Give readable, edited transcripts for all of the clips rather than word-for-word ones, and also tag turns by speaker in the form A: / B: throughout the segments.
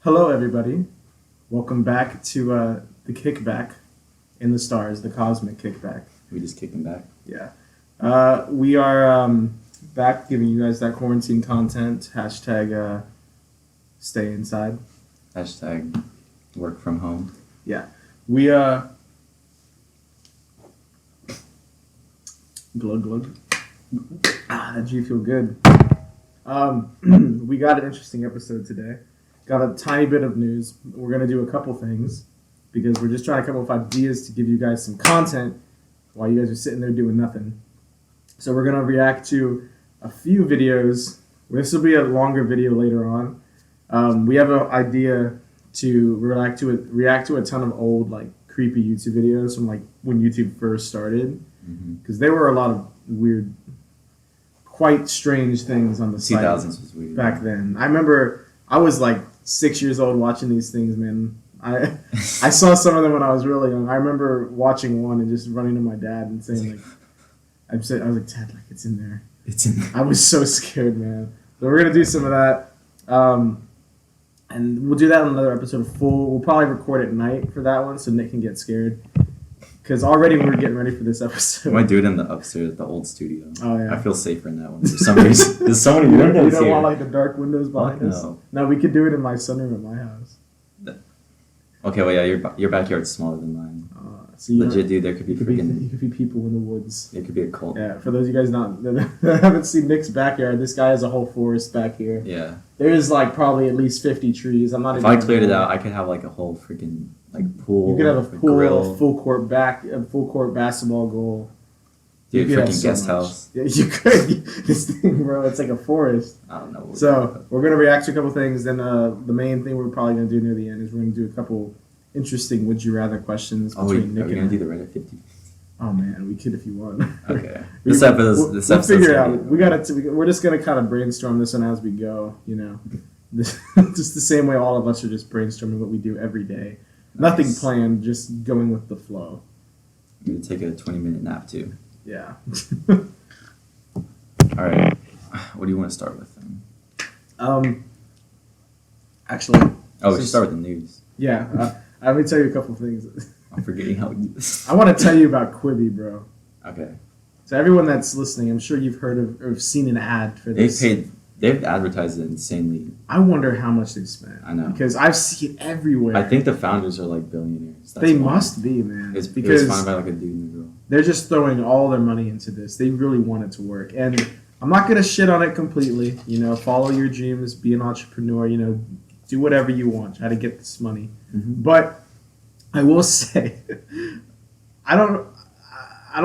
A: Hello, everybody. Welcome back to the Kickback in the Stars, the Cosmic Kickback.
B: We just kicked him back.
A: Yeah. We are back giving you guys that quarantine content. Hashtag stay inside.
B: Hashtag work from home.
A: Yeah. We, glug glug. That G feel good. We got an interesting episode today. Got a tiny bit of news. We're going to do a couple things because we're just trying to come up with ideas to give you guys some content while you guys are sitting there doing nothing. So we're going to react to a few videos. This will be a longer video later on. We have an idea to react to a ton of old, like, creepy YouTube videos from, like, when YouTube first started. Because there were a lot of weird, quite strange things on the site
B: 2000s was weird
A: back then. I remember I was like 6 years old watching these things, man. I saw some of them when I was really young. I remember watching one and just running to my dad and saying, like, I was like, Dad, like, it's in there.
B: It's in there.
A: I was so scared, man. So we're gonna do some of that, and we'll do that on another episode full. We'll probably record at night for that one so Nick can get scared. Because already we're getting ready for this episode.
B: We might do it in the upstairs, the old studio.
A: Oh, yeah.
B: I feel safer in that one for some reason. There's so many windows
A: You don't
B: here.
A: want, like, the dark windows behind us?
B: No.
A: No, we could do it in my sunroom at my house.
B: Okay, well, yeah, your backyard's smaller than mine.
A: So you
B: Legit, dude, there could be
A: you
B: freaking...
A: could be people in the woods.
B: It could be a cult.
A: Yeah, for those of you guys that haven't seen Nick's backyard, this guy has a whole forest back here.
B: Yeah.
A: There's, like, probably at least 50 trees. I'm not
B: If
A: even
B: I cleared it out, I could have, like, a whole freaking, like, pool.
A: You could have a pool,
B: grill.
A: a full court basketball goal.
B: Dude,
A: You could have
B: freaking
A: so
B: guest
A: much.
B: house.
A: Yeah, you could. This thing, bro, it's like a forest.
B: I don't know.
A: So we're gonna react to a couple things. Then the main thing we're probably gonna do near the end is we're gonna do a couple interesting would you rather questions
B: Oh,
A: between
B: wait, are
A: Nick
B: we
A: and
B: going to do the Reddit 50?
A: Oh man, we could if you want.
B: Okay.
A: We'll
B: episode's
A: figure it
B: gonna
A: out.
B: be-
A: We're just gonna kind of brainstorm this one as we go. You know, just the same way all of us are just brainstorming what we do every day. Nothing
B: Nice.
A: planned, just going with the flow.
B: I'm going to take a 20-minute nap, too.
A: Yeah.
B: All right. What do you want to start with, then?
A: Actually.
B: Oh, we should start with the news.
A: Yeah. Let me tell you a couple things.
B: I'm forgetting how we do this.
A: I want to tell you about Quibi, bro.
B: Okay.
A: So everyone that's listening, I'm sure you've heard of or seen an ad for this.
B: They've advertised it insanely.
A: I wonder how much they've spent.
B: I know.
A: Because I've seen it everywhere.
B: I think the founders are like billionaires.
A: they
B: why.
A: must be, man.
B: It was
A: because
B: founded by like a dude and a girl.
A: they're just throwing all their money into this. They really want it to work. And I'm not going to shit on it completely. You know, follow your dreams, be an entrepreneur, you know, do whatever you want. Try to get this money.
B: Mm-hmm.
A: But I will say, I don't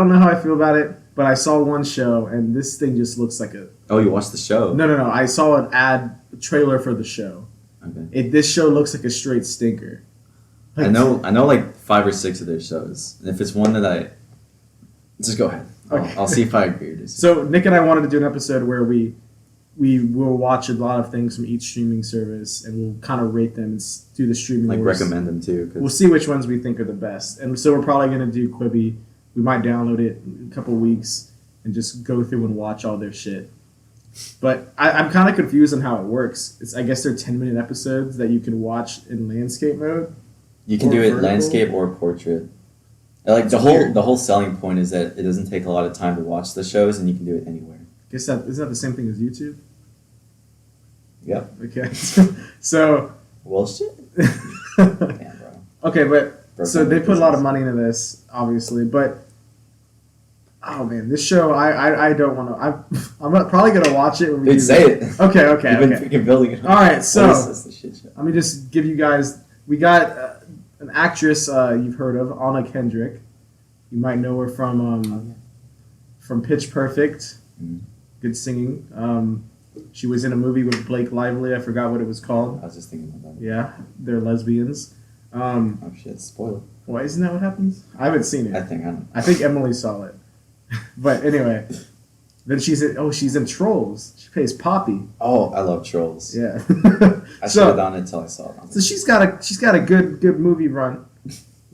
A: know how I feel about it, but I saw one show, and this thing just looks like a...
B: Oh, you watched the show?
A: No. I saw a trailer for the show.
B: Okay.
A: This show looks like a straight stinker.
B: I know like 5 or 6 of their shows. And if it's one that just go ahead.
A: Okay.
B: I'll see if I agree or disagree.
A: So Nick and I wanted to do an episode where we will watch a lot of things from each streaming service, and we'll kind of rate them and do the streaming
B: Like
A: wars.
B: recommend them too.
A: We'll see which ones we think are the best. And so we're probably going to do Quibi. We might download it in a couple weeks and just go through and watch all their shit. But I'm kind of confused on how it works. I guess they're 10-minute episodes that you can watch in landscape mode.
B: You can
A: or
B: do it
A: vertical.
B: landscape or portrait. Like
A: It's
B: the
A: weird.
B: whole selling point is that it doesn't take a lot of time to watch the shows, and you can do it anywhere.
A: Guess isn't that the same thing as YouTube?
B: Yep.
A: Okay. So
B: Well, shit. Damn, bro.
A: okay, but
B: Broke
A: so
B: down
A: they
B: the
A: put a lot of
B: business.
A: money into this, obviously, but oh man, this show I don't want to. I'm probably gonna watch it when we
B: Dude,
A: do
B: say
A: that.
B: it.
A: Okay, okay,
B: You've been
A: okay.
B: freaking building it.
A: All right,
B: What
A: so
B: is this, the shit show?
A: let me just give you guys. We got an actress you've heard of, Anna Kendrick. You might know her from Pitch Perfect.
B: Mhm.
A: Good singing. She was in a movie with Blake Lively. I forgot what it was called.
B: I was just thinking about that.
A: Yeah, they're lesbians.
B: Oh shit! Spoiler.
A: Why isn't that what happens? I haven't seen
B: I
A: it.
B: don't.
A: I think Emily saw it. But anyway, then she's in Trolls. She plays Poppy.
B: Oh, I love trolls.
A: Yeah.
B: I should have done it until I saw it.
A: So she's got a good movie run.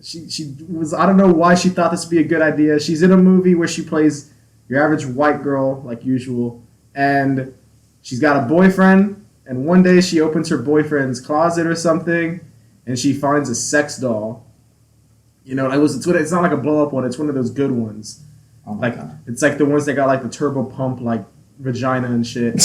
A: She was, I don't know why she thought this would be a good idea. She's in a movie where she plays your average white girl like usual, and she's got a boyfriend, And one day she opens her boyfriend's closet or something, and she finds a sex doll. You know, it's not like a blow up one. It's one of those good ones.
B: Oh my
A: Like
B: God.
A: it's like the ones that got like the turbo pump like vagina and shit.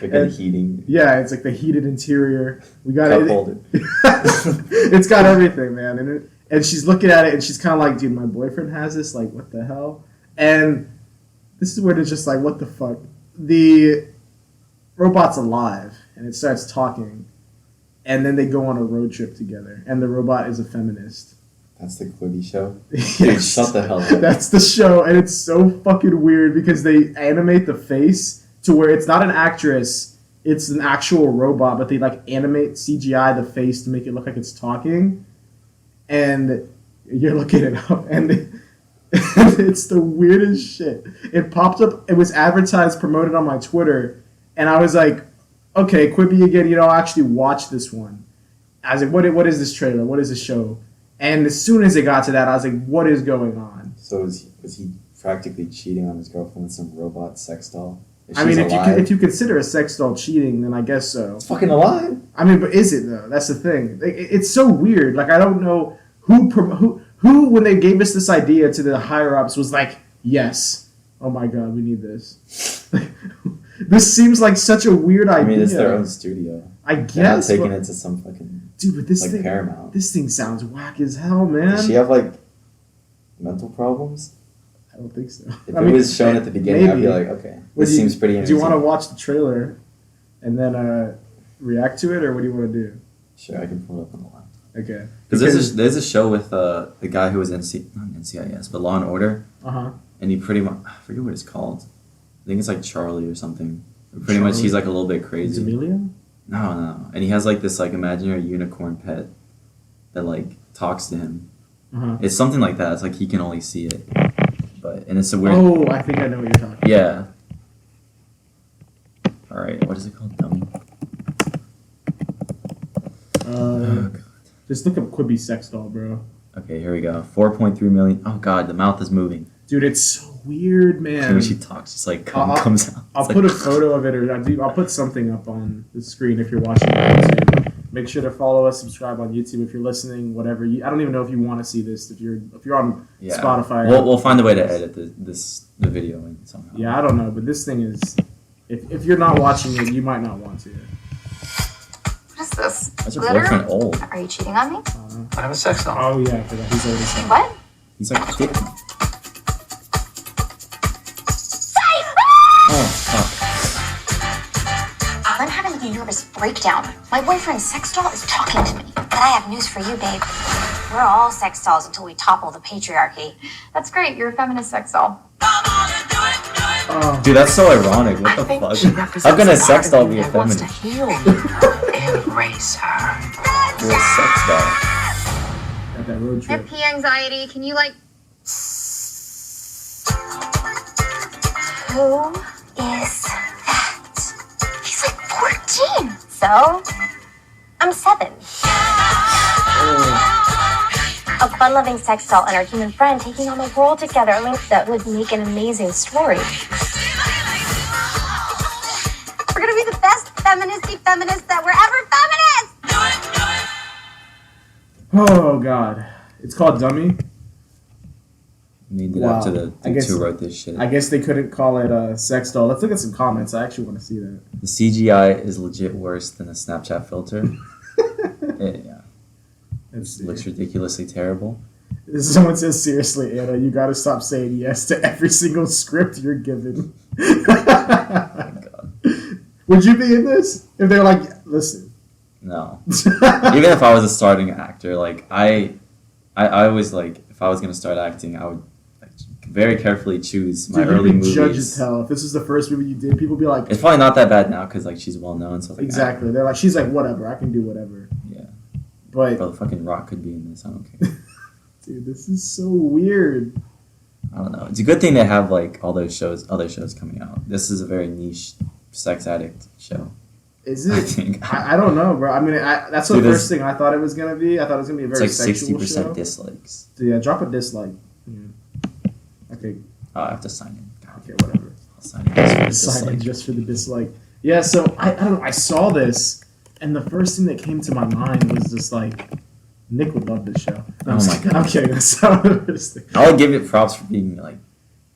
B: Like the heating.
A: Yeah, it's like the heated interior. We got
B: Cup
A: it.
B: holder.
A: It's got everything, man. And she's looking at it and she's kind of like, dude, my boyfriend has this. Like, what the hell? And this is where it's just like, what the fuck? The robot's alive and it starts talking. And then they go on a road trip together. And the robot is a feminist.
B: That's the Quibi show?
A: Yes.
B: Dude, shut the hell up.
A: That's the show. And it's so fucking weird because they animate the face to where it's not an actress. It's an actual robot. But they like animate CGI the face to make it look like it's talking. And you're looking it up. And it's the weirdest shit. It popped up. It was advertised, promoted on my Twitter. And I was like, okay, Quibi again, you know, I'll actually watch this one. I was like, what is this trailer? What is this show? And as soon as it got to that, I was like, what is going on?
B: So was he practically cheating on his girlfriend with some robot sex doll?
A: I mean, if you consider a sex doll cheating, then I guess so.
B: It's fucking alive.
A: I mean, but is it though? That's the thing. It's so weird. Like, I don't know who when they gave us this idea to the higher ups was like, yes, oh my god, we need this. This seems like such a weird idea.
B: I mean, it's their own studio.
A: I
B: They're not
A: guess.
B: taking it to some fucking
A: Dude, but this
B: like
A: thing,
B: Paramount.
A: this thing sounds whack as hell, man.
B: Does she have like mental problems?
A: I don't think so.
B: If it was shown at the beginning, I'd be like, okay, this seems pretty
A: Do
B: interesting.
A: you want to watch the trailer and then react to it, or what do you want to do?
B: Sure, I can pull it up on the line.
A: Okay.
B: Because there's a show with the guy who was not NCIS, but Law and Order, and he pretty much, I forget what it's called. I think it's like Charlie or something. Pretty much, he's like a little bit crazy.
A: Emilio?
B: No. And he has like this like imaginary unicorn pet that like talks to him. It's something like that. It's like he can only see it. And it's a weird.
A: Oh, I think I know what you're talking about.
B: Yeah. All right. What is it called? Dummy. Oh god.
A: Just look up Quibi sex doll, bro.
B: Okay, here we go. 4.3 million. Oh god, the mouth is moving.
A: Dude, it's so weird, man.
B: When she talks, just like comes out.
A: I'll put a photo of it, or I'll put something up on the screen if you're watching on YouTube. Make sure to follow us, subscribe on YouTube if you're listening. Whatever. I don't even know if you want to see this. If you're on Spotify,
B: we'll find a way to edit the video in somehow.
A: Yeah, I don't know, but this thing is. If you're not watching it, you might not want to.
C: What is this?
B: Why's your boyfriend old?
C: Are you cheating on me?
D: I have a sex doll.
A: Oh yeah, I forgot. He's already said.
C: What?
B: He's like 50. Oh, fuck.
C: I'm having a nervous breakdown. My boyfriend's sex doll is talking to me. But I have news for you, babe. We're all sex dolls until we topple the patriarchy. That's great. You're a feminist sex doll.
B: Dude, that's so ironic. What the fuck? How can a sex doll be a feminist?
D: Embrace her.
B: You're a sex doll.
A: Got that road trip.
C: Pee anxiety. Can you Who is that? He's like 14. So, I'm 7. A fun-loving sex doll and our human friend taking on the world together. I mean, that would make an amazing story. We're gonna be the best feminists that were ever feminists!
A: Oh god, it's called Dummy.
B: Named it after the dudes who wrote this shit.
A: I guess they couldn't call it a sex doll. Let's look at some comments. I actually want to see that.
B: The CGI is legit worse than a Snapchat filter. Yeah. It looks ridiculously terrible.
A: Someone says, seriously, Anna, you gotta stop saying yes to every single script you're given.
B: Oh my god.
A: Would you be in this? If they were like, listen.
B: No. Even if I was a starting actor, like, I always, like, if I was going to start acting, I would very carefully choose my early movies.
A: Judge as hell. If this is the first movie you did, people be like...
B: It's probably not that bad now, because, like, she's well-known, so... Like,
A: exactly. They're like, she's like, whatever, I can do whatever.
B: Yeah.
A: But...
B: Bro, the fucking Rock could be in this, I don't care.
A: Dude, this is so weird.
B: I don't know. It's a good thing they have, like, all those other shows coming out. This is a very niche sex addict show.
A: Is it?
B: I think.
A: I don't know, bro. I mean, that's the first thing I thought it was going to be. I thought it was going to be a very sexual show.
B: It's like 60% dislikes.
A: So yeah, drop a dislike. Yeah. Okay.
B: Oh, I have to sign in. God.
A: Okay, whatever. Signing just for the dislike. Yeah, so I don't know. I saw this, and the first thing that came to my mind was just like, Nick would love this show.
B: Oh my god!
A: I'm kidding. That's not the first thing.
B: I'll give it props for being like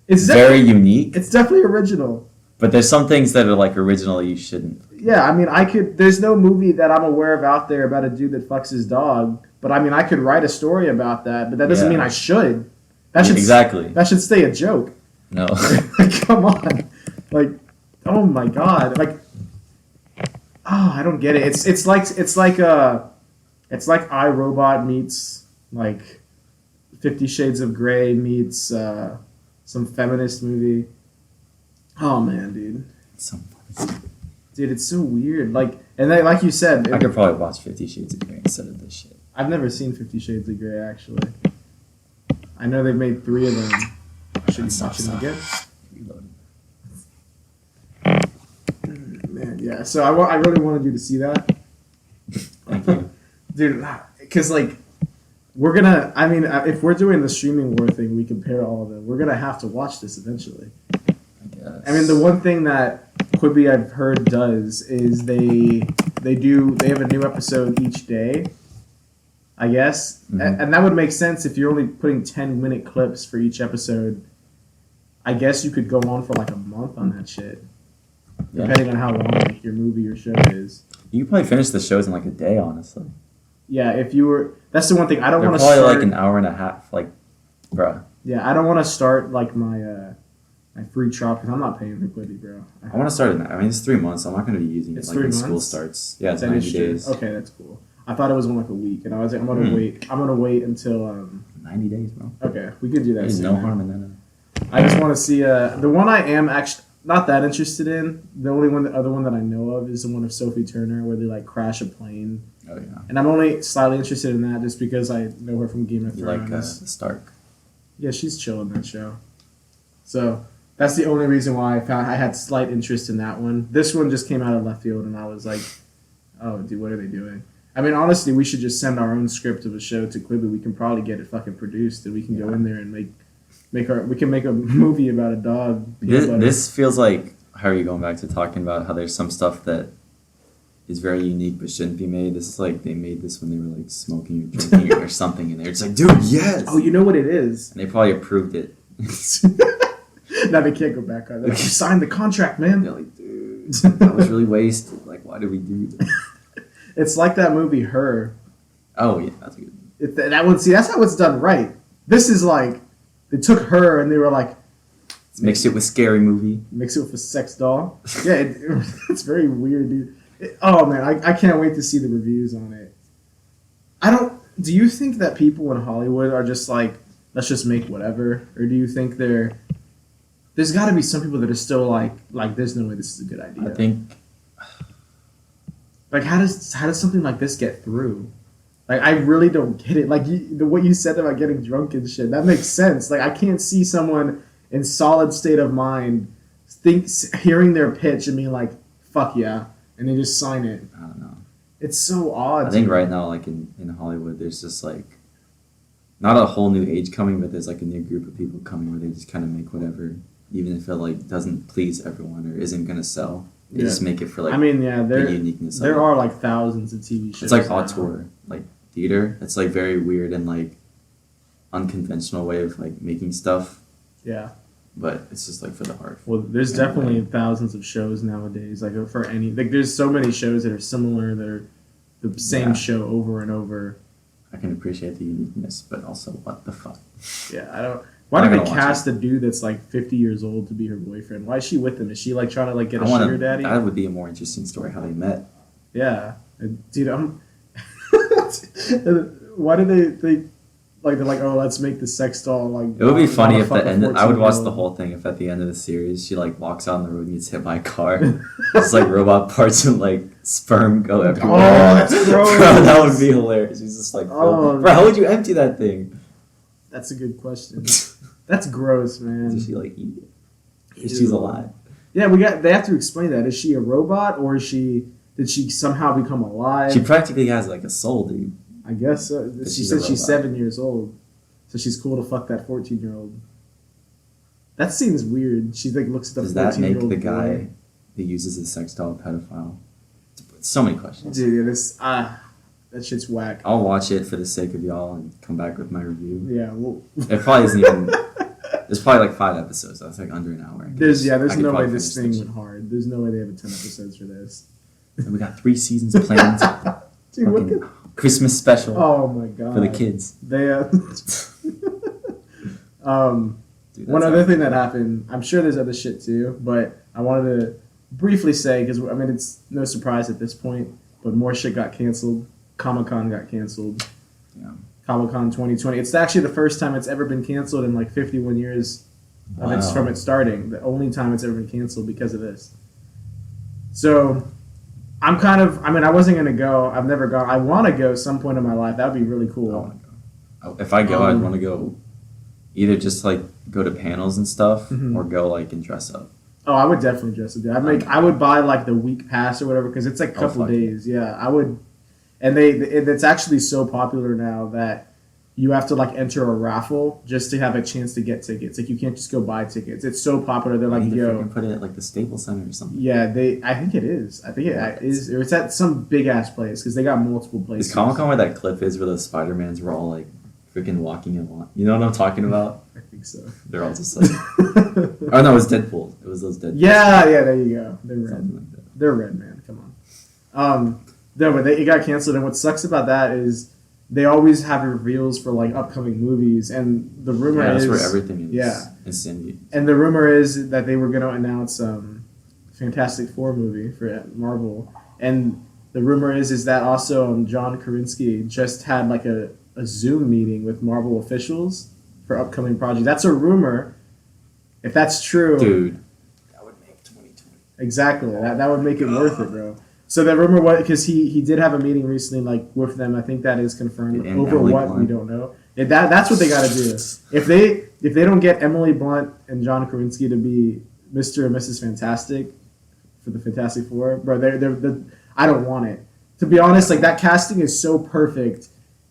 A: it's
B: very unique.
A: It's definitely original.
B: But there's some things that are like original you shouldn't.
A: Yeah, I mean, there's no movie that I'm aware of out there about a dude that fucks his dog. But I mean, I could write a story about that. But that doesn't mean I should. That should
B: exactly.
A: That should stay a joke.
B: No.
A: Like, come on. Like, oh my god. Like, I don't get it. It's like iRobot meets like 50 Shades of Grey meets some feminist movie. Oh man, dude. Dude, it's so weird. Like, and then, like you said,
B: I could probably watch 50 Shades of Grey instead of this shit.
A: I've never seen 50 Shades of Grey actually. I know they've made 3 of them. I should be watching them again. Man, yeah. So I really wanted you to see that.
B: Thank you.
A: Dude, because like we're gonna. I mean, if we're doing the streaming war thing, we compare all of them. We're gonna have to watch this eventually.
B: I guess.
A: I mean, the one thing that Quibi I've heard does is they have a new episode each day. I guess, and that would make sense if you're only putting 10-minute clips for each episode. I guess you could go on for like a month on that shit, depending on how long like, your movie or show is.
B: You could probably finish the shows in like a day, honestly.
A: Yeah, if you were, that's the one thing I don't want to
B: start.
A: Probably
B: like an hour and a half, like, bruh.
A: Yeah, I don't want to start like my free trial because I'm not paying for Quibi, bro.
B: I want to start it now. I mean, it's 3 months. So I'm not going to be using it like when school starts. Yeah, it's 90 days.
A: Okay, that's cool. I thought it was in like a week, and I was like, I'm gonna wait. I'm gonna wait until
B: 90 days, bro.
A: Okay, we could do that.
B: There's no harm in that.
A: I just want to see the one I am actually not that interested in. The other one that I know of is the one of Sophie Turner where they like crash a plane.
B: Oh yeah.
A: And I'm only slightly interested in that just because I know her from Game of
B: You
A: Thrones.
B: like Stark.
A: Yeah, she's chill in that show. So that's the only reason why I had slight interest in that one. This one just came out of left field, and I was like, oh, dude, what are they doing? I mean, honestly, we should just send our own script of a show to Quibi. We can probably get it fucking produced, and we can go in there and we can make a movie about a dog.
B: This feels like, how are you going back to talking about how there's some stuff that is very unique but shouldn't be made? This is like they made this when they were like smoking or drinking or something, and they're just like, dude, yes.
A: Oh, you know what it is?
B: And they probably approved it.
A: Now they can't go back on it. Like, you signed the contract, man.
B: They're like, dude, that was really wasted. Like, why did we do that?
A: It's like that movie, Her.
B: Oh yeah, that's good.
A: That one, see, that's how it's done right. This is like they took Her and they were like,
B: mix it with Scary Movie.
A: Mix it with a sex doll. Yeah, it's very weird, dude. Oh man, I can't wait to see the reviews on it. Do you think that people in Hollywood are just like, let's just make whatever, or do you think there's got to be some people that are still like there's no way this is a good idea?
B: I think.
A: Like, how does something like this get through? Like, I really don't get it. Like, what you said about getting drunk and shit, that makes sense. Like, I can't see someone in solid state of mind hearing their pitch and being like, fuck yeah, and they just sign it.
B: I don't know.
A: It's so odd.
B: I think right now, like, in Hollywood, there's just, like, not a whole new age coming, but there's, like, a new group of people coming where they just kind of make whatever, even if it, like, doesn't please everyone or isn't going to sell. They just make it for like.
A: I mean, yeah,
B: the uniqueness.
A: There are like thousands of TV shows.
B: It's like auteur, like theater. It's like very weird and like unconventional way of like making stuff.
A: Yeah.
B: But it's just like for the art.
A: Well, there's definitely thousands of shows nowadays. Like for any, like there's so many shows that are similar. That are the same show over and over.
B: I can appreciate the uniqueness, but also what the fuck.
A: Yeah, I don't. Why did they cast a dude that's like 50 years old to be her boyfriend? Why is she with him? Is she like trying to like get a sugar daddy?
B: That would be a more interesting story how they met.
A: Yeah, dude. Why do they like? They're like, oh, let's make the sex doll like.
B: It would be funny if the end. I would watch the whole thing if at the end of the series she like walks out on the road and gets hit by a car. It's like robot parts and like sperm go everywhere.
A: Oh, that's gross.
B: Bro, that would be hilarious. He's just like, bro, how would you empty that thing?
A: That's a good question. That's gross, man.
B: Does she like eat it? She's alive.
A: Yeah, they have to explain that. Is she a robot or did she somehow become alive?
B: She practically has like a soul, dude.
A: I guess so. She said she's 7 years old, so she's cool to fuck that 14-year-old. That scene's weird. She like looks at the
B: Does that make
A: 14-year-old
B: the guy
A: boy.
B: who uses a sex doll a pedophile? So many questions.
A: Dude, yeah, that shit's whack.
B: I'll watch it for the sake of y'all and come back with my review.
A: Yeah, well,
B: It probably isn't even. There's probably like 5 episodes. That's like under an hour.
A: there's
B: I could
A: no way
B: probably
A: this thing
B: finish
A: went hard. There's no way they have a 10 episodes for this.
B: And we got 3 seasons planned.
A: Dude, what
B: Fucking
A: the?
B: Christmas special
A: Oh my god.
B: for the kids.
A: They
B: Dude,
A: one
B: that's
A: other
B: how-
A: thing that happened, I'm sure there's other shit too, but I wanted to briefly say, because I mean, it's no surprise at this point, but more shit got canceled. Comic-Con got canceled.
B: Yeah.
A: Comic-Con 2020. It's actually the first time it's ever been canceled in like 51 years of
B: Wow.
A: from its starting. The only time it's ever been canceled because of this. So I'm kind of, I mean, I wasn't going to go. I've never gone. I want to go some point in my life. That would be really
B: I
A: cool.
B: want to go. If I go, I'd want to go either just like go to panels and stuff
A: Mhm.
B: or go like and dress up.
A: Oh, I would definitely dress up. I would buy like the week pass or whatever because it's like a couple
B: fuck
A: days. Yeah, I would. And it's actually so popular now that you have to like enter a raffle just to have a chance to get tickets. Like you can't just go buy tickets. It's so popular. They're
B: I
A: like,
B: need to
A: yo,
B: freaking put it at like the Staples Center or something.
A: yeah, I think it is. I think it is. Or it's at some big ass place because they got multiple places.
B: Is Comic Con where that clip is where the Spider-Mans were all like freaking walking in line? You know what I'm talking about?
A: I think so.
B: They're all just like, oh no, it was Deadpool. It was those Deadpool.
A: Yeah, there you go. They're red.
B: Something like that.
A: They're red, man. Come on. No, but it got canceled, and what sucks about that is they always have reveals for like upcoming movies, and the rumor
B: Yeah,
A: is
B: that's where everything is.
A: yeah.
B: Incendiary.
A: And the rumor is that they were going to announce Fantastic Four movie for Marvel, and the rumor is that also John Krasinski just had like a Zoom meeting with Marvel officials for upcoming projects. That's a rumor. If that's true,
B: Dude, that would make 2020.
A: exactly, that would make it worth it, bro. So the rumor was because he did have a meeting recently, like with them. I think that is confirmed.
B: And
A: Over
B: Emily
A: what
B: Blunt.
A: we don't know. That's what they got to do. If they don't get Emily Blunt and John Krasinski to be Mr. and Mrs. Fantastic for the Fantastic Four, bro, I don't want it. To be honest, like that casting is so perfect,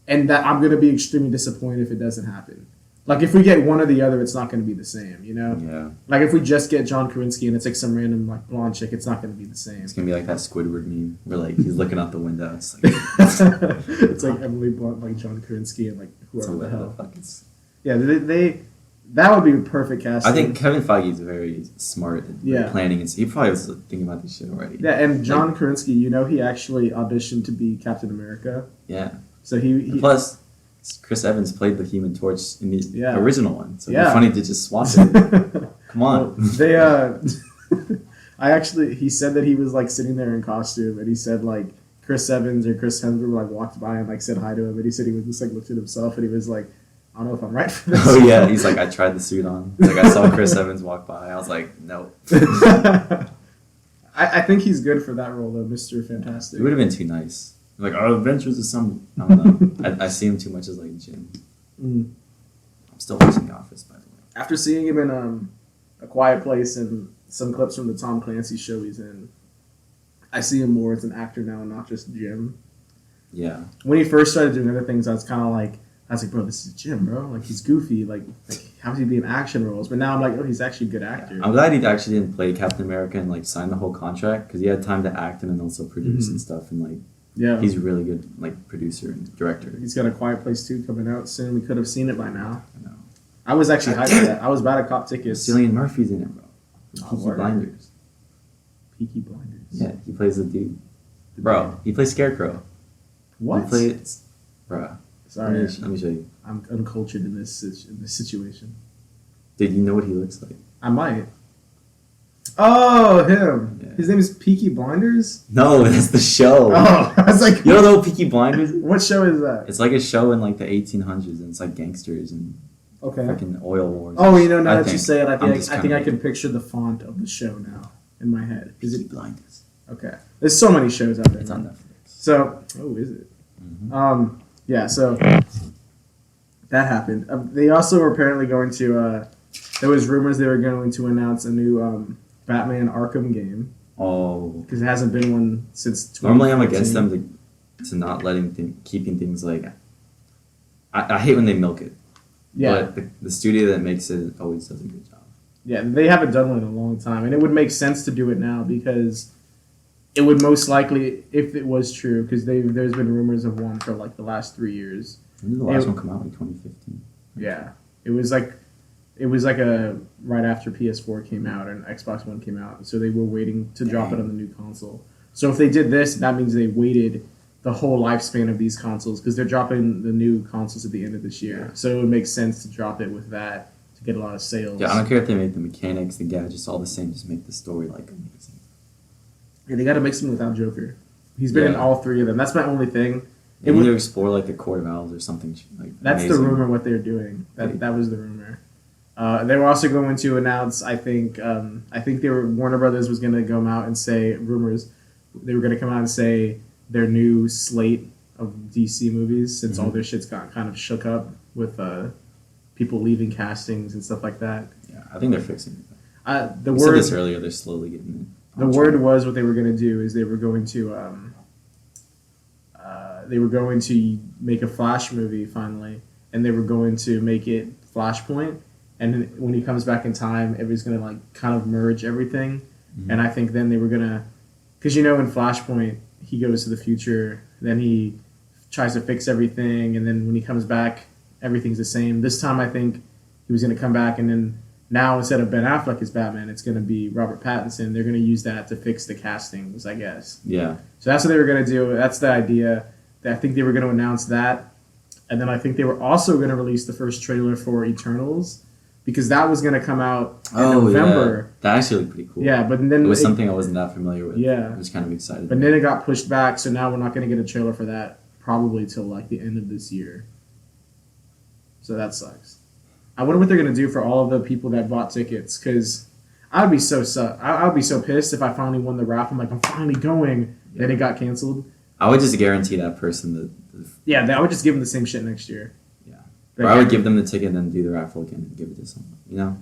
A: and that I'm gonna be extremely disappointed if it doesn't happen. Like if we get one or the other, it's not gonna be the same, you know.
B: Yeah.
A: Like if we just get John Krasinski and it's like some random like blonde chick, it's not gonna be the same.
B: It's gonna be like that Squidward meme where like he's looking out the window. It's like,
A: It's like Emily Blunt, like John Krasinski, and like
B: so
A: whoever
B: what
A: the
B: the
A: hell.
B: fuck is?
A: Yeah, they that would be a perfect casting.
B: I think Kevin Feige is very smart at
A: Yeah.
B: planning, and he probably was thinking about this shit already.
A: Yeah, and John Krasinski, he actually auditioned to be Captain America.
B: Yeah.
A: So he
B: Plus, Chris Evans played the Human Torch in the
A: Yeah.
B: original one, so it'd
A: Yeah.
B: be funny to just swap it. Come on.
A: They he said that he was like sitting there in costume, and he said like Chris Evans or Chris Hemsworth like walked by and like said hi to him, and he said he was just like looked at himself, and he was like, I don't know if I'm right for this.
B: Oh yeah, he's like, I tried the suit on. Like I saw Chris Evans walk by, I was like, no.
A: I think he's good for that role though, Mr. Fantastic.
B: It would have been too nice. Like our adventures of some. I don't know. I see him too much as like Jim.
A: Mm.
B: I'm still watching The Office, by the way.
A: After seeing him in A Quiet Place and some clips from the Tom Clancy show he's in, I see him more as an actor now and not just Jim.
B: Yeah.
A: When he first started doing other things, I was like, bro, this is Jim, bro. Like he's goofy. Like how's he being action roles? But now I'm like, oh, he's actually a good actor.
B: I'm glad he actually didn't play Captain America and like sign the whole contract because he had time to act and then also produce
A: Mhm.
B: and stuff, and like
A: Yeah,
B: he's a really good like producer and director.
A: he's got A Quiet Place 2 coming out soon. We could have seen it by now.
B: I know.
A: I was actually hyped for that. I was about to cop tickets.
B: Cillian Murphy's in it, bro.
A: Oh,
B: Peaky
A: word.
B: Blinders.
A: Peaky Blinders.
B: Yeah, he plays the dude. Bro, he plays Scarecrow.
A: What?
B: He plays, bro.
A: Sorry,
B: Let me show you.
A: I'm uncultured in this situation.
B: Dude, you know what he looks like?
A: I might. Oh, him.
B: Yeah.
A: His name is Peaky Blinders?
B: No, that's the show.
A: Oh, I was like,
B: You don't know Peaky Blinders?
A: what show is that?
B: It's like a show in like the 1800s, and it's like gangsters and
A: Okay.
B: freaking oil wars.
A: Oh, you know, now
B: I
A: that you
B: think.
A: say it, I
B: I'm
A: think
B: just
A: I
B: kinda
A: can picture the font of the show now in my head. Is
B: Peaky
A: it
B: Blinders.
A: okay? There's so many shows out there.
B: It's on
A: man.
B: Netflix.
A: So, oh, is it?
B: Mhm.
A: Yeah. So that happened. They also were apparently going to. There was rumors they were going to announce a new Batman Arkham game
B: Oh.
A: because it hasn't been one since.
B: Normally, I'm against
A: 2014.
B: them to not keeping things like. I hate when they milk it.
A: Yeah.
B: But the studio that makes it always does a good job.
A: Yeah, they haven't done one in a long time, and it would make sense to do it now because it would most likely, if it was true, because there's been rumors of one for like the last 3 years.
B: When did the last one come out? Like 2015.
A: Yeah, it was like a right after PS4 came out and Xbox One came out, so they were waiting to drop it on the new console. So if they did this, that means they waited the whole lifespan of these consoles because they're dropping the new consoles at the end of this year.
B: Yeah.
A: So it would make sense to drop it with that to get a lot of sales.
B: Yeah, I don't care if they make the mechanics, the gadgets, all the same. Just make the story like amazing.
A: Yeah, they got to mix him without Joker. He's been in all 3 of them. That's my only thing.
B: They need to explore like the Court of Owls or something like.
A: That's
B: amazing.
A: the rumor. What they're doing. That was the rumor. They were also going to announce. I think they were Warner Brothers was going to come out and say rumors. They were going to come out and say their new slate of DC movies since all their shit's got kind of shook up with people leaving castings and stuff like that.
B: Yeah, I think they're fixing it.
A: The
B: We
A: word
B: said this earlier. They're slowly getting it.
A: the word was what they were going to do is they were going to make a Flash movie finally, and they were going to make it Flashpoint. And then when he comes back in time, everybody's going to like kind of merge everything.
B: Mm-hmm.
A: And I think then they were going to, because in Flashpoint he goes to the future, then he tries to fix everything, and then when he comes back, everything's the same. This time I think he was going to come back, and then now instead of Ben Affleck as Batman, it's going to be Robert Pattinson. They're going to use that to fix the castings, I guess.
B: Yeah.
A: So that's what they were going to do. That's the idea. I think they were going to announce that. And then I think they were also going to release the first trailer for Eternals because that was going to come out in November.
B: Yeah. That actually looked pretty cool.
A: Yeah, but then
B: it was something I wasn't that familiar with.
A: Yeah.
B: I was kind of excited.
A: But then it got pushed back, so now we're not going to get a trailer for that probably till like the end of this year. So that sucks. I wonder what they're going to do for all of the people that bought tickets because I would be so pissed if I finally won the raffle. I'm like, I'm finally going. Yeah. Then it got canceled.
B: I would just guarantee that person that.
A: Yeah, I would just give them the same shit next year.
B: Yeah. Or I would give them the ticket and then do the raffle again and give it to someone. You know?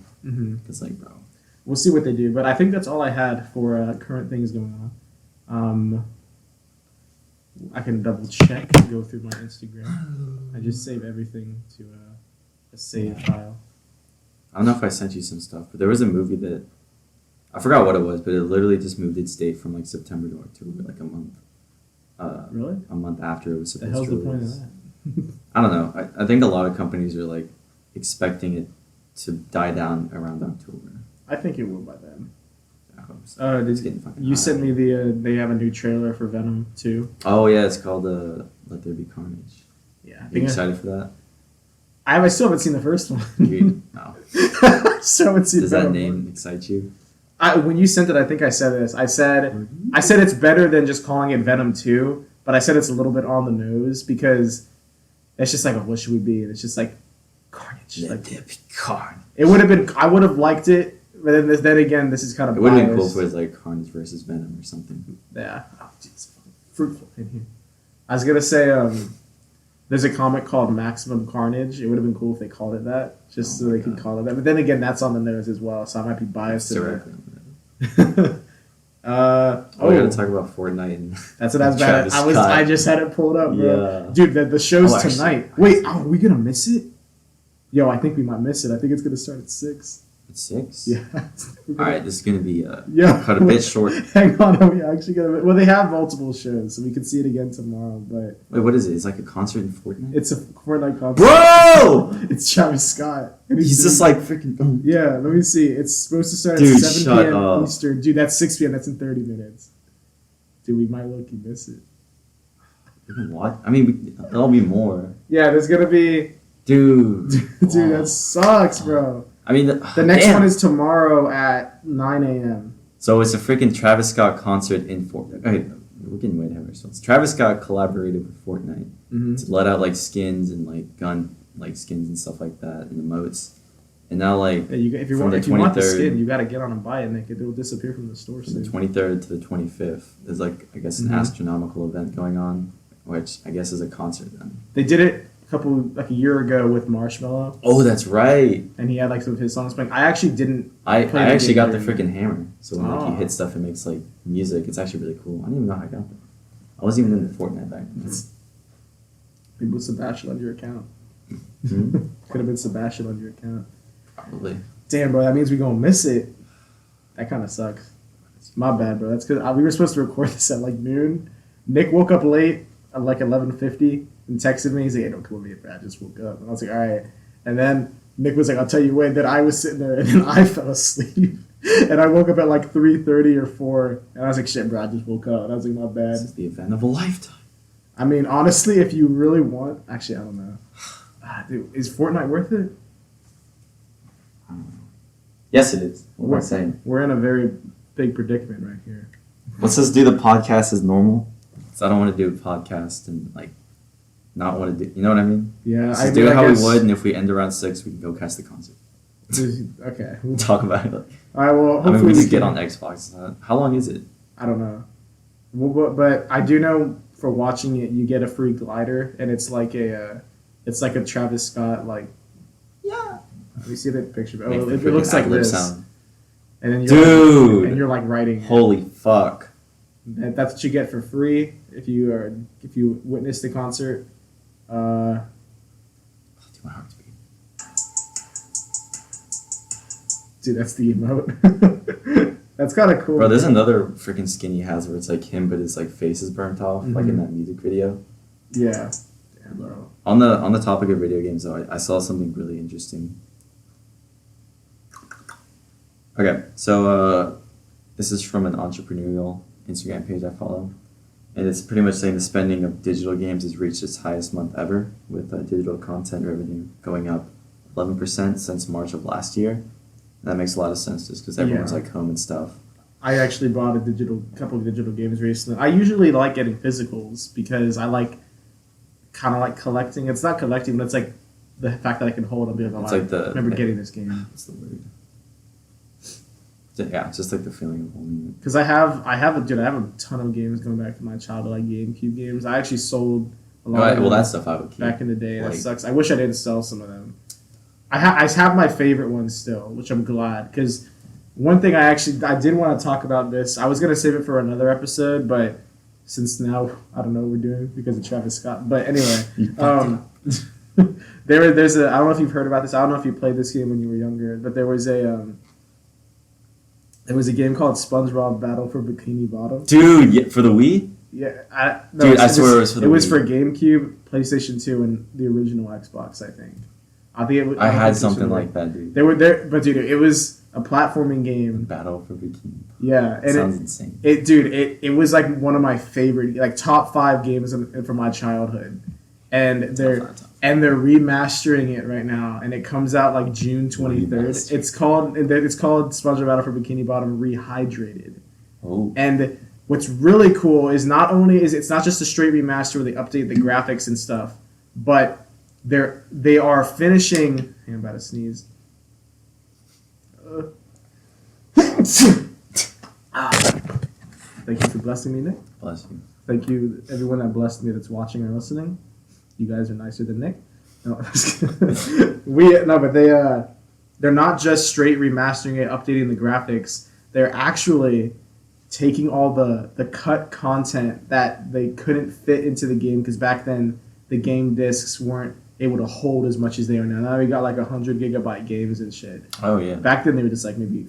B: Because, like, bro.
A: We'll see what they do. But I think that's all I had for current things going on. I can double check and go through my Instagram. I just save everything to a save file.
B: I don't know if I sent you some stuff, but there was a movie that. I forgot what it was, but it literally just moved its date from, like, September to October, like a month.
A: Really?
B: A month after it was supposed
A: the hell's
B: to
A: the point
B: release.
A: of that?
B: I don't know. I think a lot of companies are like expecting it to die down around October.
A: I think it will by then.
B: I hope so. It's getting fucking
A: You
B: hot.
A: sent me they have a new trailer for Venom 2.
B: Oh yeah, it's called Let There Be Carnage.
A: Yeah.
B: Are you excited for that?
A: I still haven't seen the first one.
B: No.
A: Still haven't seen
B: Does
A: Venom
B: that name
A: 1.
B: excite you?
A: When you sent it, I think I said this. I said it's better than just calling it Venom 2, but I said it's a little bit on the nose because it's just like, what should we be? And it's just like Carnage.
B: Let there be Carnage.
A: It would have been. I would have liked it, but then again, this is kind of.
B: It would have been cool if it was like Carnage versus Venom or something.
A: Yeah. Oh, geez, fruitful in here. I was gonna say, there's a comic called Maximum Carnage. It would have been cool if they called it that, just so they could call it that. But then again, that's on the nose as well, so I might be biased to
B: Directly.
A: that.
B: We gotta talk about Fortnite and
A: that's what I was about.
B: Travis Scott.
A: I just had it pulled up, bro.
B: Yeah.
A: Dude, the show's
B: actually,
A: tonight. Wait, are we gonna miss it? Yo, I think we might miss it. I think it's gonna start at 6.
B: It's 6?
A: Yeah.
B: All right, this is gonna be
A: Yeah.
B: cut a bit short.
A: Hang on, are we actually gonna? Well, they have multiple shows, so we can see it again tomorrow. But
B: Wait, what is it? It's like a concert in Fortnite?
A: it's a Fortnite concert.
B: Bro!
A: It's Travis Scott. And
B: He's just
A: doing-
B: like freaking.
A: Yeah, let me see. It's supposed to start
B: Dude,
A: at 7
B: shut
A: p.m.
B: up.
A: Eastern. Dude, that's 6 p.m. That's in 30 minutes. Dude, we might look and miss it.
B: What? I mean, there'll be more.
A: Yeah, there's gonna be.
B: Dude.
A: Dude, that sucks, bro.
B: I mean,
A: The next one is tomorrow at 9 a.m.
B: So it's a freaking Travis Scott concert in Fortnite. Okay, we're getting way ahead of ourselves. Travis Scott collaborated with Fortnite to let out like skins and like gun like skins and stuff like that and emotes. And now like
A: Yeah, if you
B: from
A: want
B: the
A: the
B: 23rd
A: skin, you gotta get on and buy it, and it'll disappear from the store
B: from the
A: soon.
B: 23rd to the 25th, there's like I guess an astronomical event going on, which I guess is a concert then.
A: They did it a year ago with Marshmello,
B: Oh, that's right.
A: and he had like some of his songs playing. I actually didn't.
B: I
A: play the
B: actually
A: game
B: got the
A: very
B: freaking hammer. So when like, you
A: Oh.
B: hit stuff, it makes like music. It's actually really cool. I didn't even know how I got that. I wasn't even in the Fortnite back then.
A: Maybe with Sebastian on your account.
B: Hmm?
A: Could have been Sebastian on your account.
B: Probably.
A: Damn, bro, that means we gonna miss it. That kind of sucks. My bad, bro. That's because we were supposed to record this at like noon. Nick woke up late at like 11:50 and texted me. He's like, "Hey, don't come with me, bro. I just woke up." And I was like, "All right." And then Nick was like, "I'll tell you when." Then I was sitting there and then I fell asleep. And I woke up at like 3:30 or 4. And I was like, "Shit, bro, I just woke up." And I was like, "My bad."
B: This is the event of a lifetime.
A: I mean, honestly, if you really want... Actually, I don't know. Dude, is Fortnite worth it?
B: I don't know. Yes, it is. What am I saying?
A: We're in a very big predicament right here.
B: Let's just do the podcast as normal. So I don't want to do a podcast and like not want to do. You know what I mean?
A: Yeah,
B: Let's
A: I
B: just
A: mean,
B: do it
A: I
B: how
A: guess-
B: we would, and if we end around 6, we can go catch the concert.
A: Okay.
B: Talk about it.
A: All right, well,
B: I
A: hopefully
B: mean, we
A: we
B: could get
A: can-
B: on Xbox. How long is it?
A: I don't know. Well, but I do know for watching it, you get a free glider, and it's like a Travis Scott like.
B: Yeah.
A: Let me see the picture. Oh,
B: Make the
A: it looks
B: freaking
A: like
B: ad-lib
A: this.
B: sound.
A: And then
B: Dude!
A: and you're like writing.
B: Holy fuck!
A: And that's what you get for free if you witness the concert.
B: Do my heart to beat.
A: Dude, that's the emote. That's kind of cool.
B: Bro, there's another freaking skin he has where it's like him, but his like face is burnt off, like in
A: Mhm.
B: that music video.
A: Yeah. Damn, bro.
B: On the topic of video games, though, I saw something really interesting. Okay, so this is from an entrepreneurial Instagram page I follow, and it's pretty much saying the spending of digital games has reached its highest month ever, with digital content revenue going up 11% since March of last year. That makes a lot of sense just because everyone's
A: Yeah.
B: like home and stuff.
A: I actually bought a couple of digital games recently. I usually like getting physicals because I like kind of like collecting. It's not collecting, but it's like the fact that I can hold. I'll be like, oh,
B: It's
A: I
B: like the-
A: remember getting this game
B: What's the word? Yeah, it's just like the feeling of holding it.
A: because I have a ton of games going back to my childhood, like GameCube games. I actually sold a lot of
B: Well,
A: them
B: that stuff I would keep.
A: back in the day. That
B: Like-
A: sucks. I wish I didn't sell some of them. I have my favorite ones still, which I'm glad because one thing I did want to talk about this. I was gonna save it for another episode, but since now I don't know what we're doing because of Travis Scott. But anyway, there's a I don't know if you've heard about this. I don't know if you played this game when you were younger, but there was a game called SpongeBob Battle for Bikini Bottom.
B: Dude, yeah, for the Wii?
A: Yeah,
B: Dude, I swear it was for the
A: It was
B: Wii.
A: for GameCube, PlayStation 2, and the original Xbox. I think. I think it was.
B: I
A: think
B: had
A: it was
B: something
A: for the-
B: like that, dude.
A: They were there, but dude, it was a platforming game.
B: Battle for Bikini.
A: Yeah, and
B: Sounds insane.
A: it was like one of my favorite, like top 5 games from my childhood, and they're remastering it right now, and it comes out like June 23rd.
B: Remastered.
A: It's called SpongeBob Battle for Bikini Bottom Rehydrated.
B: Oh.
A: And what's really cool is not only is it's not just a straight remaster where they update the graphics and stuff, but they are finishing. I'm about to sneeze. Thank you for blessing me, Nick.
B: Bless you.
A: Thank you, everyone that blessed me that's watching or listening. You guys are nicer than Nick. No, I'm just kidding. But they're not just straight remastering it, updating the graphics. They're actually taking all the cut content that they couldn't fit into the game because back then the game discs weren't able to hold as much as they are now. Now we got like 100 gigabyte games and shit.
B: Oh, yeah.
A: Back then they were just like maybe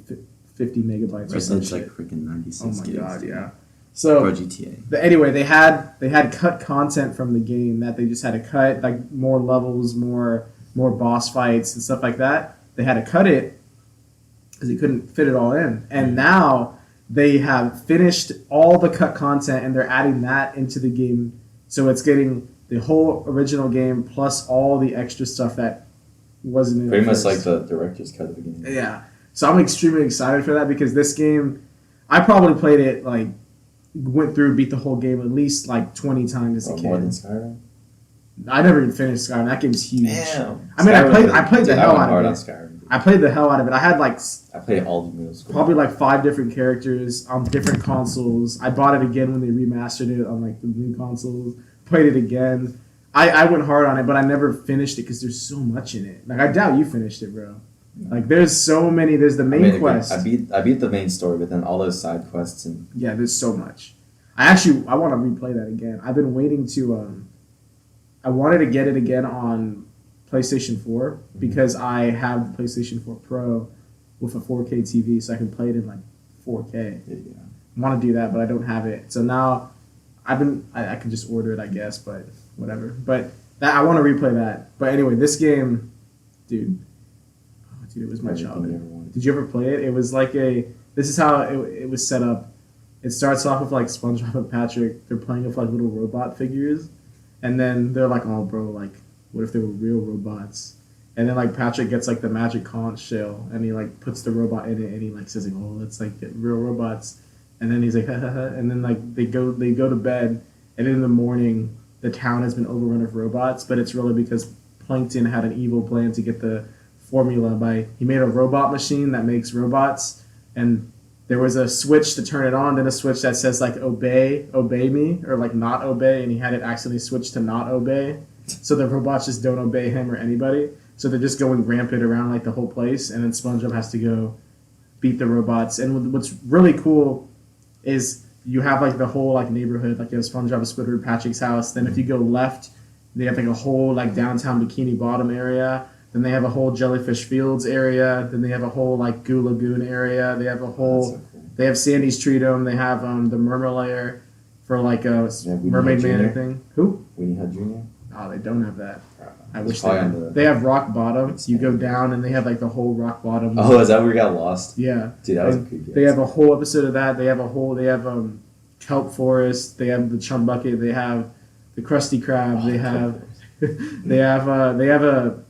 A: 50 megabytes or some
B: It's like
A: shit.
B: freaking 96
A: Oh my
B: gigs.
A: god, yeah. So
B: Bro, GTA.
A: anyway, they had cut content from the game that they just had to cut, like more levels, more boss fights and stuff like that. They had to cut it because they couldn't fit it all in. And now they have finished all the cut content and they're adding that into the game, so it's getting the whole original game plus all the extra stuff that wasn't in
B: Pretty
A: it
B: much
A: first.
B: like the director's cut of the game.
A: Yeah. So I'm extremely excited for that because this game, I probably played it like went through, beat the whole game at least like 20 times as a
B: Oh,
A: kid.
B: more than Skyrim?
A: I never even finished Skyrim. That game's huge.
B: Damn.
A: I mean,
B: Skyrim
A: I played the
B: dude, I
A: hell
B: went
A: out
B: hard
A: of
B: on
A: it.
B: Skyrim.
A: I played the hell out of it. I had like
B: I played all the middle school.
A: probably like 5 different characters on different consoles. I bought it again when they remastered it on like the new consoles. Played it again. I went hard on it, but I never finished it because there's so much in it. Like I doubt you finished it, bro. Like there's so many. There's the main quest.
B: I beat the main story, but then all those side quests and
A: Yeah, there's so much. I want to replay that again. I've been waiting to. I wanted to get it again on PlayStation 4 because I have the PlayStation 4 Pro, with a 4K TV, so I can play it in like 4K.
B: Yeah.
A: I want to do that, but I don't have it. So now I can just order it, I guess, but whatever. But that I want to replay that. But anyway, this game, dude, it was my
B: Everything you ever
A: childhood.
B: wanted.
A: Did you ever play it? It was like this is how it was set up. It starts off with like SpongeBob and Patrick. They're playing with like little robot figures, and then they're like, "Oh, bro, like, what if they were real robots?" And then like Patrick gets like the magic conch shell, and he like puts the robot in it, and he like says, like, "Oh, let's like get real robots." And then he's like, ha ha ha. And then like they go to bed, and in the morning the town has been overrun of robots, but it's really because Plankton had an evil plan to get the formula he made a robot machine that makes robots, and there was a switch to turn it on, then a switch that says like obey me, or like not obey, and he had it accidentally switch to not obey, so the robots just don't obey him or anybody, so they're just going rampant around like the whole place, and then SpongeBob has to go beat the robots. And what's really cool is you have like the whole like neighborhood, like you have SpongeBob, Squidward, Patrick's house. Then if you go left, they have like a whole like downtown Bikini Bottom area. Then they have a whole Jellyfish Fields area. Then they have a whole like Goo Lagoon area. They have a whole.
B: So cool.
A: They have Sandy's Tree Dome. They have the Mermalair for like a Mermaid Man thing. Who?
B: Weenie Hut Jr.
A: Oh, they don't have that. I
B: It's
A: wish they
B: probably on
A: had. They have Rock Bottom. You go down and they have like the whole Rock Bottom.
B: Oh, is that where we got lost?
A: Yeah.
B: Dude, that was
A: And
B: creepy.
A: they have a whole episode of that. They have Kelp Forest. They have the Chum Bucket. They have the Krusty Krab. They have they have a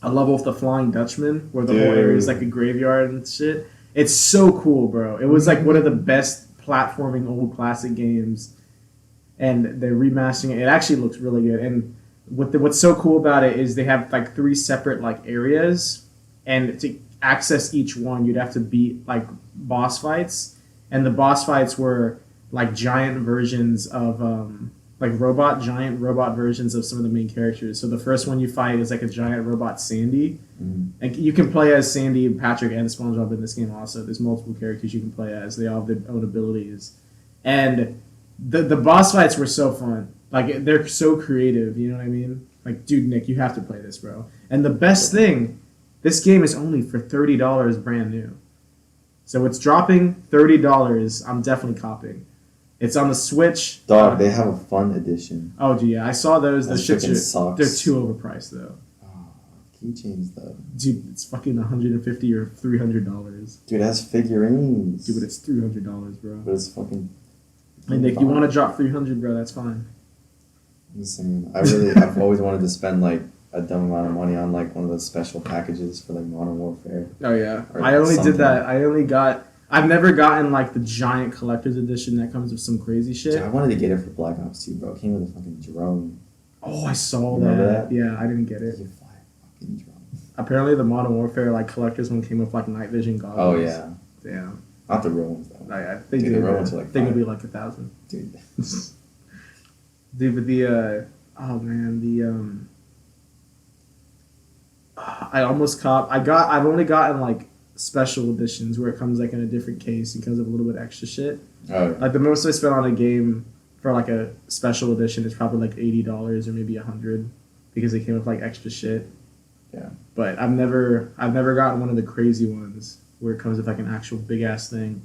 A: level with the Flying Dutchman where the whole area is like a graveyard and shit. It's so cool, bro. It was like one of the best platforming old classic games, and they're remastering it. It actually looks really good. And what's so cool about it is they have like 3 separate like areas, and to access each one, you'd have to beat like boss fights, and the boss fights were like giant versions of giant robot versions of some of the main characters. So the first one you fight is like a giant robot Sandy.
B: Mm-hmm.
A: And you can play as Sandy, Patrick, and SpongeBob in this game also. There's multiple characters you can play as. They all have their own abilities. And the boss fights were so fun. Like, they're so creative, you know what I mean? Like, dude, Nick, you have to play this, bro. And the best thing, this game is only for $30 brand new. So it's dropping $30. I'm definitely copying. It's on the Switch.
B: Dog, they have a fun edition.
A: Oh, gee, yeah. I saw those.
B: That
A: The shit
B: freaking sucks.
A: they're too overpriced, though.
B: Keychains, though.
A: Dude, it's fucking $150 or $300.
B: Dude, it has figurines.
A: Dude, but it's $300, bro.
B: But it's fucking...
A: And if you want to drop $300, bro, that's fine.
B: I'm saying, I've always wanted to spend, like, a dumb amount of money on, like, one of those special packages for, like, Modern Warfare.
A: Oh, yeah.
B: Or
A: I only
B: something.
A: did that. I've never gotten, like, the giant collector's edition that comes with some crazy shit.
B: Dude, I wanted to get it for Black Ops 2, bro. It came with a fucking drone.
A: Oh, I saw
B: Remember
A: that.
B: that?
A: Yeah, I didn't get it.
B: You fly a fucking drone.
A: Apparently, the Modern Warfare, like, collector's one came with, like, night vision goggles.
B: Oh, yeah.
A: Yeah.
B: Not the real ones, though.
A: I think
B: Dude,
A: they
B: the real
A: were.
B: ones are, like,
A: I think it'd
B: fire.
A: be, like, 1,000.
B: Dude.
A: Dude, but I almost caught. I've only gotten like special editions where it comes like in a different case and comes with a little bit extra shit.
B: Oh, yeah.
A: Like the most I spent on a game for like a special edition is probably like $80 or maybe $100 because it came with like extra shit.
B: Yeah.
A: But I've never gotten one of the crazy ones where it comes with like an actual big ass thing.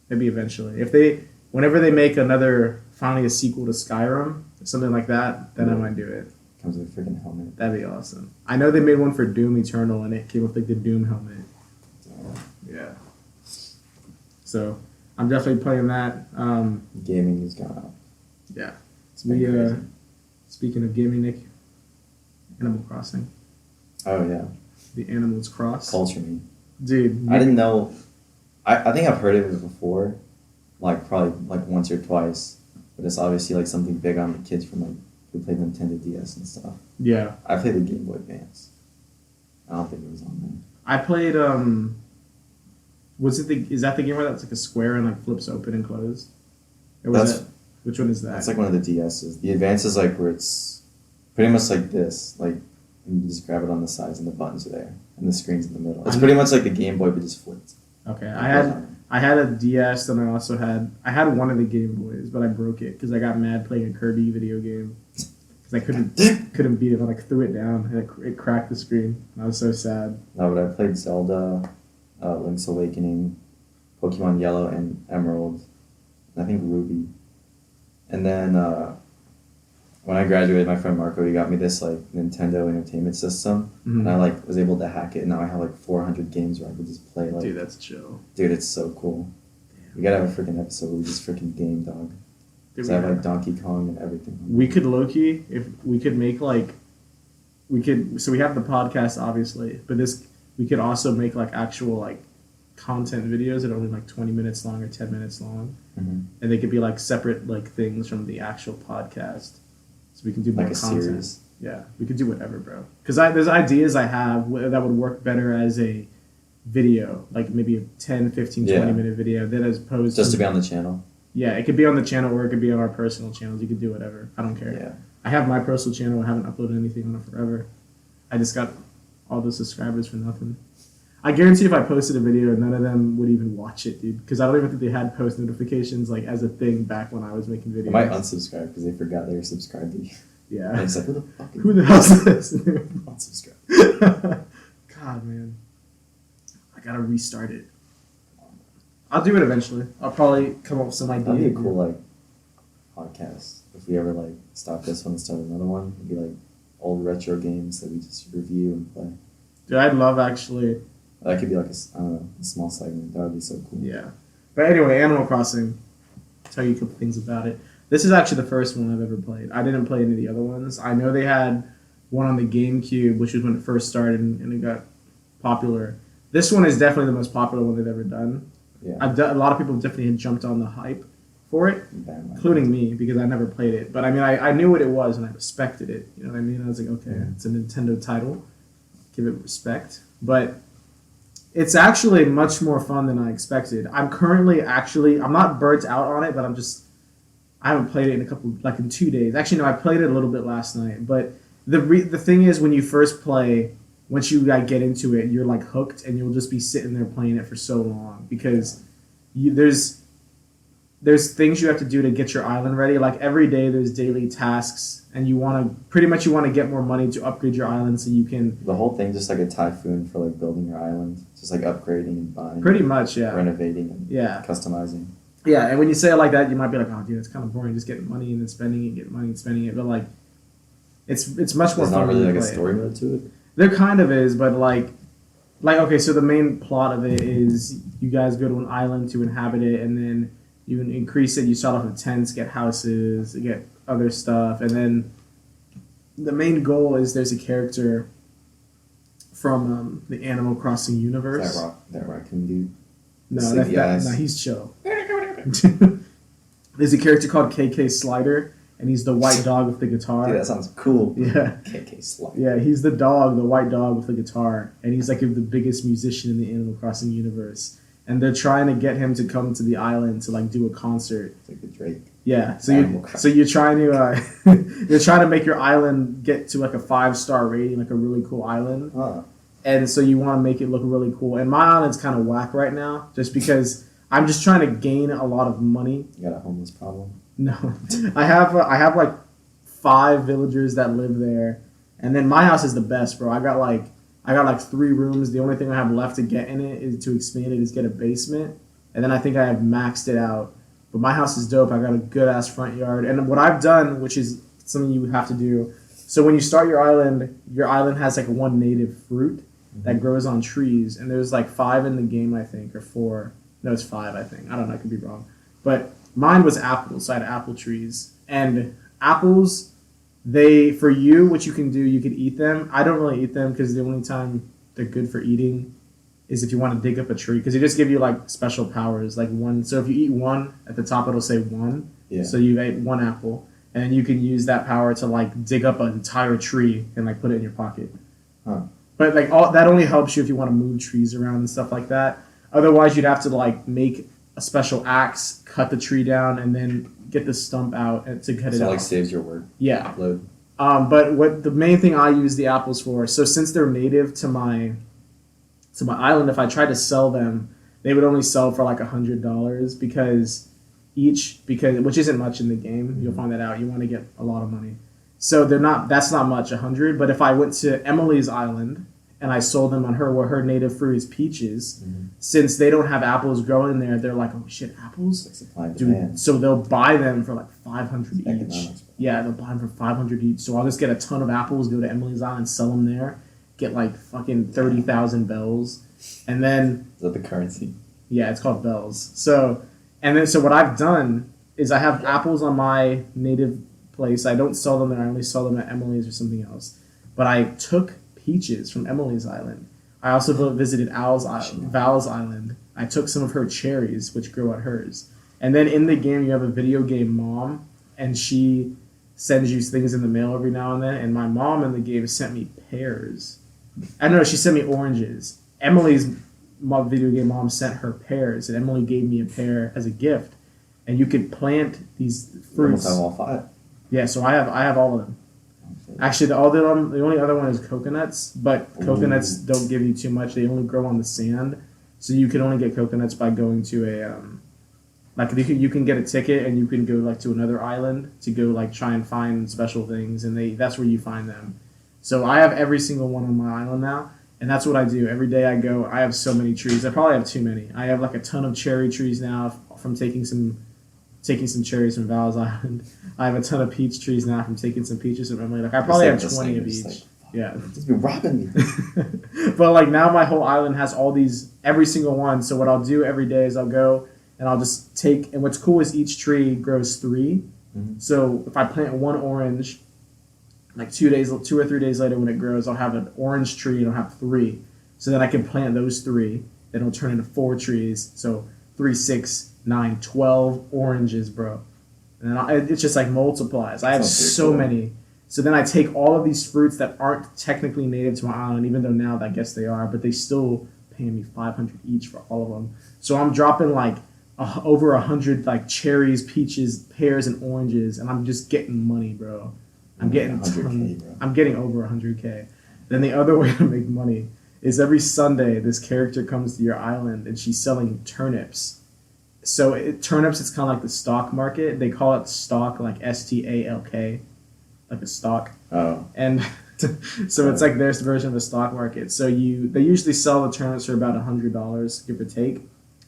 A: Maybe eventually, whenever they make finally a sequel to Skyrim, something like that, then I might do it.
B: Comes with a freaking helmet.
A: That'd be awesome. I know they made one for Doom Eternal, and it came with like the Doom helmet. Yeah. So I'm definitely playing that.
B: Gaming has gone up.
A: Yeah.
B: It's been crazy.
A: Speaking of gaming, Nick, Animal Crossing.
B: Oh, yeah.
A: The Animals Cross.
B: Culture me.
A: Dude.
B: I didn't know. I think I've heard of it before, like probably like once or twice, but it's obviously like something big on the kids from like who play the Nintendo DS and stuff.
A: Yeah.
B: I played the Game Boy Advance. I don't think it was on there.
A: I played. Is that the game where that's like a square and like flips open and closed? Or was
B: That's-
A: which one is that?
B: That's like one of the DSs. The Advance is like where it's pretty much like this, like and you just grab it on the sides and the buttons are there and the screen's in the middle. It's pretty much like the Game Boy but just flipped.
A: Okay, I had a DS, and I also had one of the Game Boys, but I broke it because I got mad playing a Kirby video game because I couldn't beat it. I like threw it down and it cracked the screen. I was so sad.
B: No, but I played Zelda, Link's Awakening, Pokemon Yellow and Emerald, and I think Ruby. And then when I graduated, my friend Marco, he got me this like Nintendo Entertainment System, and I like was able to hack it. And now I have like 400 games where I could just play. Like,
A: Dude, that's chill.
B: Dude, it's so cool.
A: Damn.
B: We gotta have a freaking episode where we just freaking game, dog.
A: Dude,
B: So I have like Donkey Kong and everything.
A: we could low-key, if we could make like, so we have the podcast obviously, but we could also make like actual like content videos that are only like 20 minutes long or 10 minutes long,
B: Mm-hmm.
A: and they could be like separate like things from the actual podcast, so we can do more
B: Like a
A: content.
B: series.
A: Yeah, we could do whatever, bro. Because there's ideas I have that would work better as a video, like maybe a 10, 15, 20 minute video, than as opposed
B: Just to be on the channel.
A: Yeah, it could be on the channel or it could be on our personal channels. You could do whatever. I don't care.
B: Yeah.
A: I have my personal channel. I haven't uploaded anything on it forever. I just got all the subscribers for nothing. I guarantee if I posted a video, none of them would even watch it, dude. Because I don't even think they had post notifications like as a thing back when I was making videos.
B: They might unsubscribe because they forgot they were subscribed to you.
A: Yeah.
B: And it's like, who the fuck is
A: Who the hell's this?
B: unsubscribe?
A: God, man. I gotta restart it. I'll do it eventually. I'll probably come up with some idea.
B: That'd be a cool like podcast. If we ever like stop this one and start another one, it'd be like old retro games that we just review and play.
A: Dude, I'd love actually.
B: That could be like I don't know, a small segment. That would be so cool.
A: Yeah. But anyway, Animal Crossing. I'll tell you a couple things about it. This is actually the first one I've ever played. I didn't play any of the other ones. I know they had one on the GameCube, which was when it first started and it got popular. This one is definitely the most popular one they've ever done.
B: Yeah.
A: A lot of people definitely had jumped on the hype for it, including me, because I never played it. But I mean, I knew what it was and I respected it. You know what I mean? I was like, okay, it's a Nintendo title. Give it respect. But it's actually much more fun than I expected. I'm not burnt out on it, but I haven't played it in 2 days. Actually, no, I played it a little bit last night. But the thing is, when you first play, once you like get into it, you're like hooked, and you'll just be sitting there playing it for so long because there's things you have to do to get your island ready. Like every day, there's daily tasks, and you want to get more money to upgrade your island so you can.
B: The whole thing just like a typhoon for like building your island, just like upgrading and buying.
A: Pretty much, yeah.
B: Renovating and
A: Yeah.
B: customizing.
A: Yeah, and when you say it like that, you might be like, oh, dude, it's kind of boring, just getting money and then spending it, getting money and spending it. But like, it's much more
B: There's
A: fun.
B: not really
A: when
B: like
A: you
B: a
A: play it.
B: story mode to it.
A: There kind of is, but like okay, so the main plot of it is you guys go to an island to inhabit it, and then you increase it. You start off with tents, get houses, get other stuff, and then the main goal is there's a character from the Animal Crossing universe.
B: That raccoon dude.
A: No,
B: Sleepy eyes.
A: no, he's chill. There's a character called KK Slider, and he's the white dog with the guitar.
B: Dude, that sounds cool.
A: Yeah.
B: KK Slide.
A: Yeah, he's the white dog with the guitar, and he's like the biggest musician in the Animal Crossing universe. And they're trying to get him to come to the island to like do a concert.
B: It's like the Drake.
A: Yeah,
B: Animal Crossing.
A: you're trying to you're trying to make your island get to like a 5-star rating, like a really cool island.
B: Huh.
A: And so you want to make it look really cool. And my island's kind of whack right now, just because I'm just trying to gain a lot of money.
B: You got a homeless problem?
A: No, I have like 5 villagers that live there, and then my house is the best, bro. I got like 3 rooms. The only thing I have left to get in it is to expand it is get a basement, and then I think I have maxed it out. But my house is dope. I got a good ass front yard, and what I've done, which is something you have to do. So when you start your island has like one native fruit that grows on trees, and there's like 5 in the game, I think, or 4. No, it's 5, I think. I don't know. I could be wrong, but mine was apples. So I had apple trees, and apples. For you, what you can do, you can eat them. I don't really eat them because the only time they're good for eating is if you want to dig up a tree, because they just give you like special powers, like one. So if you eat one, at the top it'll say 1.
B: Yeah.
A: So you ate 1 apple, and then you can use that power to like dig up an entire tree and like put it in your pocket.
B: Huh.
A: But like that only helps you if you want to move trees around and stuff like that. Otherwise, you'd have to like make a special axe, cut the tree down, and then get the stump out to cut it
B: So it
A: out.
B: like saves your work.
A: Yeah.
B: Upload.
A: But what the main thing I use the apples for, so since they're native to my island, if I tried to sell them, they would only sell for like $100 which isn't much in the game. You'll find that out. You want to get a lot of money. So that's not much, 100. But if I went to Emily's island and I sold them on her native fruit is peaches.
B: Mm-hmm.
A: Since they don't have apples growing there, they're like, oh shit, apples?
B: Like supply and
A: Dude,
B: demand.
A: so they'll buy them for like 500 each.
B: Economics, bro.
A: Yeah, they'll buy them for 500 each. So I'll just get a ton of apples, go to Emily's Island, sell them there, get like fucking 30,000 bells, and then
B: Is that the currency?
A: yeah, it's called bells. So what I've done is I have apples on my native place. I don't sell them there. I only sell them at Emily's or something else. But I took peaches from Emily's Island. I also visited Val's Island. I took some of her cherries, which grow at hers. And then in the game, you have a video game mom, and she sends you things in the mail every now and then. And my mom in the game sent me pears. I don't know, she sent me oranges. Emily's video game mom sent her pears, and Emily gave me a pear as a gift. And you could plant these fruits.
B: Almost have all 5.
A: Yeah, so I have all of them. Actually, the only other one is coconuts, but coconuts don't give you too much. They only grow on the sand, so you can only get coconuts by going to a like you can get a ticket and you can go like to another island to go like try and find special things, and that's where you find them. So I have every single one on my island now, and that's what I do every day. I go. I have so many trees. I probably have too many. I have like a ton of cherry trees now from taking some cherries from Val's Island. I have a ton of peach trees now from taking some peaches from Emily. Like I probably have 20 of each.
B: Like,
A: Yeah.
B: just be robbing me.
A: But like now my whole island has all these, every single one. So what I'll do every day is I'll go and I'll just take, and what's cool is each tree grows 3.
B: Mm-hmm.
A: So if I plant one orange, like 2 or 3 days later when it grows, I'll have an orange tree and I'll have 3. So then I can plant those 3. Then it'll turn into 4 trees. So 3, 6, 9, 12 oranges, bro. And then it's just like multiplies. I have so
B: cool.
A: many. So then I take all of these fruits that aren't technically native to my island, even though now I guess they are, but they still pay me 500 each for all of them. So I'm dropping like over 100 like cherries, peaches, pears, and oranges, and I'm just getting money, bro. I'm getting
B: 100K, bro.
A: I'm getting over 100K. Then the other way to make money is every Sunday this character comes to your island and she's selling turnips. So turnips, it's kind of like the stock market. They call it stock, like STALK, like a stock.
B: Oh.
A: And so it's like their version of the stock market. So they usually sell the turnips for about $100, give or take.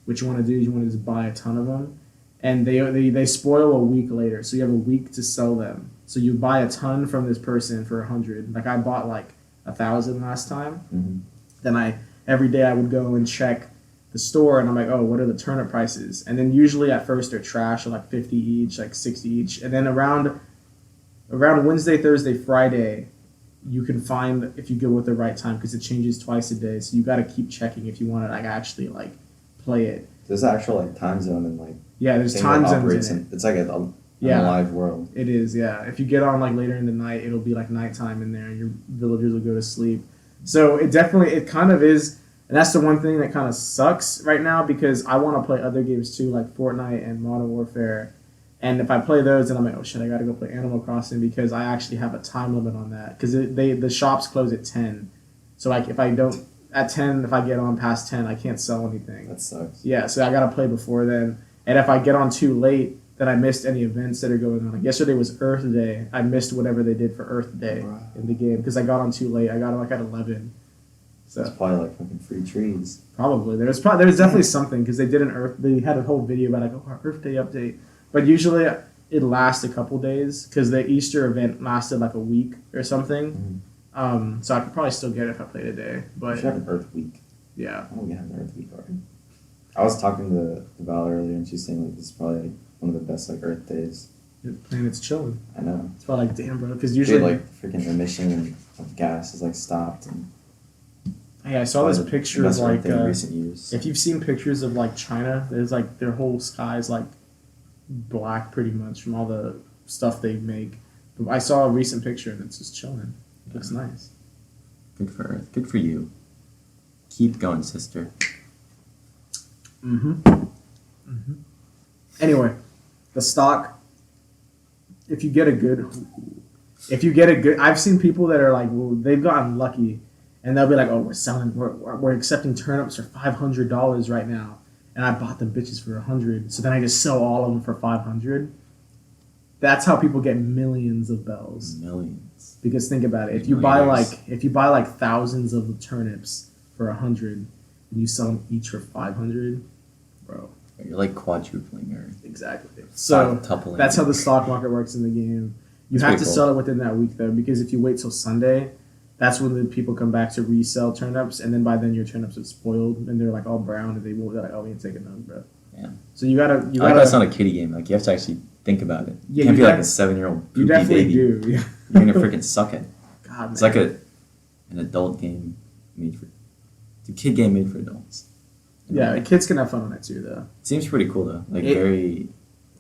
A: What you want to do is you want to just buy a ton of them, and they spoil a week later. So you have a week to sell them. So you buy a ton from this person for 100. Like I bought like 1,000 last time.
B: Mm-hmm.
A: Then every day I would go and check the store, and I'm like, oh, what are the turnip prices? And then usually at first they're trash, like 50 each, like 60 each, and then around Wednesday, Thursday, Friday, you can find if you go with the right time because it changes twice a day. So you got to keep checking if you want to like actually like play it.
B: There's actual like time zone and like
A: yeah, there's
B: thing
A: time
B: that
A: zones
B: operates
A: in it.
B: It's like a
A: Yeah.
B: live world.
A: It is, yeah. If you get on like later in the night, it'll be like nighttime in there, and your villagers will go to sleep. So it kind of is, and that's the one thing that kind of sucks right now because I want to play other games too, like Fortnite and Modern Warfare. And if I play those, then I'm like, oh shit, I got to go play Animal Crossing because I actually have a time limit on that because the shops close at 10. So like if I don't at 10, if I get on past 10, I can't sell anything.
B: That sucks.
A: Yeah, so I got to play before then. And if I get on too late, then I missed any events that are going on. Like yesterday was Earth Day. I missed whatever they did for Earth Day in the game because I got on too late. I got on like at 11.
B: So it's probably like fucking free trees.
A: Probably there's definitely something because they did they had a whole video about like our Earth Day update. But usually it lasts a couple days because the Easter event lasted like a week or something.
B: Mm-hmm.
A: So I could probably still get it if I played a day. But
B: We should have an Earth Week.
A: yeah,
B: Why don't we have an Earth Week already? I was talking to Val earlier, and she's saying like this is probably like one of the best like Earth days.
A: the planet's chilling.
B: I know.
A: It's probably like damn, bro. Because
B: Dude,
A: usually
B: like freaking emission of gas is like stopped. And
A: yeah, I saw this picture of
B: best
A: like
B: Earth thing in recent years.
A: if you've seen pictures of like China, there's like their whole sky is like black pretty much from all the stuff they make. But I saw a recent picture and it's just chilling. It looks nice.
B: Good for Earth. Good for you. Keep going, sister.
A: Anyway, the stock. If you get a good, I've seen people that are like, well, they've gotten lucky, and they'll be like, oh, we're accepting turnips for $500 right now, and I bought them bitches for $100. So then I just sell all of them for $500. That's how people get millions of bells.
B: Millions.
A: Because think about it, if you buy like thousands of turnips for 100, and you sell them each for 500, bro.
B: You're like quadrupling or
A: exactly. So
B: quintupling.
A: that's how the stock market works in the game. You
B: That's
A: have to
B: pretty cool.
A: sell it within that week though, because if you wait till Sunday, that's when the people come back to resell turnips, and then by then your turnips are spoiled and they're like all brown, and they're like, oh, we ain't taking none, bro.
B: Yeah.
A: So you gotta.
B: Like that's not a kiddie game. Like you have to actually think about it.
A: Yeah,
B: you can't
A: you
B: be like a 7-year-old
A: You
B: poopy
A: definitely
B: baby.
A: do. Yeah.
B: You're gonna freaking suck at it.
A: God,
B: It's
A: man.
B: like an adult game made for. It's a kid game made for adults. You know,
A: Yeah,
B: like,
A: kids can have fun on it too, though.
B: it seems pretty cool though. Like very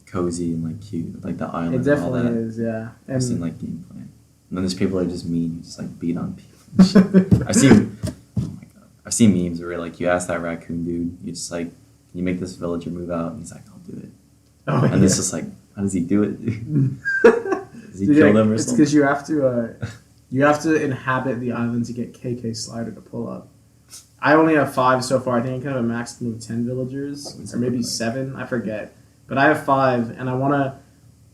B: cozy and like cute. Like the island.
A: It definitely
B: and all that.
A: is, yeah.
B: I've seen like gameplay. And then there's people that are just mean, who just like beat on people. And shit. I've seen, oh my god, I've seen memes where like you ask that raccoon dude, you just like, can you make this villager move out? And he's like, I'll do it.
A: Oh,
B: And
A: yeah.
B: it's just like, how does he do it? Dude? Does he
A: Dude,
B: kill
A: like,
B: them or
A: it's
B: something?
A: because you have to inhabit the island to get KK Slider to pull up. I only have 5 so far. I think I can have a maximum of 10 villagers, or maybe 7. I forget. But I have 5, and I want to.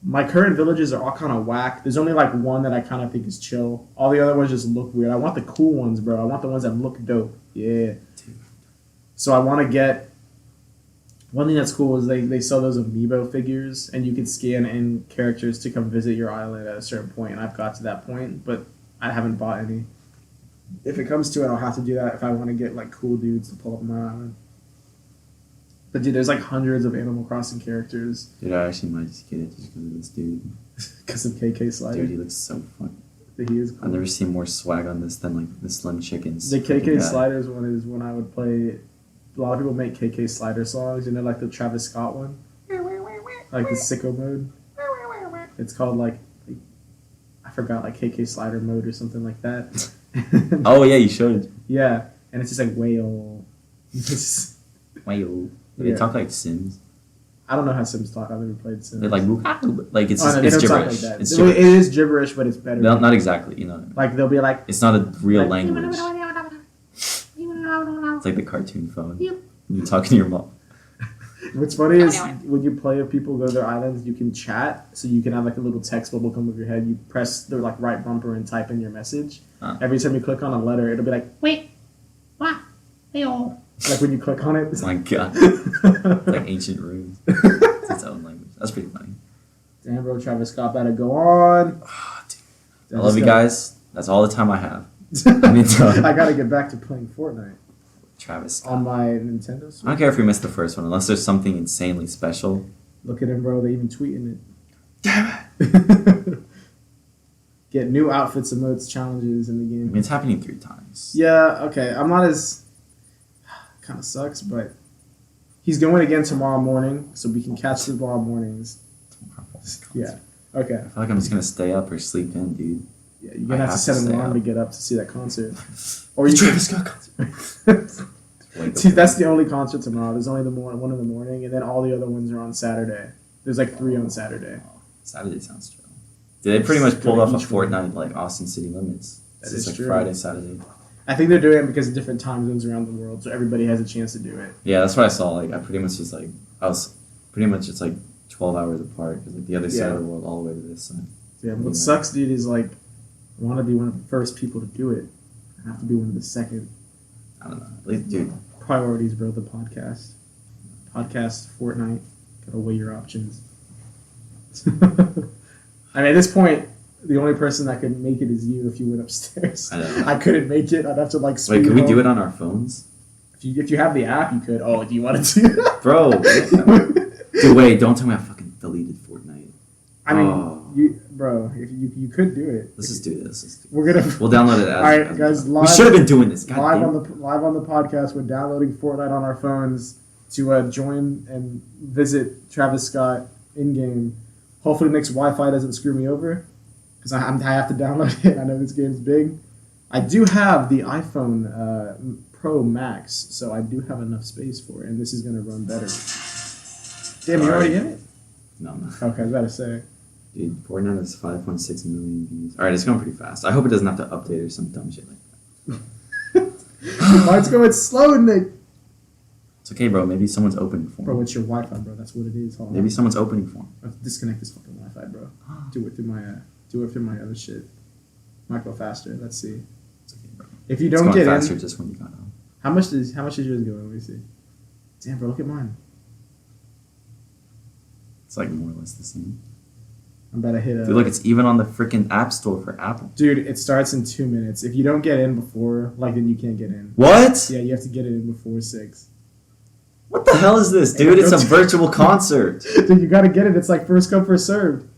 A: My current villages are all kind of whack. There's only like one that I kind of think is chill. All the other ones just look weird. I want the cool ones, bro. I want the ones that look dope. Yeah. So I want to get. One thing that's cool is they sell those amiibo figures, and you can scan in characters to come visit your island at a certain point. And I've got to that point, but I haven't bought any. If it comes to it, I'll have to do that if I want to get like cool dudes to pull up my island. But dude, there's like hundreds of Animal Crossing characters
B: Dude, I actually might just get it just because of this dude.
A: because of KK Slider.
B: Dude, he looks so fun.
A: He is cool.
B: I've never seen more swag on this than like the Slim Chickens.
A: The
B: freaking
A: KK
B: guy.
A: Sliders one is when I would play. A lot of people make KK Slider songs, you know, like the Travis Scott one, like the sicko mode. It's called like I forgot, like KK Slider mode or something like that.
B: Oh yeah, you showed it.
A: Yeah, and it's just like whale. It's-
B: Wait, do
A: Yeah.
B: they talk like Sims?
A: I don't know how Sims talk. I've never played Sims.
B: They're like it's
A: Oh, no,
B: just,
A: they
B: it's
A: don't talk
B: gibberish.
A: like that.
B: It's
A: It
B: gibberish.
A: is gibberish, but it's better.
B: Not exactly, you know.
A: Like they'll be like,
B: It's not a real
A: Like-
B: language. It's like the cartoon phone. You're talking to your mom.
A: what's funny is when you play with people go to their islands, you can chat, so you can have like a little text bubble come over your head. You press the like right bumper and type in your message. Every time you click on a letter, it'll be like, wait, what? Like when you click on it.
B: Oh my god. It's like ancient runes. It's its own language. That's pretty funny.
A: Damn, bro, Travis Scott better go on.
B: Oh, dude. I love you guys. That's all the time I have. I need to-
A: I gotta get back to playing Fortnite
B: Travis Scott.
A: on my Nintendo
B: I
A: Switch.
B: don't care if we missed the first one, unless there's something insanely special.
A: Look at him, bro. They even tweeting it. Damn it. Get new outfits, emotes, challenges in the
B: I
A: game.
B: mean, it's happening 3 times.
A: Yeah, okay. I'm not as. Kind of sucks, but he's going again tomorrow morning, so we can catch tomorrow mornings. Yeah. Okay.
B: I feel like I'm just gonna stay up or sleep in, dude.
A: Yeah, you're gonna have to set an
B: stay
A: alarm
B: up.
A: to get up to see that concert. Or you
B: Travis
A: can.
B: Scott concert. Wake up.
A: See, that's the only concert tomorrow. There's only one in the morning, and then all the other ones are on Saturday. There's like 3 on Saturday.
B: Saturday sounds chill. Dude, they pretty much pulled
A: Go
B: off
A: to
B: a
A: each one.
B: Fortnite like Austin City Limits.
A: That
B: It's
A: is
B: like
A: true.
B: Friday, Saturday.
A: I think they're doing it because of different time zones around the world, so everybody has a chance to do it.
B: Yeah, that's what I saw. Like, I pretty much was like, I was pretty much just like 12 hours apart because like the other side
A: Yeah.
B: of the world all the way to this side.
A: Yeah, what sucks, dude, is like, I want to be one of the first people to do it. I have to be one of the second.
B: I don't know. At least, dude,
A: Priorities, bro, the podcast. Podcast, Fortnite. Gotta weigh your options. I mean, at this point, the only person that could make it is you if you went upstairs.
B: I know.
A: I couldn't make it. I'd have to like
B: wait,
A: speed
B: can we
A: home.
B: do it on our phones?
A: If you have the app, you could. Oh, do you want to do that?
B: Bro, dude, wait, don't tell me I fucking deleted Fortnite.
A: I mean,
B: Oh.
A: if you could do it.
B: Let's just do this.
A: We're gonna.
B: We'll download it as.
A: All right,
B: as-
A: guys.
B: we
A: Live,
B: should have been doing this. God
A: live
B: damn.
A: on the podcast. We're downloading Fortnite on our phones to join and visit Travis Scott in game. Hopefully, Nick's Wi-Fi doesn't screw me over because I have to download it. I know this game's big. I do have the iPhone Pro Max, so I do have enough space for it, and this is gonna run better. Damn, you already in it?
B: No, no.
A: Okay, I was about to say.
B: Dude, Fortnite has 5.6 million views. Alright, it's going pretty fast. I hope it doesn't have to update or some dumb shit like that.
A: Mine's going slow, Nick.
B: It's okay, bro. Maybe someone's opening for him.
A: Bro, it's your Wi-Fi, bro. That's what it is. Hold on.
B: Maybe someone's opening for him.
A: Let's disconnect this fucking Wi-Fi, bro. Do it through my other shit. Might go faster. Let's see.
B: It's okay, bro.
A: If you
B: It's
A: don't
B: going
A: get
B: faster
A: in,
B: just when you got home.
A: how much is yours going? Let me see. Damn, bro, look at mine.
B: It's like more or less the same.
A: I'm about to hit a.
B: Dude, look, it's even on the freaking App Store for Apple.
A: Dude, it starts in 2 minutes. If you don't get in before, then you can't get in.
B: What?
A: Yeah, you have to get it in before 6.
B: What the hell is this, dude? It's a virtual concert.
A: Dude, you gotta get it. It's like first come, first served.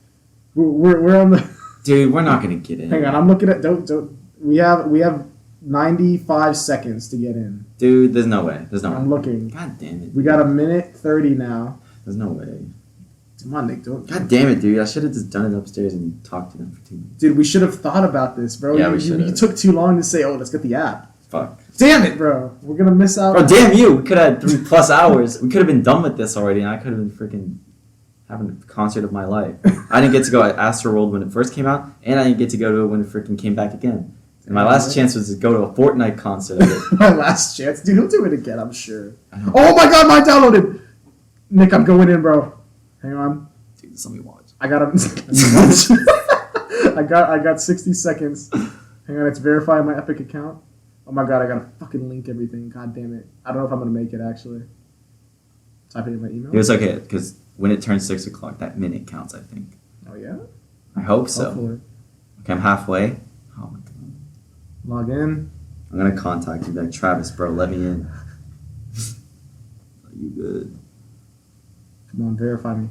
A: We're on the.
B: Dude, we're not gonna get in.
A: Hang on, I'm looking at. Don't. We have 95 seconds to get in.
B: Dude, there's no way. There's no
A: I'm
B: way.
A: looking.
B: God damn it.
A: We got a minute 30 now.
B: There's no way.
A: Come on, Nick. Don't.
B: God damn it, dude. I should have just done it upstairs and talked to them for 2 minutes.
A: Dude, we should have thought about this, bro.
B: Yeah, we
A: You
B: should've.
A: took too long to say, "Oh, let's get the app."
B: Fuck.
A: Damn it, bro. We're gonna miss out.
B: Bro, damn you. We could have had 3+ hours. We could have been done with this already, and I could have been freaking having the concert of my life. I didn't get to go at Astroworld when it first came out, and I didn't get to go to it when it freaking came back again. And my last chance was to go to a Fortnite concert of it.
A: My last chance, dude. He'll do it again, I'm sure.
B: I know.
A: Oh my God, mine downloaded. Nick, I'm going in, bro. Hang on.
B: Dude, just let me watch.
A: I got I got 60 seconds. Hang on, it's verifying my Epic account. Oh my God, I gotta fucking link everything. God damn it. I don't know if I'm gonna make it actually. Type it in my email.
B: It was okay, because when it turns 6 o'clock, that minute counts, I think.
A: Oh yeah?
B: I hope so.
A: Hopefully.
B: Okay, I'm halfway. Oh my God.
A: Log in.
B: I'm gonna contact you, like, Travis, bro, let me in. Are you good?
A: Come on, verify me.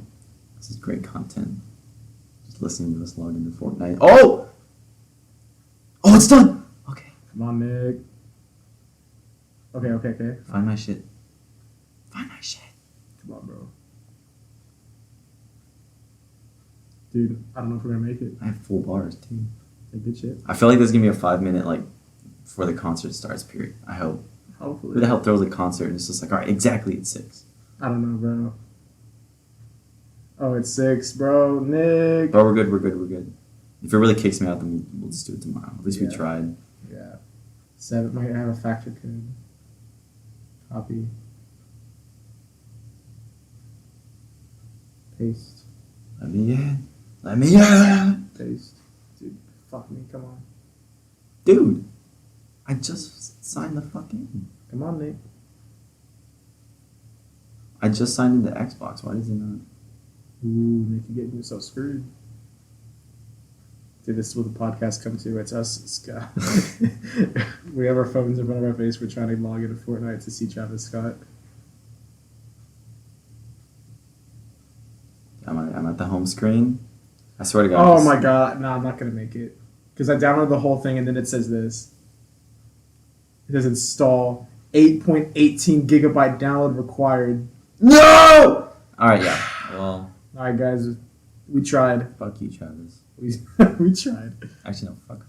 B: This is great content. Just listening to us log into Fortnite. Oh! Oh, it's done! Okay.
A: Come on, Nick. Okay.
B: Find my shit. Find my shit.
A: Come on, bro. Dude, I don't know if we're gonna make it.
B: I have full bars, too.
A: Like, good shit.
B: I feel like there's gonna be a 5-minute, like, before the concert starts, period. I hope.
A: Hopefully.
B: Who the hell throws a concert and it's just like, alright, exactly at 6.
A: I don't know, bro. Oh, it's 6, bro. Nick.
B: But we're good. If it really kicks me out, then we'll just do it tomorrow. At least we
A: Yeah.
B: tried.
A: Yeah. 7 might have a factor code. Copy. Paste.
B: Let me in.
A: Paste. Dude, fuck me. Come on.
B: Dude, I just signed the fucking.
A: Come on, Nick.
B: I just signed into Xbox. Why does it not?
A: Ooh, Nick, you're getting yourself screwed. Dude, this is what the podcast come to. It's us, Scott. We have our phones in front of our face. We're trying to log into Fortnite to see Travis Scott.
B: I'm at the home screen. I swear to God.
A: Oh my God. No, I'm not going to make it. Because I downloaded the whole thing and then it says this. It says install 8.18 gigabyte download required.
B: No! Alright, yeah. Well,
A: Alright, guys. We tried.
B: fuck you, Travis.
A: We tried.
B: Actually, no, fuck.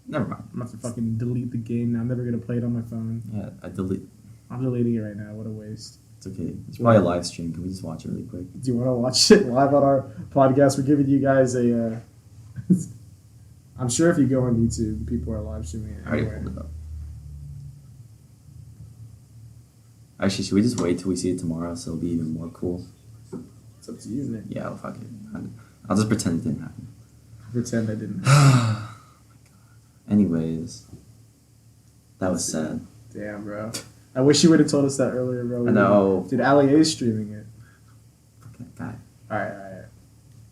B: Never mind.
A: I'm going to fucking delete the game now. I'm never going to play it on my phone.
B: Yeah,
A: I'm deleting it right now. What a waste.
B: It's okay. It's probably a live stream. Can we just watch it really quick?
A: Do you want to watch it live on our podcast? We're giving you guys a. I'm sure if you go on YouTube, people are live streaming it.
B: I already
A: Anyway.
B: pulled it up. Actually, should we just wait till we see it tomorrow so it'll be even more cool?
A: It's up to you, Nick.
B: Yeah, well, fuck it. I'll just pretend it didn't happen.
A: Pretend I didn't.
B: Anyways, that was sad.
A: Damn, bro. I wish you would have told us that earlier, bro.
B: I know.
A: Dude, Ali is streaming it.
B: Fuck that guy.
A: All right.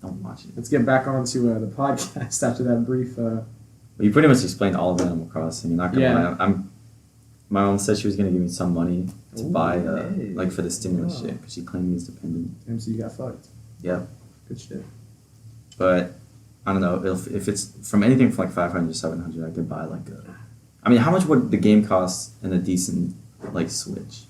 B: Don't watch it.
A: Let's get back onto the podcast after that brief.
B: Well, you pretty much explained all of Animal Crossing. You're not gonna
A: Yeah.
B: lie. My mom said she was gonna give me some money to
A: Ooh,
B: buy,
A: hey.
B: like for the stimulus
A: Wow.
B: shit, because she claimed me as dependent.
A: MC, you got fucked.
B: Yeah,
A: Good shit.
B: but I don't know if it's from anything from like 500, 700, I could buy like a. I mean, how much would the game cost in a decent like Switch?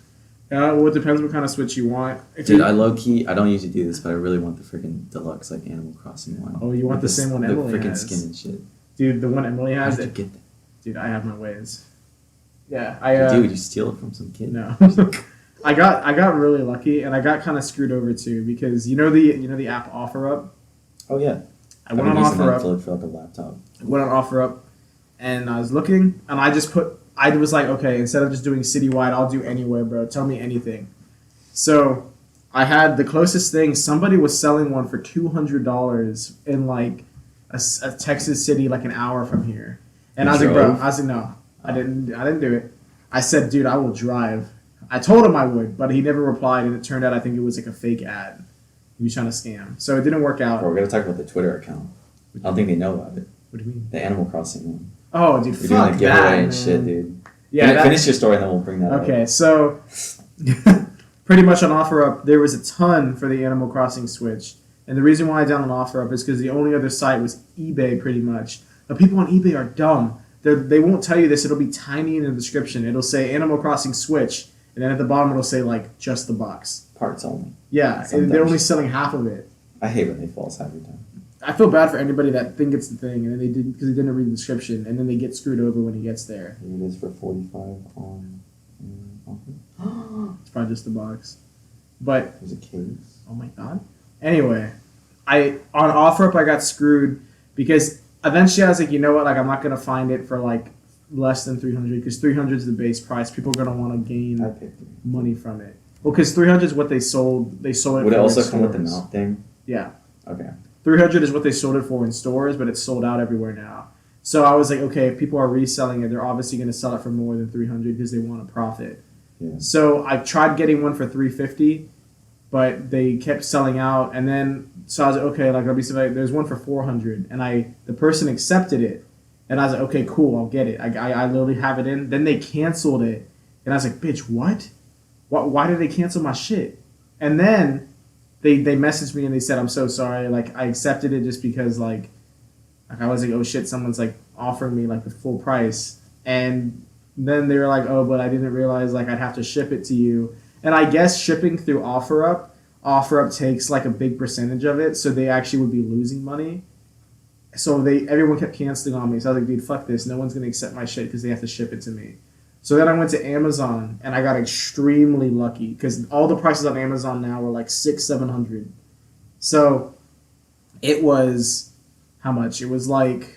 A: Well, it depends what kind of Switch you want. If
B: Dude,
A: you,
B: I low key, I don't usually do this, but I really want the freaking deluxe like Animal Crossing one.
A: Oh, you want
B: With
A: the same one
B: the
A: Emily
B: freaking
A: has.
B: skin and shit.
A: Dude, the one Emily
B: How
A: has
B: did you
A: it.
B: get that?
A: Dude, I have my ways. Yeah,
B: Dude, you steal it from some kid?
A: No. I got really lucky, and I got kind of screwed over too because you know the app OfferUp.
B: Oh yeah.
A: I went on OfferUp.
B: For like a laptop.
A: Went on OfferUp, and I was looking, and I was like, okay, instead of just doing citywide, I'll do anywhere, bro. Tell me anything. So I had the closest thing. Somebody was selling one for $200 in like a Texas city, like an hour from here. And I was like, bro, no, I didn't do it. I said, dude, I will drive. I told him I would, but he never replied, and it turned out I think it was like a fake ad. He was trying to scam, so it didn't work out.
B: Bro, we're gonna talk about the Twitter account. I don't think they know about it.
A: What do you mean?
B: The Animal Crossing one.
A: Oh, dude,
B: We're
A: fuck
B: doing like giveaway
A: that,
B: and
A: man.
B: shit, dude.
A: Yeah,
B: Finish your story, and then we'll bring that up.
A: Okay, so pretty much on OfferUp, there was a ton for the Animal Crossing Switch, and the reason why I downloaded OfferUp is because the only other site was eBay, pretty much. But people on eBay are dumb. They won't tell you this. It'll be tiny in the description. It'll say Animal Crossing Switch, and then at the bottom it'll say like just the box.
B: Parts only.
A: Yeah,
B: Sometimes.
A: they're only selling half of it.
B: I hate when they false every time.
A: I feel bad for anybody that think it's the thing, and then they didn't because they didn't read the description, and then they get screwed over when he gets there.
B: Here it is for 45 on offer.
A: It's probably just the box. But
B: There's a case.
A: oh my god. Anyway, on OfferUp I got screwed because eventually I was like, you know what? Like I'm not gonna find it for like less than 300 because 300 is the base price. People are gonna want to gain
B: I picked it.
A: money from it. Well, because 300 is what they sold. They sold it.
B: Would it
A: for
B: also
A: in
B: come with the
A: stores.
B: mount thing?
A: Yeah.
B: Okay.
A: 300 is what they sold it for in stores, but it's sold out everywhere now. So I was like, okay, if people are reselling it, they're obviously going to sell it for more than 300 because they want a profit.
B: Yeah.
A: So I tried getting one for 350, but they kept selling out. And then so I was like, okay, like there's one for 400, and the person accepted it, and I was like, okay, cool, I'll get it. I literally have it in. Then they canceled it, and I was like, bitch, what? Why did they cancel my shit? And then they messaged me and they said, I'm so sorry. Like, I accepted it just because, like I was like, oh, shit, someone's, like, offering me, like, the full price. And then they were like, oh, but I didn't realize, like, I'd have to ship it to you. And I guess shipping through OfferUp takes, like, a big percentage of it, so they actually would be losing money. So everyone kept canceling on me. So I was like, dude, fuck this. No one's going to accept my shit because they have to ship it to me. So then I went to Amazon, and I got extremely lucky because all the prices on Amazon now are like $600-700. So it was how much? It was like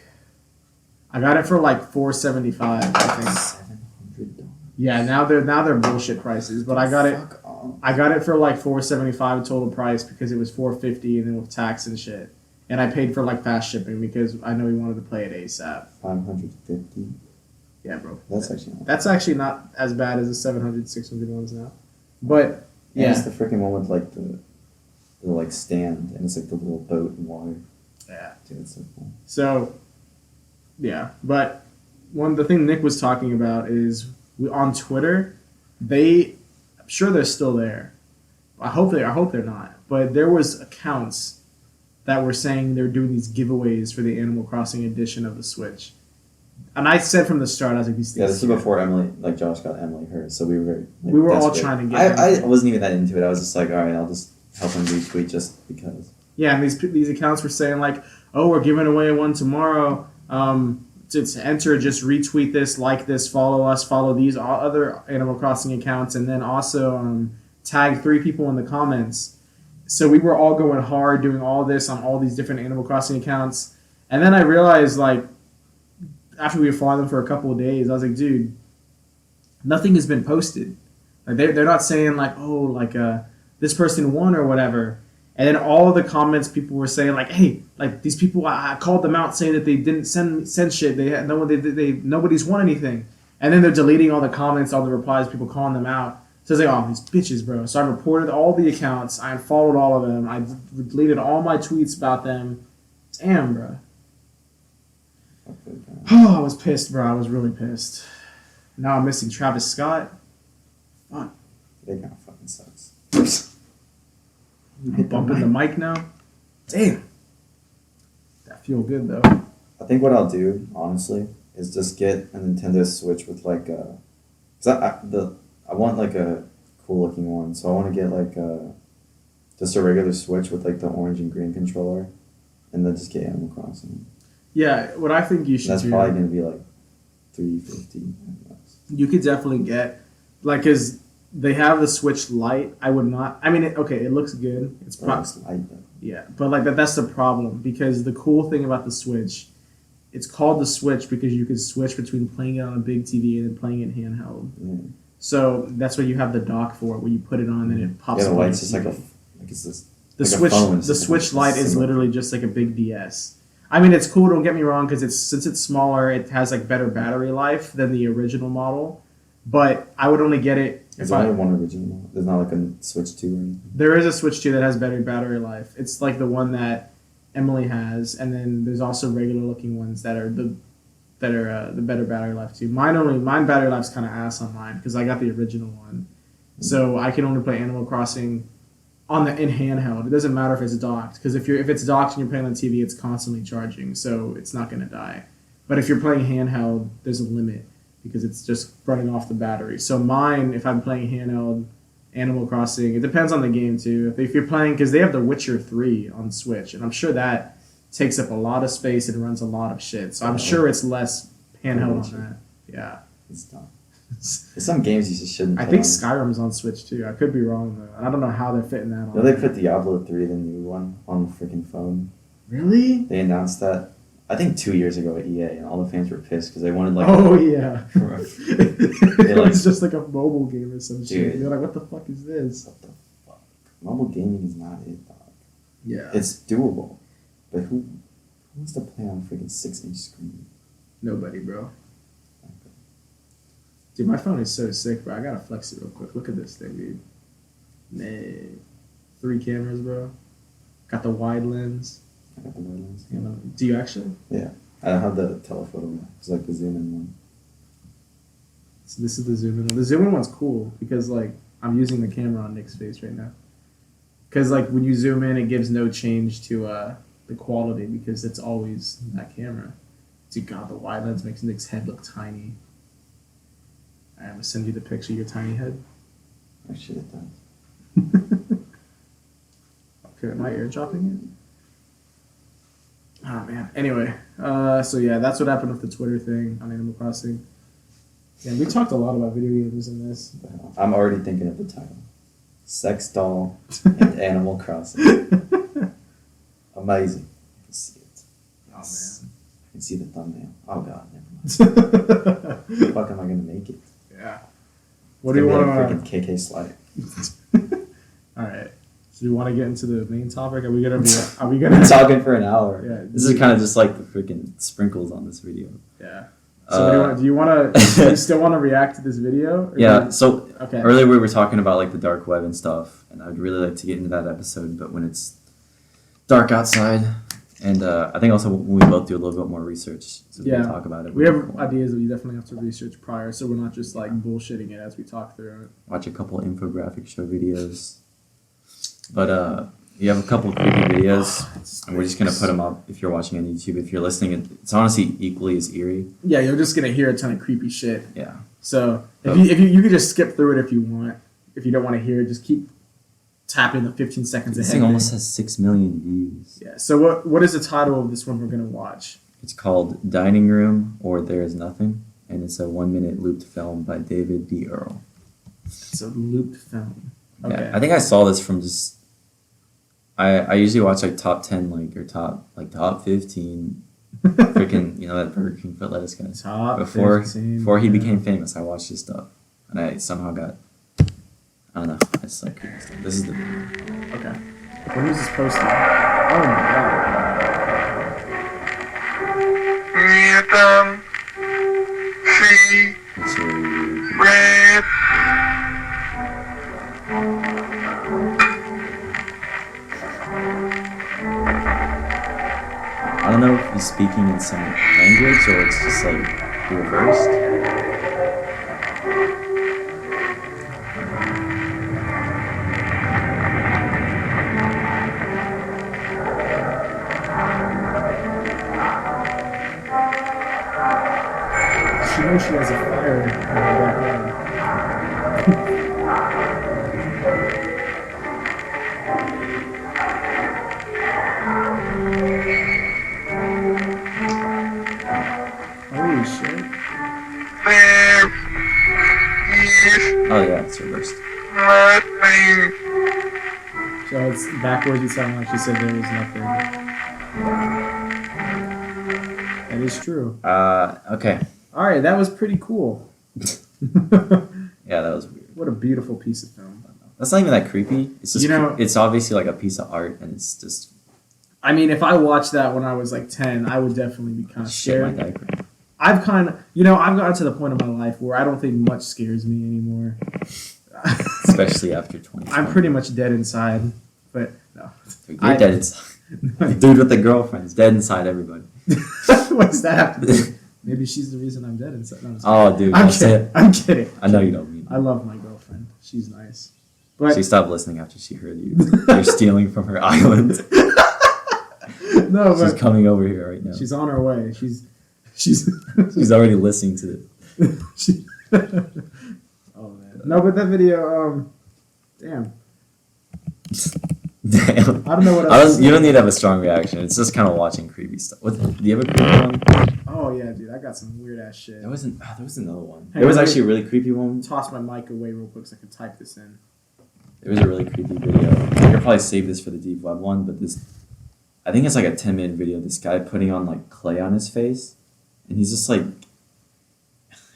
A: I got it for like $475, I think.
B: $700.
A: Yeah, now they're bullshit prices, but I got it.
B: Fuck off.
A: I got it for like $475 total price because it was $450 and then with tax and shit. And I paid for like fast shipping because I know he wanted to play it ASAP.
B: 550.
A: Yeah, bro.
B: That's actually
A: not as bad as the 700, 600 ones now. But
B: yeah,
A: yeah,
B: it's the freaking one with like the like stand, and it's like the little boat and water.
A: yeah.
B: Dude, it's so cool.
A: So yeah, but the thing Nick was talking about is on Twitter, I'm sure they're still there. I hope they're not. But there was accounts that were saying they're doing these giveaways for the Animal Crossing edition of the Switch. And I said from the start, I was like, these things.
B: Yeah, this was before Emily, like Josh got Emily hers, so we were. Like,
A: We were all
B: desperate.
A: trying to get
B: I
A: them.
B: wasn't even that into it. I was just like, all right, I'll just help him retweet just because.
A: Yeah, and these accounts were saying like, oh, we're giving away one tomorrow. To enter, just retweet this, like this, follow us, follow these other Animal Crossing accounts, and then also tag 3 people in the comments. So we were all going hard doing all this on all these different Animal Crossing accounts. And then I realized, like, after we were following them for a couple of days, I was like, dude, nothing has been posted. Like they're not saying like, oh, like this person won or whatever. And then all of the comments, people were saying like, hey, like these people, I called them out saying that they didn't send shit. They had nobody's won anything. And then they're deleting all the comments, all the replies, people calling them out. So I was like, oh, these bitches, bro. So I reported all the accounts. I unfollowed all of them. I deleted all my tweets about them. Damn, bro. Oh, I was pissed, bro. I was really pissed. Now I'm missing Travis Scott. Fuck.
B: It kind of fucking sucks.
A: I'm bumping the mic now. Damn. That feel good though.
B: I think what I'll do, honestly, is just get a Nintendo Switch with like a. Cause I want like a cool looking one, so I want to get like just a regular Switch with like the orange and green controller, and then just get Animal Crossing.
A: Yeah, what I think you should
B: That's
A: do.
B: probably gonna be like $350.
A: You could definitely get, like, cause they have the Switch Lite. I would not. I mean, it looks good. It's
B: It's light though.
A: yeah, but like that's the problem because the cool thing about the Switch, it's called the Switch because you can switch between playing it on a big TV and then playing it handheld.
B: Yeah.
A: So that's what you have the dock for, where you put it on and it pops
B: Yeah, the
A: up on your
B: light's just like
A: TV.
B: like it's this.
A: The
B: like a
A: Switch,
B: phone,
A: the
B: it's
A: Switch
B: like
A: Lite is
B: similar.
A: literally just like a big DS. I mean, it's cool. Don't get me wrong, because since it's smaller, it has like better battery life than the original model. But I would only get it
B: There's
A: if
B: only one original model. There's not like a Switch 2 or anything.
A: There is a Switch 2 that has better battery life. It's like the one that Emily has, and then there's also regular looking ones that are the better battery life too. Mine battery life's kind of ass on mine because I got the original one, so I can only play Animal Crossing in handheld. It doesn't matter if it's docked, because if it's docked and you're playing on TV, it's constantly charging, so it's not gonna die. But if you're playing handheld, there's a limit because it's just running off the battery. So mine, if I'm playing handheld Animal Crossing, it depends on the game too. If you're playing, because they have The Witcher 3 on Switch, and I'm sure that takes up a lot of space and runs a lot of shit. So I'm sure it's less handheld on that. Yeah.
B: It's dumb. There's some games you just shouldn't.
A: I
B: play
A: think
B: on.
A: Skyrim's on Switch too. I could be wrong though. I don't know how they're fitting that on.
B: No, they put Diablo 3, the new one, on the freaking phone.
A: Really?
B: They announced that, I think 2 years ago at EA, and all the fans were pissed because they wanted like.
A: Oh yeah.
B: like-
A: It's just like a mobile game or some shit.
B: Dude.
A: They're like, what the fuck is this?
B: What the fuck? Mobile gaming is not it, dog.
A: Yeah.
B: It's doable, but who wants to play on a freaking 6-inch screen?
A: Nobody, bro. Dude, my phone is so sick, bro. I gotta flex it real quick. Look at this thing, dude. Man. 3 cameras, bro. Got the wide lens.
B: I got the wide lens.
A: You know, do you actually?
B: Yeah, I don't have the telephoto one. It's like the zoom in one.
A: So this is the zoom in. The zoom in one's cool because like I'm using the camera on Nick's face right now. Because like when you zoom in, it gives no change to the quality because it's always that camera. Dude, God, the wide lens makes Nick's head look tiny. I'm gonna send you the picture of your tiny head.
B: Actually, it does.
A: Okay, am I airdropping it? Oh man. Anyway, so yeah, that's what happened with the Twitter thing on Animal Crossing. Yeah, we talked a lot about video games in this.
B: I'm already thinking of the title: Sex Doll and Animal Crossing. Amazing. I can see it.
A: Oh
B: I can see the thumbnail. Oh god, never mind. How the fuck am I gonna make it?
A: Yeah. What do you want
B: Freaking KK slide.
A: All right. So do you want to get into the main topic? Are we gonna?
B: We've been talking for an hour.
A: Yeah.
B: This is kind of just like the freaking sprinkles on this video.
A: Yeah. So do you want to? Do you still want to react to this video? Or
B: Yeah. So
A: okay.
B: earlier we were talking about like the dark web and stuff, and I'd really like to get into that episode. But when it's dark outside, and I think also when we both do a little bit more research, so we can talk about it.
A: We have ideas that you definitely have to research prior, so we're not just like bullshitting it as we talk through it.
B: Watch a couple infographic show videos. But you have a couple of creepy videos, and we're just gonna put them up if you're watching on YouTube. If you're listening, it's honestly equally as eerie.
A: Yeah, you're just gonna hear a ton of creepy shit.
B: Yeah.
A: So if you could just skip through it if you want. If you don't want to hear it, just keep tapping the 15 seconds
B: This
A: ahead.
B: thing almost has 6 million views.
A: Yeah. So what is the title of this one we're gonna watch?
B: It's called Dining Room or There Is Nothing, and it's a 1-minute looped film by David B. Earl.
A: It's a looped film. Okay.
B: Yeah, I think I saw this from just. I usually watch like top 10 or top 15 freaking that Burger King foot lettuce guy.
A: Top
B: Before
A: 15,
B: he
A: yeah.
B: became famous, I watched his stuff, and I somehow got. I don't know. It's like creepy stuff. This is the.
A: Okay. When was this posted? Oh my god.
D: Rhythm, C,
B: It's really
D: red.
B: I don't know if he's speaking in some language or it's just like reversed.
A: She knows she has a fire in her background. Holy shit.
D: There is
B: Oh yeah, it's reversed.
D: nothing.
A: So it's backwards, it sounded like she said there was nothing. That is true.
B: Okay.
A: Alright, that was pretty cool.
B: Yeah, that was
A: beautiful piece of film.
B: That's not even that creepy. It's just,
A: You know-
B: it's obviously like a piece of art, and it's just
A: I mean, if I watched that when I was like 10, I would definitely be kind of
B: shit my
A: scared.
B: diaper.
A: I've kind of, I've gotten to the point in my life where I don't think much scares me anymore.
B: Especially after 20.
A: I'm pretty much dead inside, but no.
B: Dude, you're dead inside. The dude with the girlfriend's dead inside everybody.
A: What does that have to do? Maybe she's the reason I'm dead inside. No, I'm just
B: Oh, dude.
A: I'm
B: that's
A: kidding.
B: it.
A: I'm kidding.
B: I know you don't mean
A: I love my girlfriend. She's nice. But
B: She stopped listening after she heard you. You're stealing from her island.
A: no,
B: She's
A: but
B: coming over here right now.
A: she's on her way. She's
B: She's already listening to it.
A: she, oh man. No, but that video, damn.
B: Damn.
A: I don't know what else to
B: You
A: say.
B: don't need to have a strong reaction. It's just kind of watching creepy stuff. Do you have a creepy one?
A: Oh yeah, dude, I got some weird ass shit.
B: There was another one.
A: Hey,
B: There was
A: let me-
B: actually a really creepy one.
A: Toss my mic away real quick so I can type this in.
B: There was a really creepy video. I could probably save this for the deep web one, but I think it's like a 10-minute video. This guy putting on like clay on his face, and he's just like,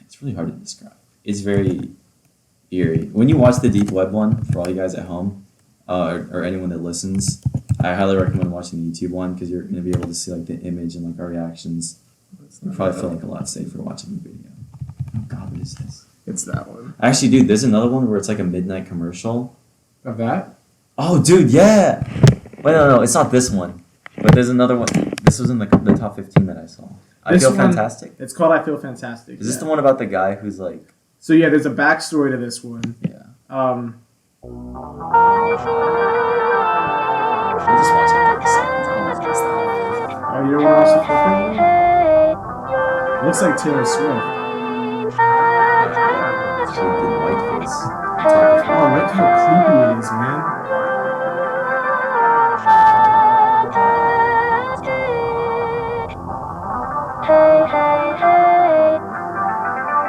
B: it's really hard to describe. It's very eerie. When you watch the deep web one, for all you guys at home, or anyone that listens, I highly recommend watching the YouTube one because you're gonna be able to see like the image and like our reactions. You probably feel like a lot safer watching the video. Oh God, what is this?
A: It's that one.
B: Actually, dude, there's another one where it's like a midnight commercial.
A: Of that?
B: Oh, dude, yeah. Wait, no, it's not this one. But there's another one. This was in the top 15 that I saw. I
A: This
B: Feel
A: one-
B: Fantastic.
A: It's called I Feel Fantastic.
B: Is this
A: yeah.
B: the one about the guy who's like,
A: So yeah, there's a backstory to this one.
B: yeah.
A: Um,
B: We'll just watch like 30 seconds. I don't want to guess that.
A: oh, you don't want to watch the full thing? It looks like Taylor Swift.
B: She did whiteface. on top of
A: Oh,
B: her.
A: look how creepy it is, man.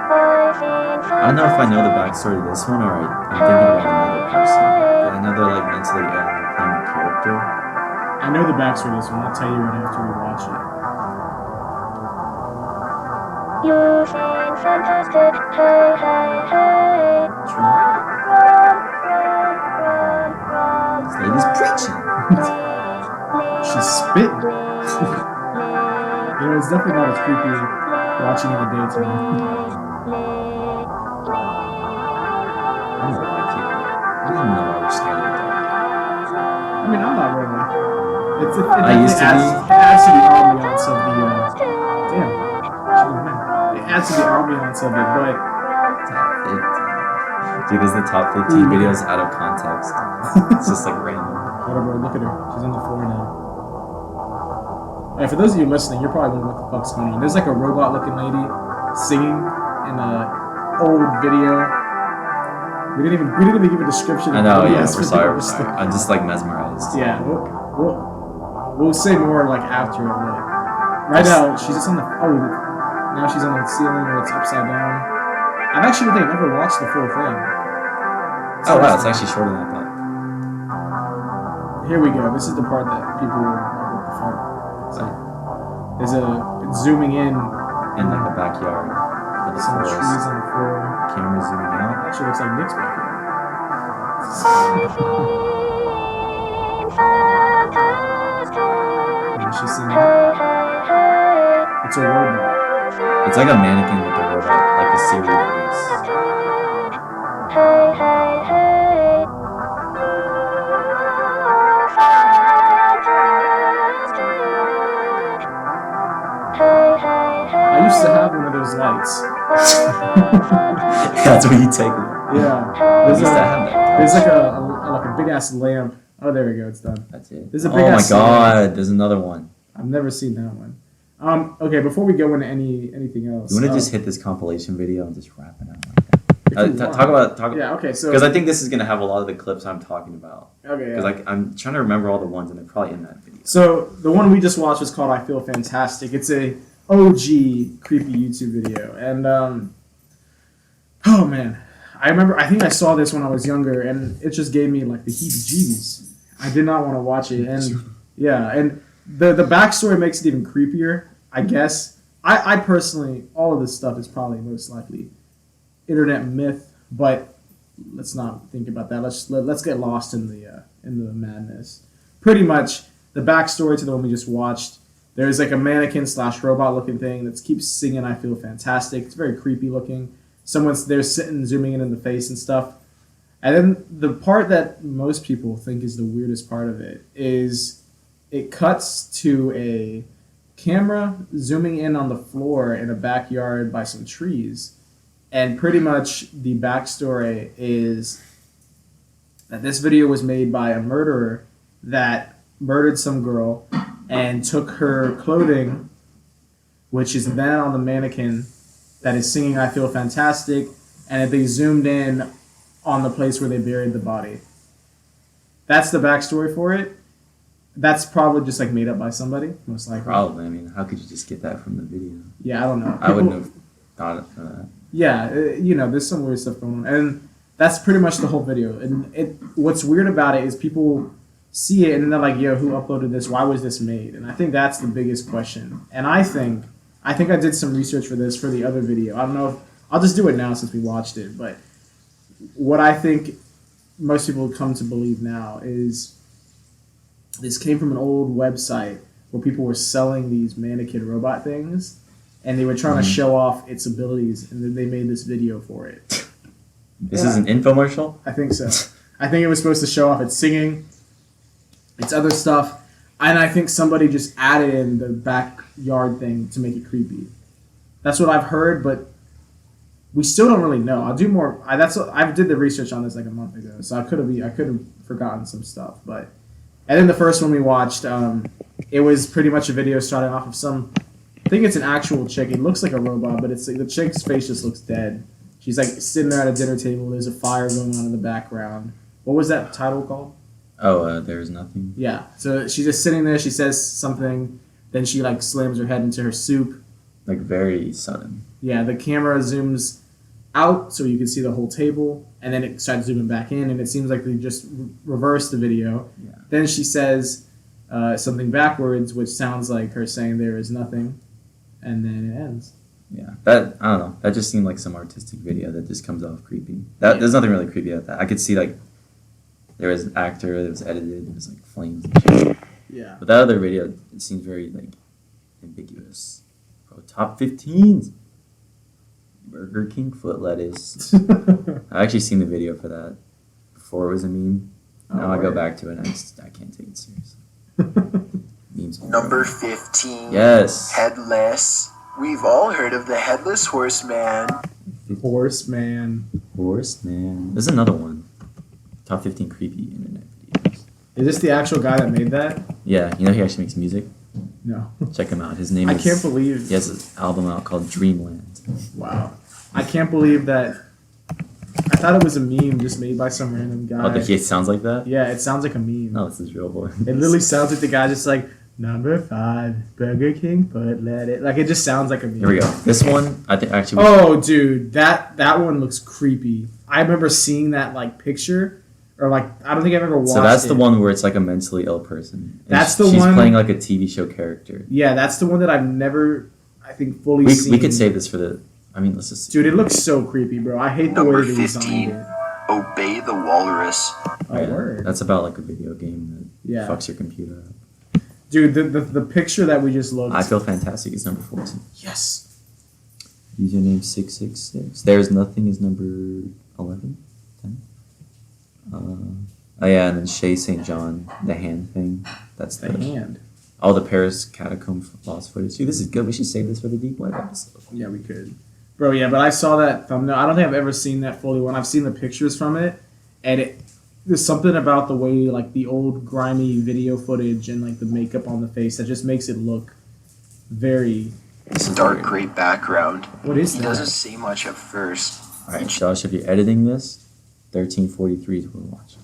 B: I don't know if I know the backstory to this one or I'm thinking about another person. But I know they're like mentally ill and they're playing a character.
A: I know the backstory of this one. I'll tell you right after we watch it.
E: You seem fantastic, hey, hey, hey.
A: True.
E: Run, run, run, run.
B: This lady's preaching.
A: She's spitting. It's definitely not as creepy watching in the daytime.
B: I don't like it. I don't know why we're scared of the dark.
A: I mean, I'm not really.
B: I used to be.
A: It adds to the ambiance of the. Damn. It adds to the ambiance of it, but
B: Top 15. Dude, this is the top 15 videos out of context. It's just like random.
A: whatever. Look at her. She's on the floor now. Alright, for those of you listening, you're probably wondering what the fuck's going on. There's like a robot-looking lady singing in a old video. We didn't even give a description.
B: I know,
A: of
B: yeah,
A: yes,
B: we're sorry. I'm just like mesmerized.
A: Yeah, we'll say more like after it. Like, right now, she's just on the. Oh, now she's on the ceiling or it's upside down. I've actually never watched the full thing.
B: Oh wow, it's actually shorter than I thought.
A: Here we go. This is the part that people were like, what the fuck? So, it's zooming in.
B: In like the backyard. With the
A: Some trees
B: forest.
A: on the floor.
B: Camera zooming out.
A: Actually looks like Nick's back here. And she's singing. It's a robot.
B: It's like a mannequin with a robot, like a Siri voice.
A: I used to have one of those lights.
B: That's what you take.
A: Yeah.
B: I
A: There's,
B: used to have that.
A: there's like a big ass lamp. Oh, there we go. It's done.
B: That's it.
A: There's a
B: Oh
A: big
B: my
A: ass
B: god, there's another one.
A: I've never seen that one. Okay, before we go into anything else,
B: You want to just hit this compilation video and just wrap it out like that?
A: if you want.
B: Talk about.
A: Yeah. Okay. So.
B: Because I think this is gonna have a lot of the clips I'm talking about.
A: Okay.
B: Because
A: Yeah.
B: I'm trying to remember all the ones and they're probably in that video.
A: So the one we just watched was called "I Feel Fantastic." It's a OG creepy YouTube video, and oh man, I think I saw this when I was younger, and it just gave me like the heebie-jeebies. I did not want to watch it, and yeah, and the backstory makes it even creepier. I guess I personally, all of this stuff is probably most likely internet myth, but let's not think about that. Let's get lost in the madness. Pretty much the backstory to the one we just watched. There's like a mannequin / robot looking thing that keeps singing "I Feel Fantastic." It's very creepy looking. Someone's there sitting, zooming in the face and stuff. And then the part that most people think is the weirdest part of it is it cuts to a camera zooming in on the floor in a backyard by some trees. And pretty much the backstory is that this video was made by a murderer that murdered some girl and took her clothing, which is then on the mannequin that is singing "I Feel Fantastic," and they zoomed in on the place where they buried the body. That's the backstory for it. That's probably just like made up by somebody, most likely.
B: Probably. I mean, how could you just get that from the video?
A: Yeah, I don't know.
B: I wouldn't have thought of that.
A: Yeah, there's some weird stuff going on, and that's pretty much the whole video. And what's weird about it is people see it and then they're like, "Yo, who uploaded this? Why was this made?" And I think that's the biggest question. And I think I did some research for this for the other video. I don't know if I'll just do it now since we watched it, but what I think most people come to believe now is this came from an old website where people were selling these mannequin robot things, and they were trying to show off its abilities, and then they made this video for it.
B: This is an infomercial?
A: I think so. I think it was supposed to show off its singing, its other stuff, and I think somebody just added in the backyard thing to make it creepy. That's what I've heard, but we still don't really know. I'll do more. I did the research on this like a month ago, so I could have forgotten some stuff. But and then the first one we watched, it was pretty much a video starting off of some. I think it's an actual chick. It looks like a robot, but it's like the chick's face just looks dead. She's like sitting there at a dinner table. There's a fire going on in the background. What was that title called?
B: Oh, There's Nothing.
A: Yeah. So she's just sitting there. She says something. Then she like slams her head into her soup.
B: Like very sudden.
A: Yeah. The camera zooms out so you can see the whole table, and then it starts zooming back in, and it seems like they just reversed the video.
B: Yeah.
A: Then she says something backwards, which sounds like her saying "there is nothing," and then it ends.
B: Yeah, that I don't know. That just seemed like some artistic video that just comes off creepy. There's nothing really creepy about that. I could see like there was an actor that was edited. It was like flames and shit.
A: Yeah.
B: But that other video, it seems very like ambiguous. Bro, top 15s. Burger King foot lettuce. I've actually seen the video for that before it was a meme. Now I go back to it and I can't take it seriously. Memes.
F: Number 15.
B: Yes.
F: Headless. We've all heard of the Headless Horseman.
A: Horseman.
B: Horseman. There's another one. Top 15 creepy internet videos.
A: Is this the actual guy that made that?
B: Yeah, you know he actually makes music?
A: No.
B: Check him out. His name
A: I
B: is...
A: can't believe.
B: He has an album out called Dreamland.
A: Wow. I can't believe that. I thought it was a meme just made by some random guy.
B: Oh, it sounds like that?
A: Yeah, it sounds like a meme.
B: No, it's his real voice.
A: It literally sounds like the guy just like, "Number 5, Burger King foot lettuce." Like, it just sounds like a meme.
B: Here we go. This one, I think actually...
A: Oh, dude, that one looks creepy. I remember seeing that, like, picture, or, like, I don't think I've ever watched it.
B: So that's the one where it's like a mentally ill person. And
A: That's the
B: she's
A: one...
B: She's playing like a TV show character.
A: Yeah, that's the one that I've never, I think, fully seen.
B: We could save this for the... I mean, let's just see.
A: Dude, it looks so creepy, bro. I hate the way
F: Number
A: they
F: 15.
A: designed it.
F: Obey the Walrus.
A: Oh,
B: Yeah,
A: word.
B: that's about like a video game that
A: Yeah.
B: fucks your computer up.
A: Dude, the picture that we just looked...
B: I Feel Fantastic is number 14.
A: Yes.
B: Username 666. There's Nothing is number 11? 10? Oh yeah, and then Shay St. John, the hand thing. That's
A: The hand.
B: Oh, the Paris catacomb lost footage. Dude, this is good. We should save this for the deep web episode.
A: Yeah, we could. Bro, yeah, but I saw that thumbnail. I don't think I've ever seen that fully one. I've seen the pictures from it, and there's something about the way, like, the old grimy video footage and, like, the makeup on the face that just makes it look very...
B: This is
F: Dark
B: weird.
F: gray background.
A: What is
F: He
A: that?
F: doesn't say much at first.
B: Alright, Josh, if you're editing this, 1343 is what we're watching.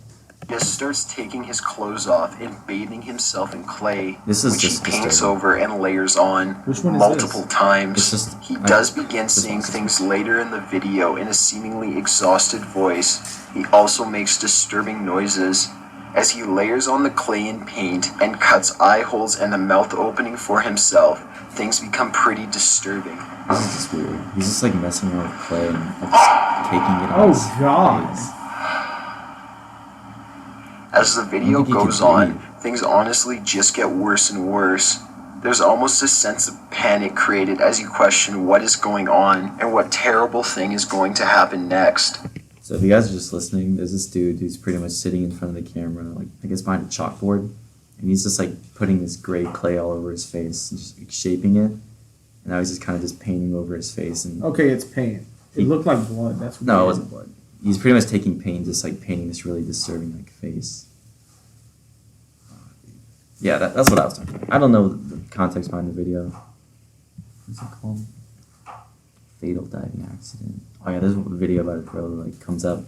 F: He just starts taking his clothes off and bathing himself in clay,
B: This is
F: which he
B: just
F: paints
B: disturbing.
F: over and layers on
A: Which one is
F: multiple
A: this?
F: times.
B: It's just-
F: He
B: I-
F: does begin
B: this
F: saying
B: one's-
F: things later in the video in a seemingly exhausted voice. He also makes disturbing noises. As he layers on the clay and paint and cuts eye holes and the mouth opening for himself, things become pretty disturbing.
B: This is just weird. He's just like messing around with clay and like, just caking it on
A: Oh,
B: his
A: God.
B: face.
F: As the video
B: think he can
F: goes on,
B: breathe.
F: things honestly just get worse and worse. There's almost a sense of panic created as you question what is going on and what terrible thing is going to happen next.
B: So if you guys are just listening, there's this dude who's pretty much sitting in front of the camera, like I guess behind a chalkboard, and he's just like putting this gray clay all over his face and just like, shaping it. And now he's just kind of just painting over his face. And
A: Okay, it's paint. It looked like blood. That's what
B: no, it wasn't blood. He's pretty much taking paint, just like painting this really disturbing like face. Yeah, that's what I was talking about. I don't know the context behind the video. What's it called? Fatal diving accident. Oh yeah, there's a video about a girl that like comes up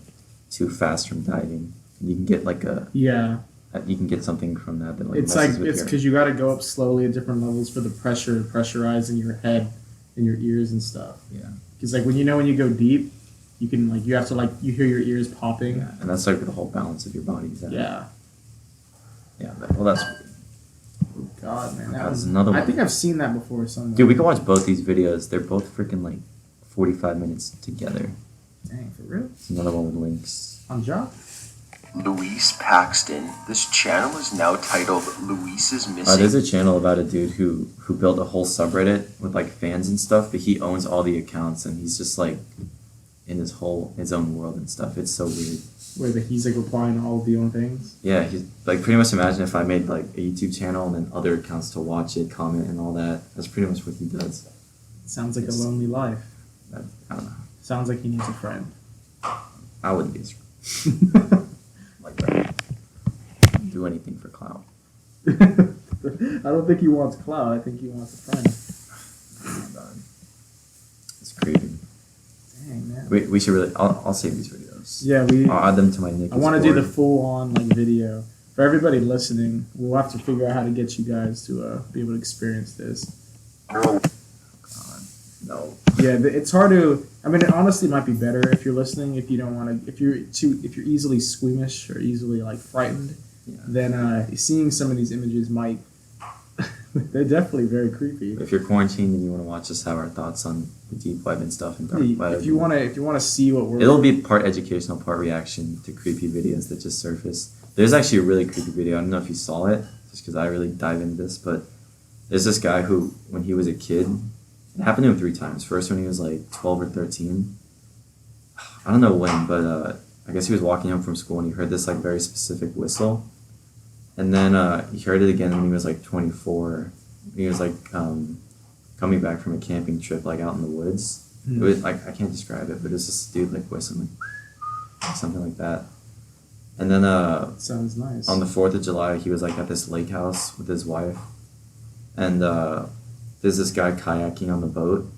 B: too fast from diving, and you can get like
A: Yeah,
B: you can get something from that that like
A: it's like
B: messes with
A: it's
B: your-
A: because you got to go up slowly at different levels for the pressurizing your head and your ears and stuff.
B: Yeah.
A: Because like when you go deep, you can like you have to like you hear your ears popping.
B: Yeah, and that's like the whole balance of your body.
A: Yeah.
B: Yeah. Well, that's
A: Oh God, man. That
B: That's
A: was,
B: another
A: I
B: one.
A: think I've seen that before somewhere.
B: dude. We can watch both these videos. They're both freaking like 45 minutes together.
A: Dang, for real?
B: It's another one with links.
A: On job?
F: Luis Paxton. This channel is now titled Luis is Missing.
B: There's a channel about a dude who built a whole subreddit with like fans and stuff, but he owns all the accounts and he's just like in his own world and stuff. It's so weird.
A: Where he's like replying to all the own things.
B: Yeah, he's like pretty much imagine if I made like a YouTube channel and then other accounts to watch it, comment, and all that. That's pretty much what he does.
A: Sounds like
B: It's-
A: a lonely life.
B: I don't know.
A: Sounds like he needs a friend.
B: I wouldn't be his friend. Like that. Do anything for clout.
A: I don't think he wants clout. I think he wants a friend.
B: Oh my God. It's creepy.
A: Dang, man.
B: We should really. I'll save these videos.
A: Yeah,
B: I'll add them to my Nick.
A: I want to do the full on like video for everybody listening. We'll have to figure out how to get you guys to be able to experience this.
B: God, no.
A: Yeah, it's hard to. I mean, it honestly might be better if you're listening. If you don't want to, if you're easily squeamish or easily like frightened,
B: Yeah.
A: then seeing some of these images might. They're definitely very creepy.
B: If you're quarantined and you want to watch us have our thoughts on the deep web and stuff and dark web,
A: If you want to see what we're.
B: it'll be part educational, part reaction to creepy videos that just surface. There's actually a really creepy video. I don't know if you saw it, just because I really dive into this, but there's this guy who, when he was a kid, it happened to him 3 times. First, when he was like 12 or 13. I don't know when, but I guess he was walking home from school and he heard this like very specific whistle. And then he heard it again when he was like 24. He was like coming back from a camping trip like out in the woods. It was like, I can't describe it, but it's this dude like whistling, like something like that. And then
A: Sounds nice.
B: on the 4th of July, he was like at this lake house with his wife, and there's this guy kayaking on the boat.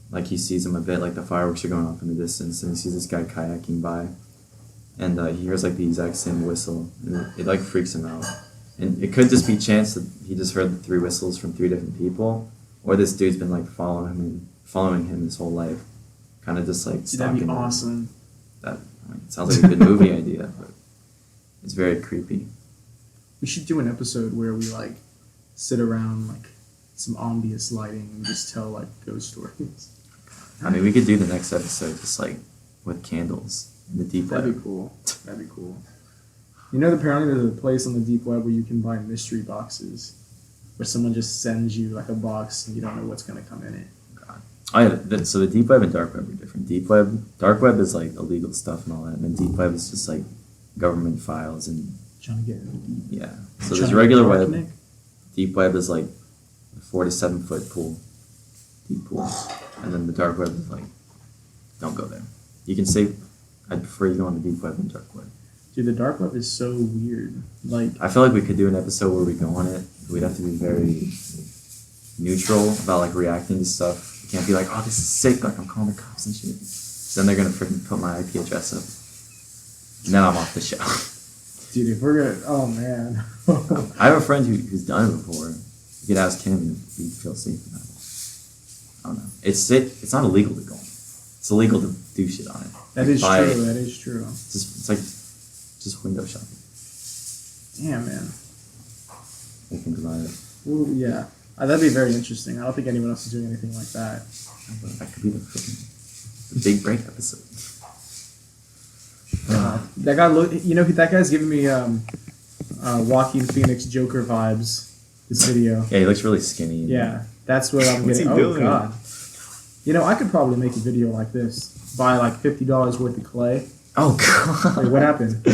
B: Like he sees him a bit, like the fireworks are going off in the distance, and he sees this guy kayaking by, and he hears like the exact same whistle, and it like freaks him out. And it could just be chance that he just heard the 3 whistles from 3 different people, or this dude's been like following him his whole life, kind of just like
A: Dude,
B: stalking
A: that'd be
B: him.
A: awesome.
B: That it sounds like a good movie idea, but it's very creepy.
A: We should do an episode where we like sit around like some obvious lighting and just tell like ghost stories.
B: I mean, we could do the next episode just like with candles in the deep
A: That'd
B: web.
A: be cool. That'd be cool. You know, apparently there's a place on the deep web where you can buy mystery boxes, where someone just sends you like a box and you don't know what's gonna come in it.
B: Oh yeah, so the deep web and dark web are different. Dark web is like illegal stuff and all that, and then deep web is just like government files and
A: Trying to get into deep.
B: yeah. So
A: Trying
B: there's
A: to
B: regular
A: get
B: web.
A: dark, Nick?
B: Deep web is like a 4 to 7 foot pool, deep pool, and then the dark web is like, don't go there. You can say, I'd prefer you go on the deep web than dark web.
A: Dude, the dark web is so weird. Like,
B: I feel like we could do an episode where we go on it. We'd have to be very neutral about like reacting to stuff. We can't be like, oh, this is sick. Like I'm calling the cops and shit. So then they're gonna freaking put my IP address up. And then I'm off the show.
A: dude, if we're gonna, oh man.
B: I have a friend who's done it before. You could ask him if he'd feel safe about it. I don't know. It's not illegal to go on. It's illegal to do shit on it.
A: That
B: Like,
A: is
B: buy
A: true.
B: it.
A: That is true.
B: It's like just window shopping.
A: Damn, man.
B: I think about it.
A: Well, yeah. That'd be very interesting. I don't think anyone else is doing anything like that.
B: That could be the big break episode.
A: That guy, that guy's giving me Joaquin Phoenix Joker vibes. This video.
B: Yeah, he looks really skinny.
A: Yeah, that's what I'm
B: What's
A: getting.
B: he
A: Oh
B: doing?
A: god. You know, I could probably make a video like this. Buy like $50 worth of clay.
B: Oh god.
A: Wait, what happened?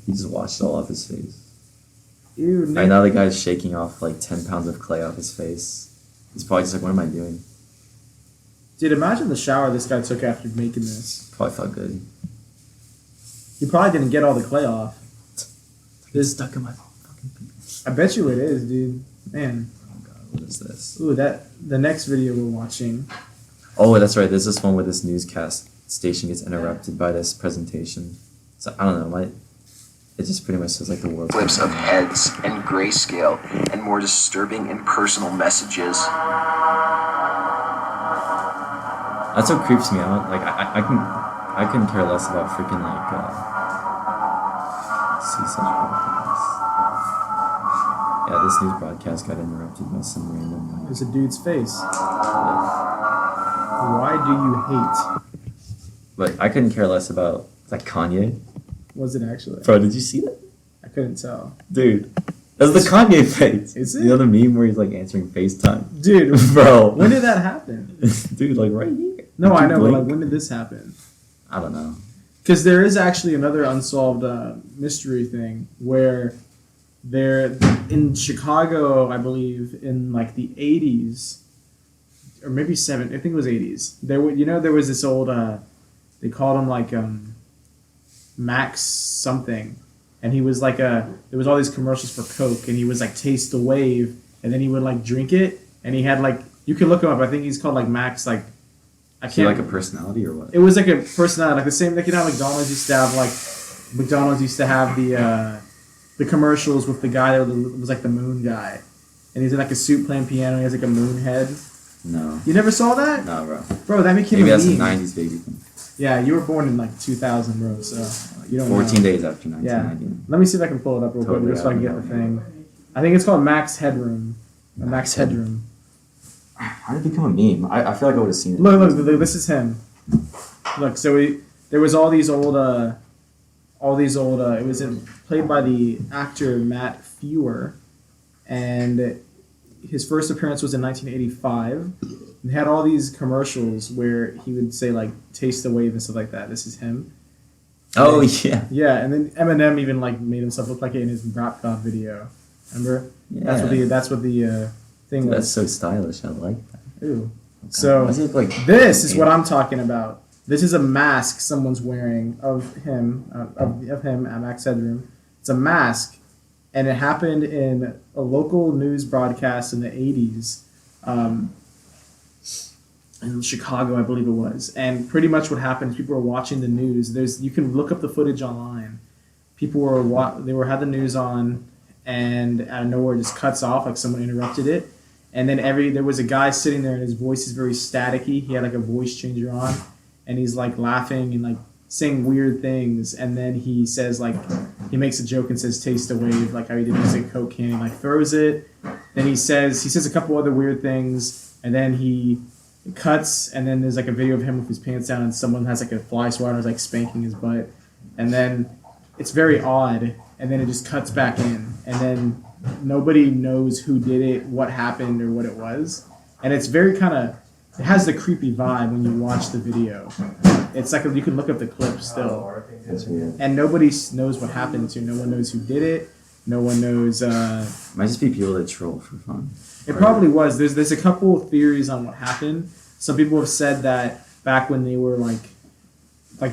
B: He just washed it all off his face.
A: Ew,
B: Right
A: Nick.
B: now the guy's shaking off like 10 pounds of clay off his face. He's probably just like, what am I doing?
A: Dude, imagine the shower this guy took after making this.
B: Probably felt good.
A: He probably didn't get all the clay off.
B: It's stuck in my fucking face.
A: I bet you it is, dude. Man.
B: Oh god, what is this?
A: Ooh, the next video we're watching.
B: Oh, that's right. There's this one where this newscast station gets interrupted by this presentation. So I don't know. It just pretty much says like the world.
F: Clips of heads and grayscale and more disturbing and personal messages.
B: That's what creeps me out. Like I couldn't care less about freaking like see such broadcasts. Yeah, this news broadcast got interrupted by some random.
A: There's a dude's face. Why do you hate?
B: But I couldn't care less about like Kanye.
A: Was it actually?
B: Bro, did you see that?
A: I couldn't tell.
B: Dude, that's the Kanye face.
A: Is it?
B: You know the meme where he's like answering FaceTime?
A: Dude,
B: Bro.
A: when did that happen?
B: Dude, like right here.
A: No, I
B: Did you
A: know, but like
B: blink?
A: when did this happen?
B: I don't know.
A: Because there is actually another unsolved mystery thing where there in Chicago, I believe, in like the 80s, or maybe I think it was 80s. There was this old they called him like Max something, and he was like there was all these commercials for Coke, and he was like taste the wave, and then he would like drink it, and he had like, you can look him up. I think he's called like Max like. I
B: Is he
A: can't.
B: like a personality or what?
A: It was like a personality, like the same. Like, you know, how McDonald's used to have the commercials with the guy that was like the moon guy, and he's in like a suit playing piano. He has like a moon head.
B: No.
A: You never saw that,
B: No, bro.
A: bro? That became
B: Maybe
A: a
B: that's a
A: meme.
B: 90s baby thing.
A: Yeah, you were born in like 2000, bro. So you don't
B: 14
A: know.
B: days after
A: Yeah.
B: 1990.
A: Let me see if I can pull it up real
B: Totally
A: quick, just so I can get
B: out.
A: the thing. I think it's called Max Headroom. Max Headroom.
B: How did it become a meme? I feel like I would have seen it.
A: Look, this is him. Look, so there was all these old, it was played by the actor Matt Fewer, and his first appearance was in 1985. He had all these commercials where he would say like "Taste the Wave" and stuff like that. This is him.
B: Oh, yeah.
A: Yeah, and then Eminem even like made himself look like it in his Rap God video. Remember?
B: Yeah.
A: That's what the thing
B: That's
A: was.
B: so stylish. I like that.
A: Ooh. So
B: Does it look like
A: this is what I'm talking about. This is a mask someone's wearing of him, of him at Max Headroom. It's a mask, and it happened in a local news broadcast in the 80s, in Chicago, I believe it was. And pretty much what happened is people were watching the news. You can look up the footage online. People had the news on, and out of nowhere it just cuts off, like someone interrupted it. And then there was a guy sitting there, and his voice is very staticky. He had like a voice changer on, and he's like laughing and like saying weird things. And then he says like, he makes a joke and says "taste the wave," like how he did this like Coke can, and like throws it. Then he says a couple other weird things, and then he cuts, and then there's like a video of him with his pants down, and someone has like a fly swatter and is like spanking his butt, and then it's very odd, and then it just cuts back in, and then nobody knows who did it, what happened, or what it was. And it's very it has the creepy vibe when you watch the video. It's like you can look up the clip still.
B: That's weird.
A: And nobody knows what happened to. No one knows who did it. No one knows.
B: Might just be people that troll for fun.
A: It probably was. There's a couple of theories on what happened. Some people have said that back when they were like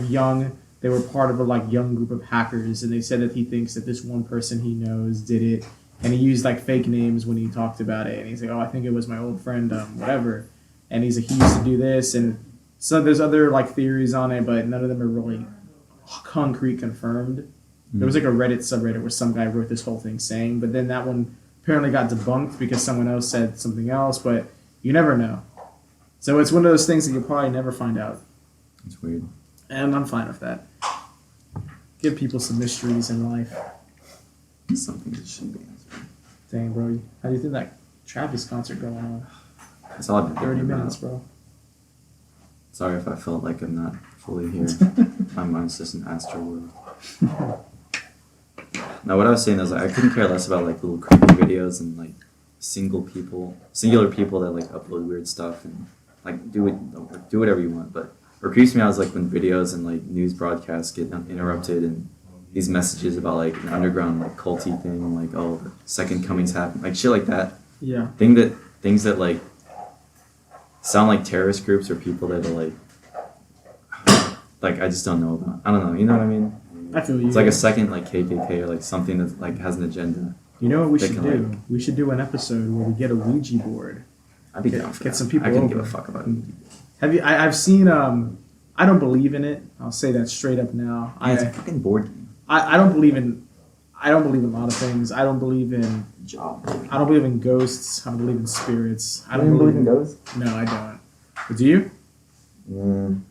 A: young, they were part of a like young group of hackers, and they said that he thinks that this one person he knows did it. And he used like fake names when he talked about it. And he's like, "Oh, I think it was my old friend, whatever." And he's like, "He used to do this." And so there's other like theories on it, but none of them are really concrete confirmed. There was like a Reddit subreddit where some guy wrote this whole thing saying, but then that one apparently got debunked because someone else said something else. But you never know. So it's one of those things that you'll probably never find out.
B: It's weird.
A: And I'm fine with that. Give people some mysteries in life.
B: It's something that should be answered.
A: Dang, bro. How do you think that Travis concert going on?
B: That's all I've been
A: 30
B: thinking
A: minutes,
B: about.
A: bro.
B: Sorry if I felt like I'm not fully here. My mind's just an astral world. No, what I was saying is like, I couldn't care less about like little creepy videos and like singular people that like upload weird stuff and like do whatever you want. But what creeps me out is like when videos and like news broadcasts get interrupted and these messages about like an underground like culty thing, like oh the second coming's happen, like shit like that.
A: Yeah.
B: Things that like sound like terrorist groups or people that are like I just don't know about. I don't know. You know what I mean?
A: I feel you.
B: It's like a second like KKK or like something that like has an agenda.
A: You know what we
B: They
A: should
B: can,
A: do?
B: like-
A: We should do an episode where we get a Ouija board.
B: I'd be
A: Get-
B: down for
A: get
B: that.
A: some people
B: I couldn't give a
A: over.
B: fuck about it.
A: Have you? I've seen. I don't believe in it. I'll say that straight up now.
B: It's a fucking board game.
A: I don't believe in. I don't believe in a lot of things. I don't believe in.
B: Job.
A: I don't believe in ghosts. I don't believe in spirits. I don't believe in.
B: ghosts?
A: No, I don't. But do you?
B: Mm,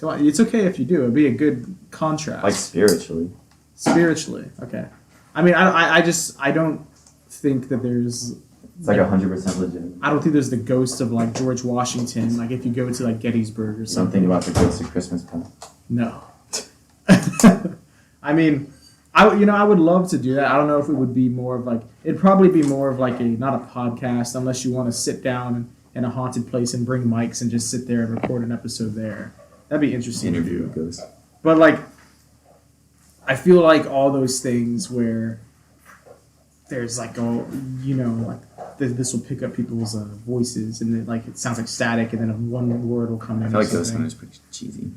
A: Come on, it's okay if you do. It'd be a good contrast.
B: like spiritually.
A: Spiritually, okay. I mean, I just I don't think that there's.
B: It's like 100% legit.
A: I don't think there's the ghost of like George Washington. Like if you go to like Gettysburg or something.
B: Something about the ghost of Christmas past.
A: No. I mean, I would love to do that. I don't know if it would be more of like it'd probably be more of like a not a podcast unless you want to sit down in a haunted place and bring mics and just sit there and record an episode there. That'd be interesting
B: Interview
A: to
B: with
A: do.
B: ghosts.
A: But like, I feel like all those things where there's like like this will pick up people's voices and then like it sounds like static and then one word will come in.
B: I feel
A: or
B: like Ghost
A: something.
B: Hunter's pretty cheesy.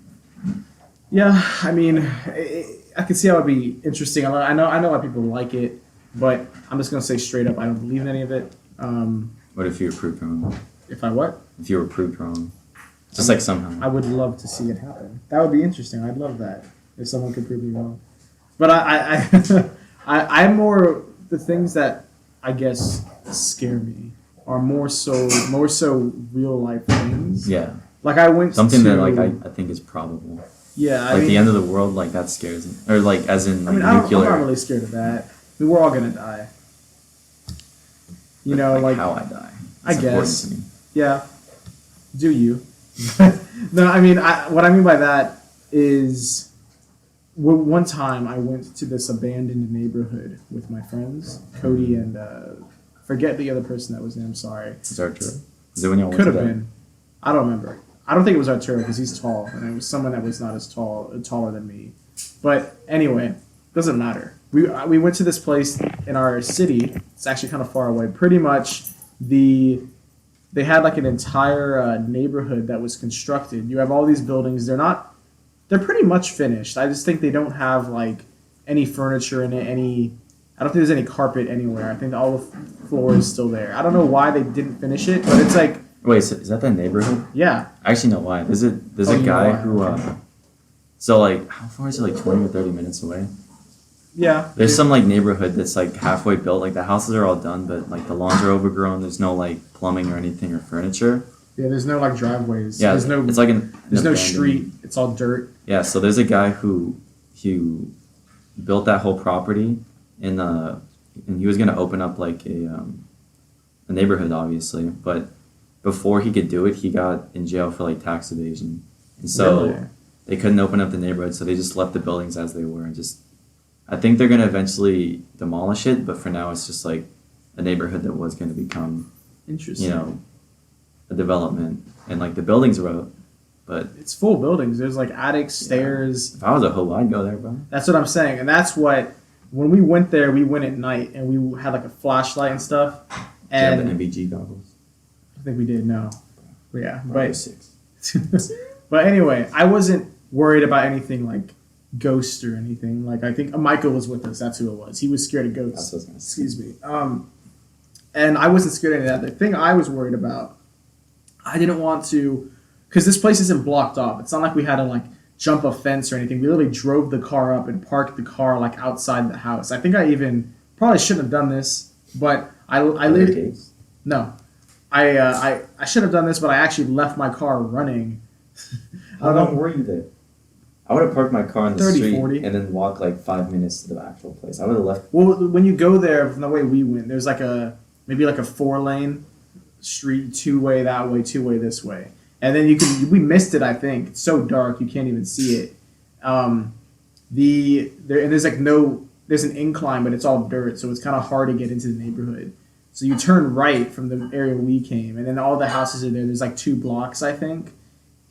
A: Yeah, I mean, I can see how it'd be interesting. I know why people like it, but I'm just gonna say straight up, I don't believe in any of it.
B: What if you were proved wrong?
A: If I what?
B: If you were proved wrong, just like somehow.
A: I would love to see it happen. That would be interesting. I'd love that if someone could prove me wrong. But I'm more the things that I guess scare me are more so real life things.
B: Yeah,
A: Like I went
B: something
A: to,
B: that like I think is probable.
A: yeah, I
B: Like
A: mean,
B: the end of the world, like that scares me. Or like as in
A: I
B: like
A: mean, I'm
B: nuclear.
A: not really scared of that. I mean, we're all gonna die. You know, like
B: how I die.
A: I
B: It's important
A: guess.
B: to me.
A: yeah, do you? No, I mean, what I mean by that is, one time I went to this abandoned neighborhood with my friends, Cody and forget the other person that was there. I'm sorry.
B: Is Arturo? Is it when y'all went
A: Could
B: to
A: have
B: that?
A: been. I don't remember. I don't think it was Arturo because he's tall, and it was someone that was not as taller than me. But anyway, doesn't matter. We went to this place in our city. It's actually kind of far away. Pretty much, they had like an entire neighborhood that was constructed. You have all these buildings. They're pretty much finished. I just think they don't have like any furniture in it. I don't think there's any carpet anywhere. I think all the floor is still there. I don't know why they didn't finish it, but it's like,
B: Wait, so is that the neighborhood?
A: yeah.
B: I actually know why. There's
A: Oh,
B: a
A: you
B: guy
A: know why.
B: who so like how far is it, like 20 or 30 minutes away?
A: Yeah.
B: There's some like neighborhood that's like halfway built, like the houses are all done, but like the lawns are overgrown, there's no like plumbing or anything or furniture.
A: Yeah, there's no like driveways.
B: Yeah,
A: There's no
B: it's like
A: there's no
B: abandoned-
A: street. It's all dirt.
B: Yeah, so there's a guy who built that whole property and he was gonna open up like a neighborhood obviously, but before he could do it, he got in jail for like tax evasion. And so
A: Really?
B: they couldn't open up the neighborhood, so they just left the buildings as they were and just I think they're gonna eventually demolish it, but for now it's just like a neighborhood that was gonna become,
A: Interesting.
B: you know, a development. And like the buildings were up, but
A: It's full buildings. There's like attics, stairs.
B: if I was a hoe, I'd go there, bro.
A: That's what I'm saying. And that's what when we went there, we went at night and we had like a flashlight and stuff.
B: Do you have
A: And
B: the MVG goggles?
A: I think we did, no. But yeah.
B: Probably
A: But
B: 6.
A: but anyway, I wasn't worried about anything like ghosts or anything. Like I think Michael was with us. That's who it was. He was scared of
B: That's
A: ghosts.
B: what I was gonna say.
A: Excuse me. And I wasn't scared of any of that. The thing I was worried about, I didn't want to, because this place isn't blocked off. It's not like we had to like jump a fence or anything. We literally drove the car up and parked the car like outside the house. I think I even probably shouldn't have done this, but I
B: Other
A: li-
B: case?
A: no, I should have done this, but I actually left my car running. I
B: How
A: don't
B: long
A: know.
B: were you there? I would have parked my car on the
A: 30,
B: street
A: 40.
B: and then walked like 5 minutes to the actual place. I would have left.
A: Well, when you go there, from the way we went, there's like maybe like a 4-lane street, 2-way that way, 2-way this way, and then we missed it. I think it's so dark you can't even see it. And there's like no there's an incline, but it's all dirt, so it's kind of hard to get into the neighborhood. So you turn right from the area we came, and then all the houses are there. There's like 2 blocks, I think,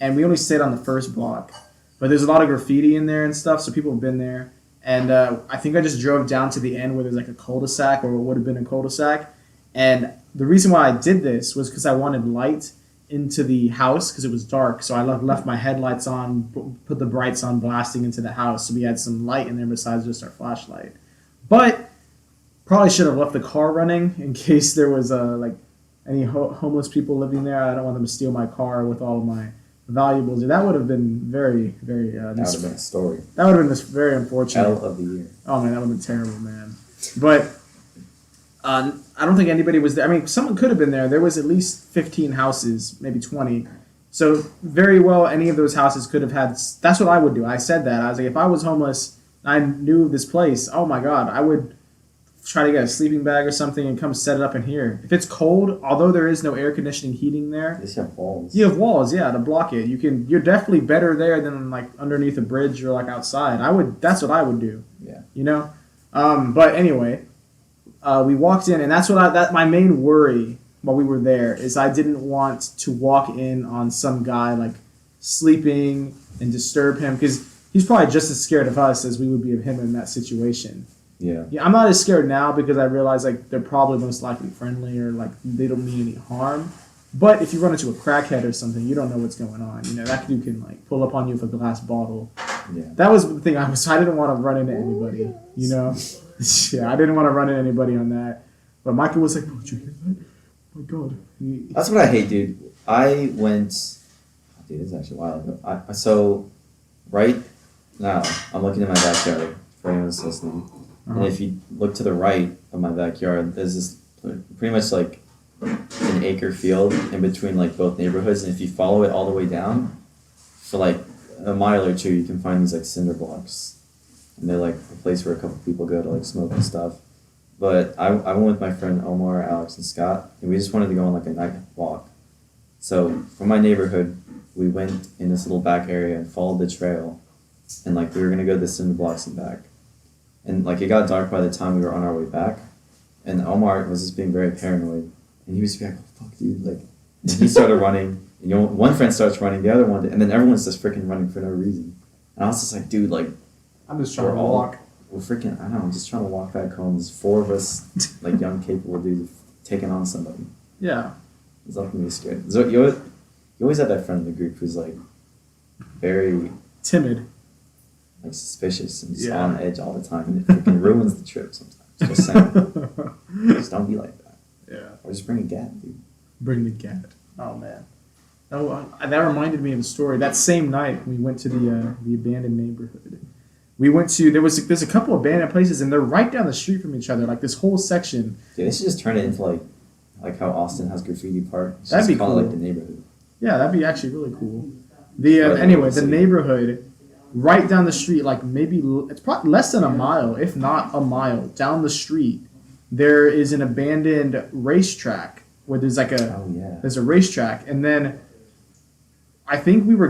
A: and we only stayed on the first block. But there's a lot of graffiti in there and stuff, so people have been there. And I think I just drove down to the end where there's like a cul-de-sac, or what would have been a cul-de-sac. And the reason why I did this was because I wanted light into the house because it was dark. So I left my headlights on, put the brights on, blasting into the house, so we had some light in there besides just our flashlight. But probably should have left the car running in case there was like any homeless people living there. I don't want them to steal my car with all of my valuables. That would have been very, very.
B: That would have been a story.
A: That would have been this very unfortunate.
B: Hell of the year.
A: Oh man, that would have been terrible, man. But I don't think anybody was there. I mean, someone could have been there. There was at least 15 houses, maybe 20. So very well, any of those houses could have had. That's what I would do. I said that. I was like, if I was homeless, and I knew of this place. Oh my God, I would try to get a sleeping bag or something and come set it up in here. If it's cold, although there is no air conditioning heating there,
B: They have walls.
A: you have walls, yeah, to block it. You're definitely better there than like underneath a bridge or like outside. That's what I would do.
B: Yeah.
A: You know? But anyway, we walked in, and that's what my main worry while we were there is I didn't want to walk in on some guy like sleeping and disturb him, because he's probably just as scared of us as we would be of him in that situation.
B: Yeah.
A: Yeah, I'm not as scared now because I realize like they're probably most likely friendly or like they don't mean any harm. But if you run into a crackhead or something, you don't know what's going on. You know, that dude can like pull up on you with a glass bottle.
B: Yeah.
A: That was the thing. I didn't want to run into anybody. You know, yeah, I didn't want to run into anybody on that. But Michael was like, "Oh, did you hear that? Oh my God."
B: That's what I hate, dude. I went. Dude, it's actually a while ago. So, right now, I'm looking at my backyard for anyone who's listening.
A: Uh-huh.
B: And if you look to the right of my backyard, there's this pretty much like an acre field in between like both neighborhoods. And if you follow it all the way down, for like a mile or two, you can find these like cinder blocks. And they're like a place where a couple people go to like smoke and stuff. But I went with my friend Omar, Alex, and Scott, and we just wanted to go on like a night walk. So from my neighborhood, we went in this little back area and followed the trail. And like we were going to go to the cinder blocks and back. And like it got dark by the time we were on our way back, and Omar was just being very paranoid, and he was like, "Oh, "Fuck, dude!" Like, and he started running, and one friend starts running, the other one, and then everyone's just freaking running for no reason. And I was just like, "Dude, like,
A: I'm just trying to walk.
B: We're freaking. I don't know. I'm just trying to walk back home. There's 4 of us, like young, capable dudes, taking on somebody.
A: Yeah.
B: There's nothing to be scared. So you always have that friend in the group who's like very
A: Timid.
B: like suspicious and just
A: Yeah.
B: on edge all the time, and it freaking ruins the trip sometimes. Just saying. Just don't be like that.
A: Yeah.
B: Or just bring a gat, dude.
A: Bring the cat. Oh man. Oh, that reminded me of a story. That same night, we went to the abandoned neighborhood. We went to there's a couple abandoned places, and they're right down the street from each other. Like this whole section.
B: Dude, they should just turn it into like how Austin has graffiti park. Just
A: That'd be
B: call
A: cool.
B: it like the neighborhood.
A: Yeah, that'd be actually really cool. The
B: Right,
A: anyway, the
B: city.
A: neighborhood, right down the street, like maybe it's probably less than a mile, if not a mile, down the street. There is an abandoned racetrack where there's like
B: Oh yeah.
A: there's a racetrack, and then I think we were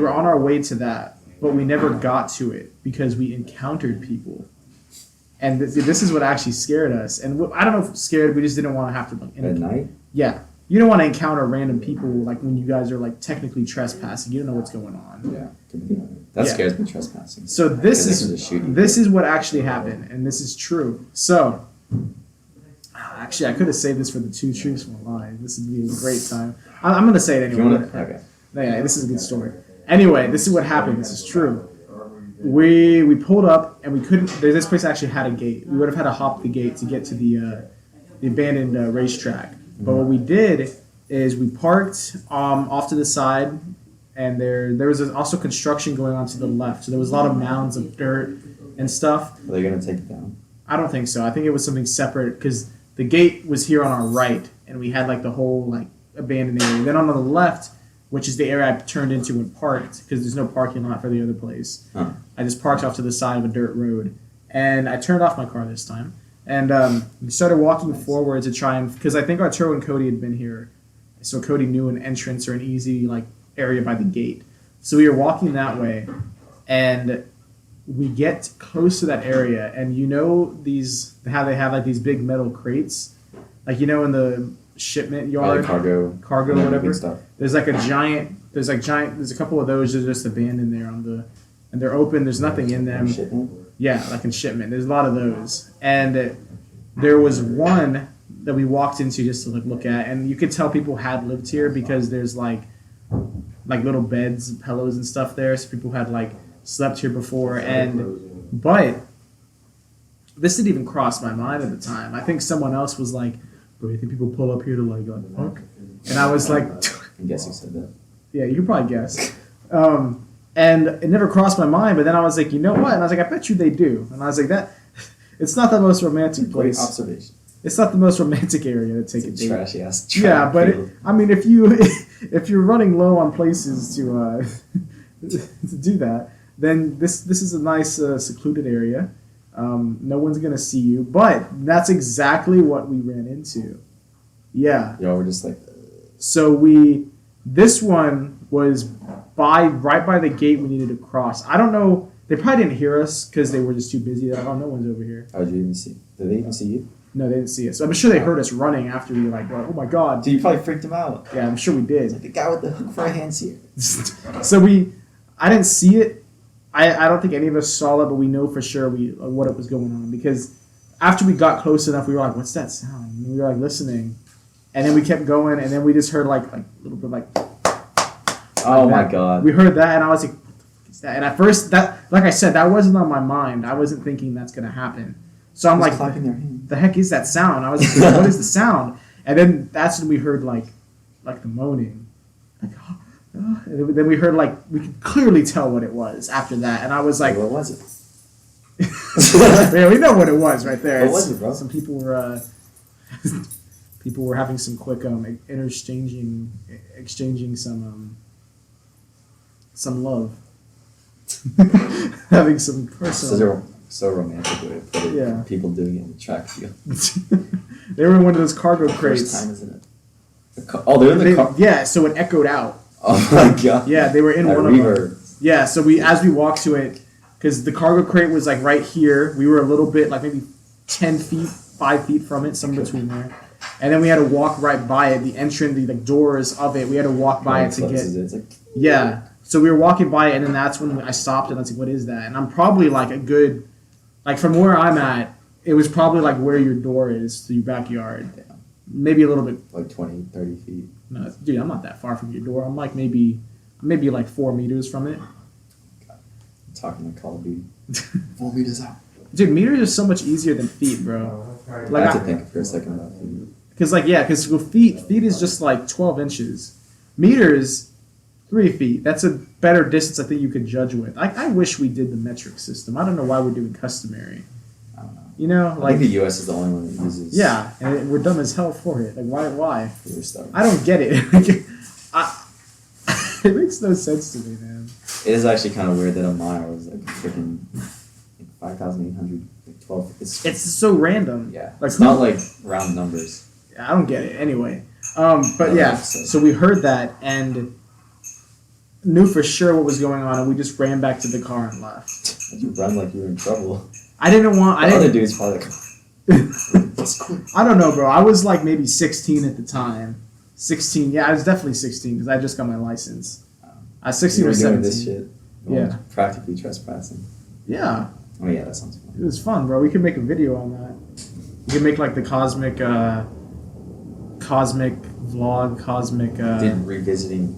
A: on our way to that, but we never got to it because we encountered people. And this is what actually scared us. And I don't know if scared, we just didn't want to have to like
B: At night?
A: yeah. You don't want to encounter random people like when you guys are like technically trespassing. You don't know what's going on.
B: Yeah. Could be. That
A: Yeah.
B: scares me, trespassing.
A: So
B: 'Cause
A: this
B: this is a shooting.
A: is what actually happened, and this is true. So actually, I could have saved this for the 2 truths and a lie. This would be a great time. I'm going to say it
B: If you
A: anyway.
B: want to, okay.
A: Yeah, this is a good story. Anyway, this is what happened. This is true. We pulled up and we couldn't. This place actually had a gate. We would have had to hop the gate to get to the abandoned racetrack. But what we did is we parked off to the side, and there was also construction going on to the left. So there was a lot of mounds of dirt and stuff.
B: Are they gonna take it down?
A: I don't think so. I think it was something separate because the gate was here on our right, and we had like the whole like abandoned area. Then on the left, which is the area I turned into and parked because there's no parking lot for the other place.
B: Huh.
A: I just parked off to the side of a dirt road, and I turned off my car this time. And we started walking forward to try and because I think Arturo and Cody had been here, so Cody knew an entrance or an easy like area by the gate. So we were walking that way, and we get close to that area, and you know these how they have like these big metal crates, like you know in the shipment yard,
B: cargo
A: or whatever.
B: big stuff.
A: There's like a giant. There's a couple of those that are just abandoned there and they're open. There's nothing in them.
B: Shipment?
A: Yeah, like in shipment. There's a lot of those, and there was one that we walked into just to look at, and you could tell people had lived here because there's like little beds, and pillows, and stuff there. So people had like slept here before, but this didn't even cross my mind at the time. I think someone else was like, "Bro, you think people pull up here to like fuck?" And I was like,
B: I guess you said that.
A: "Yeah, you could probably guess." And it never crossed my mind, but then I was like, you know what? And I was like, I bet you they do. And I was like, that it's not the most romantic
B: Great
A: place.
B: observation.
A: It's not the most romantic area to take a date.
B: Trashy ass.
A: Yeah, but I mean, if you're running low on places to to do that, then this is a nice secluded area. No one's gonna see you, but that's exactly what we ran into. Yeah.
B: Y'all were just like.
A: So this one was right by the gate we needed to cross. I don't know. They probably didn't hear us because they were just too busy. They're like, oh, no one's over here.
B: How did you even see? Did they even see you?
A: No, they didn't see us. I'm sure they heard us running after we like, oh my god.
B: Dude, you probably freaked them out.
A: Yeah, I'm sure we did.
B: Like the guy with the hook for a hand's here.
A: So I didn't see it. I don't think any of us saw it, but we know for sure what it was going on because after we got close enough, we were like, what's that sound? And we were like listening, and then we kept going, and then we just heard like a little bit like.
B: Oh
A: like
B: my
A: that.
B: god.
A: We heard that, and I was like, what the fuck is that? And at first, like I said, that wasn't on my mind. I wasn't thinking that's going to happen. So I'm like,
B: clapping their hands.
A: the heck is that sound? I was like, what is the sound? And then that's when we heard like the moaning. Like, and then we heard we could clearly tell what it was after that. And I was like,
B: what was it?
A: yeah, we know what it was right there.
B: What was it, bro?
A: Some people were having some quick exchanging some love. Having some personal.
B: So romantic way to put it.
A: Yeah.
B: People doing it in the track field.
A: They were in one of those cargo crates.
B: First time, isn't it? They're in the car.
A: Yeah, so it echoed out.
B: Oh my god.
A: Yeah, they were in
B: That
A: one
B: reverb.
A: of them. Yeah, so as we walked to it, because the cargo crate was like right here, we were a little bit like maybe 10 feet, 5 feet from it, somewhere between there. And then we had to walk right by it, the entrance, the doors of it. We had to walk by it to get.
B: It's like,
A: Yeah. So we were walking by it, and then that's when I stopped, and I was like, what is that? And I'm probably like a good, like from where I'm at, it was probably like where your door is to your backyard.
B: yeah,
A: Maybe a little bit.
B: like 20, 30 feet.
A: No, dude, I'm not that far from your door. I'm like maybe like 4 meters from it.
B: I'm talking like Call of Duty. 4 meters out.
A: Dude, meters is so much easier than feet, bro. Like
B: I had to think for a second about feet.
A: Because feet is just like 12 inches. Meters, 3 feet. That's a better distance I think you could judge with. I wish we did the metric system. I don't know why we're doing customary.
B: I don't know.
A: You know,
B: I
A: like
B: think the U.S. is the only one that uses.
A: yeah, and we're dumb as hell for it. Like why?
B: Your stuff.
A: I don't get it. It makes no sense to me, man.
B: It is actually kind of weird that a mile is like freaking 5,800, like 12.
A: It's so random.
B: Yeah.
A: Like
B: It's not like round numbers.
A: I don't get it. Anyway, but yeah. So we heard that and knew for sure what was going on, and we just ran back to the car and left.
B: You run like you were in trouble.
A: I didn't want.
B: The other dude's probably like, let's quit.
A: I don't know, bro. I was like maybe 16 at the time. 16. Yeah, I was definitely 16 because I just got my license. I was 16
B: You
A: or
B: were doing
A: 17.
B: this shit.
A: Yeah.
B: Practically trespassing.
A: Yeah,
B: Oh yeah, that sounds fun.
A: it was fun, bro. We could make a video on that. We could make like the cosmic vlog,
B: Did revisiting.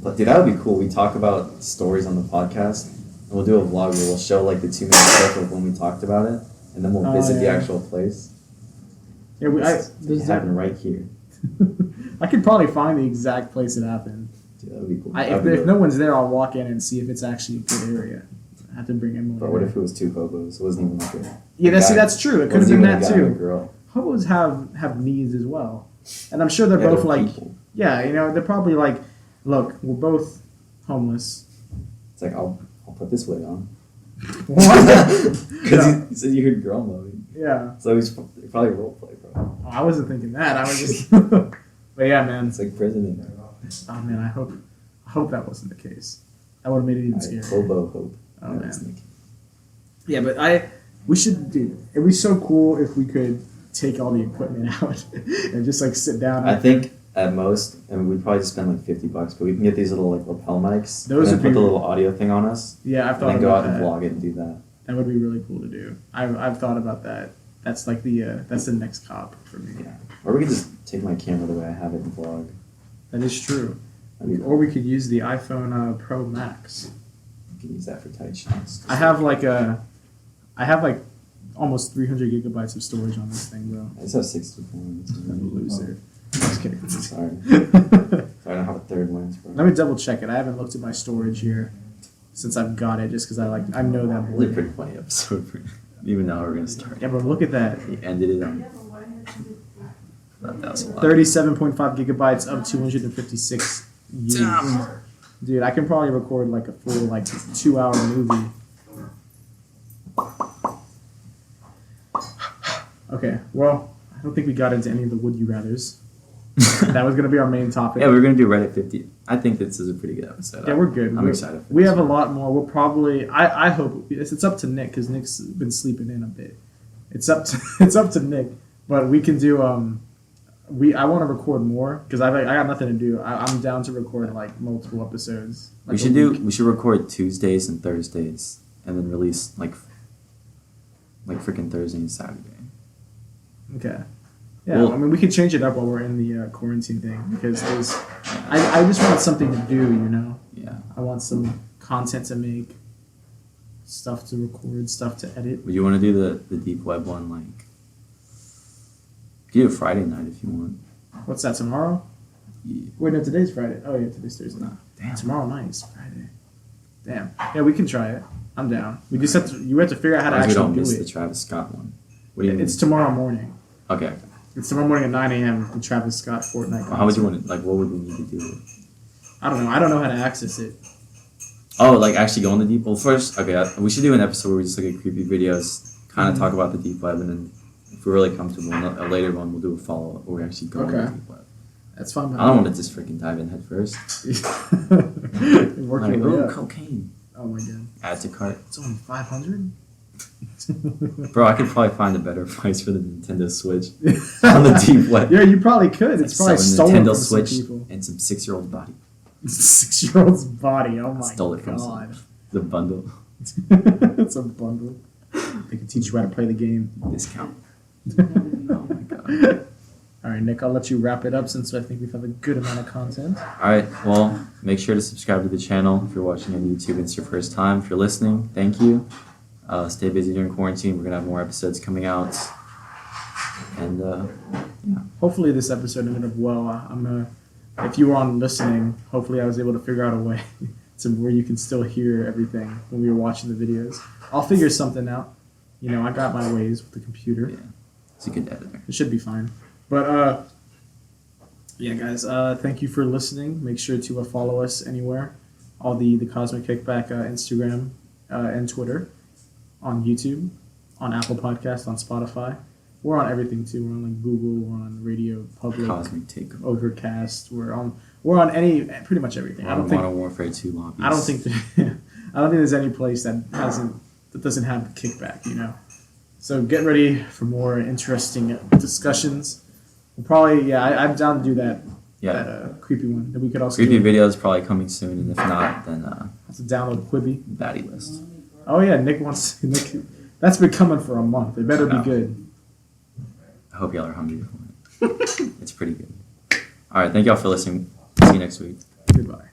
B: But dude, that would be cool. We talk about stories on the podcast, and we'll do a vlog where we'll show like the 2 minute clip of when we talked about it, and then we'll
A: Oh,
B: visit the
A: yeah.
B: actual place.
A: Yeah,
B: It happened right here.
A: I could probably find the exact place it happened.
B: Dude, that would be cool.
A: If
B: That'd be
A: no
B: dope.
A: one's there, I'll walk in and see if it's actually a good area. I have to bring Emily.
B: But what if it was 2 hobos? It wasn't even like a.
A: Yeah,
B: guy-
A: that's true. It could have
B: wasn't
A: been
B: even a
A: that
B: guy and a
A: too.
B: Girl.
A: Hobos have needs as well, and I'm sure they're
B: Yeah,
A: both
B: they're
A: like,
B: people.
A: yeah, you know, they're probably like, look, we're both homeless.
B: It's like I'll put this wig on
A: What?
B: because
A: Yeah.
B: he said you heard girl mode.
A: Yeah.
B: So he's probably role play, bro.
A: Oh, I wasn't thinking that. I was just. But yeah, man.
B: It's like prison in there.
A: Oh man, I hope that wasn't the case. That would have made it even
B: Alright,
A: scarier.
B: hobo hope.
A: Oh
B: Yeah, that's
A: man.
B: Nick.
A: Yeah, but we should do. It'd be so cool if we could take all the equipment out and just like sit down.
B: I think at most, and we'd probably just spend like $50, but we can get these little like lapel mics.
A: Those
B: and
A: would
B: then put
A: be-
B: the little audio thing on us.
A: Yeah, I've
B: And
A: thought
B: then go
A: about
B: out and
A: that.
B: vlog it and do that.
A: That would be really cool to do. I've thought about that. That's like that's the next cop for me.
B: Yeah. Or we could just take my camera the way I have it and vlog.
A: That is true.
B: That'd be
A: Or we could use the iPhone Pro Max.
B: We can use that for tight shots.
A: I have like almost 300 gigabytes of storage on this thing, bro.
B: I just have 64.
A: I'm a loser. Just kidding.
B: Sorry. I don't have a third one.
A: Let me double check it. I haven't looked at my storage here since I've got it, just because I know that
B: Really
A: board.
B: pretty funny episode. Even now we're gonna start.
A: Yeah, but look at that.
B: We ended it on. That was a lot.
A: 37.5 gigabytes of 256 years.
B: Damn.
A: Dude, I can probably record like a full like 2-hour movie. Okay, well, I don't think we got into any of the would you rathers. That was gonna be our main topic.
B: Yeah, we were gonna do Reddit 50. I think this is a pretty good episode.
A: Yeah, we're good.
B: I'm excited. For
A: We
B: this
A: have a
B: one.
A: lot more. We'll probably. I hope it's up to Nick because Nick's been sleeping in a bit. It's up to it's up to Nick, but we can do. I want to record more because I got nothing to do. I'm down to record like multiple episodes. Like
B: We should do. We should record Tuesdays and Thursdays, and then release like freaking Thursday and Saturday.
A: Okay. Yeah,
B: Well-
A: I mean we could change it up while we're in the quarantine thing because I just want something to do. You know,
B: Yeah.
A: I want some content to make, stuff to record, stuff to edit.
B: Would you want to do the deep web one like? You can do a Friday night if you want.
A: What's that tomorrow?
B: Yeah.
A: Wait, no, today's Friday. Oh yeah, today's Thursday.
B: Damn.
A: Tomorrow night is Friday. Damn. Yeah, we can try it. I'm down. We just have to. You have to figure out how to
B: As long as we don't
A: actually
B: miss
A: do
B: the
A: it.
B: Travis Scott one. What do you mean?
A: It's tomorrow morning.
B: Okay.
A: It's tomorrow morning at 9 a.m. The Travis Scott Fortnite.
B: Well, how would you
A: concert.
B: want it? Like, what would we need to do?
A: I don't know. I don't know how to access it.
B: Oh, like actually go on the deep. Well, first, okay, we should do an episode where we just look at creepy videos, kind of talk about the deep web, and then if we're really comfortable, a later one we'll do a follow up where we actually go on the
A: Okay.
B: deep web.
A: That's fine.
B: I don't want to just freaking dive in head first.
A: Work
B: Like,
A: your way
B: ooh,
A: up.
B: cocaine.
A: Oh my god.
B: Add to cart.
A: It's only 500.
B: Bro, I could probably find a better price for the Nintendo Switch on the deep web.
A: Yeah, you probably could. It's probably
B: Sell a
A: stolen
B: Nintendo
A: from
B: Switch
A: some people.
B: and some 6-year-old body.
A: 6-year-old's body. Oh my
B: Stole it from
A: god.
B: someone. The bundle
A: It's a bundle. They can teach you how to play the game.
B: discount. Oh my god.
A: All right, Nick, I'll let you wrap it up since I think we've had a good amount of content.
B: All right, well, make sure to subscribe to the channel if you're watching on YouTube and it's your first time. If you're listening, thank you. Stay busy during quarantine. We're going to have more episodes coming out. And, yeah.
A: Hopefully this episode ended up well. If you were on listening, hopefully I was able to figure out a way to where you can still hear everything when we were watching the videos. I'll figure something out. You know, I got my ways with the computer.
B: Yeah. It's a good editor.
A: It should be fine. But, yeah, guys, thank you for listening. Make sure to follow us anywhere. All the Cosmic Kickback Instagram and Twitter, on YouTube, on Apple Podcasts, on Spotify. We're on everything, too. We're on, like, Google. We're on Radio Public,
B: Cosmic Takeover.
A: Overcast. We're on pretty much everything.
B: We're on Modern Warfare 2 lobbies.
A: I don't think there's any place that doesn't have Kickback, you know. So get ready for more interesting discussions. We'll probably, I'm down to do that.
B: Yeah.
A: That creepy one. That we could also
B: Creepy
A: do.
B: video is probably coming soon, and if not, then
A: Have to download Quibi.
B: baddie list.
A: Oh yeah, Nick. That's been coming for a month. It better
B: No.
A: be good.
B: I hope y'all are hungry for it. It's pretty good. All right, thank y'all for listening. See you next week.
A: Goodbye.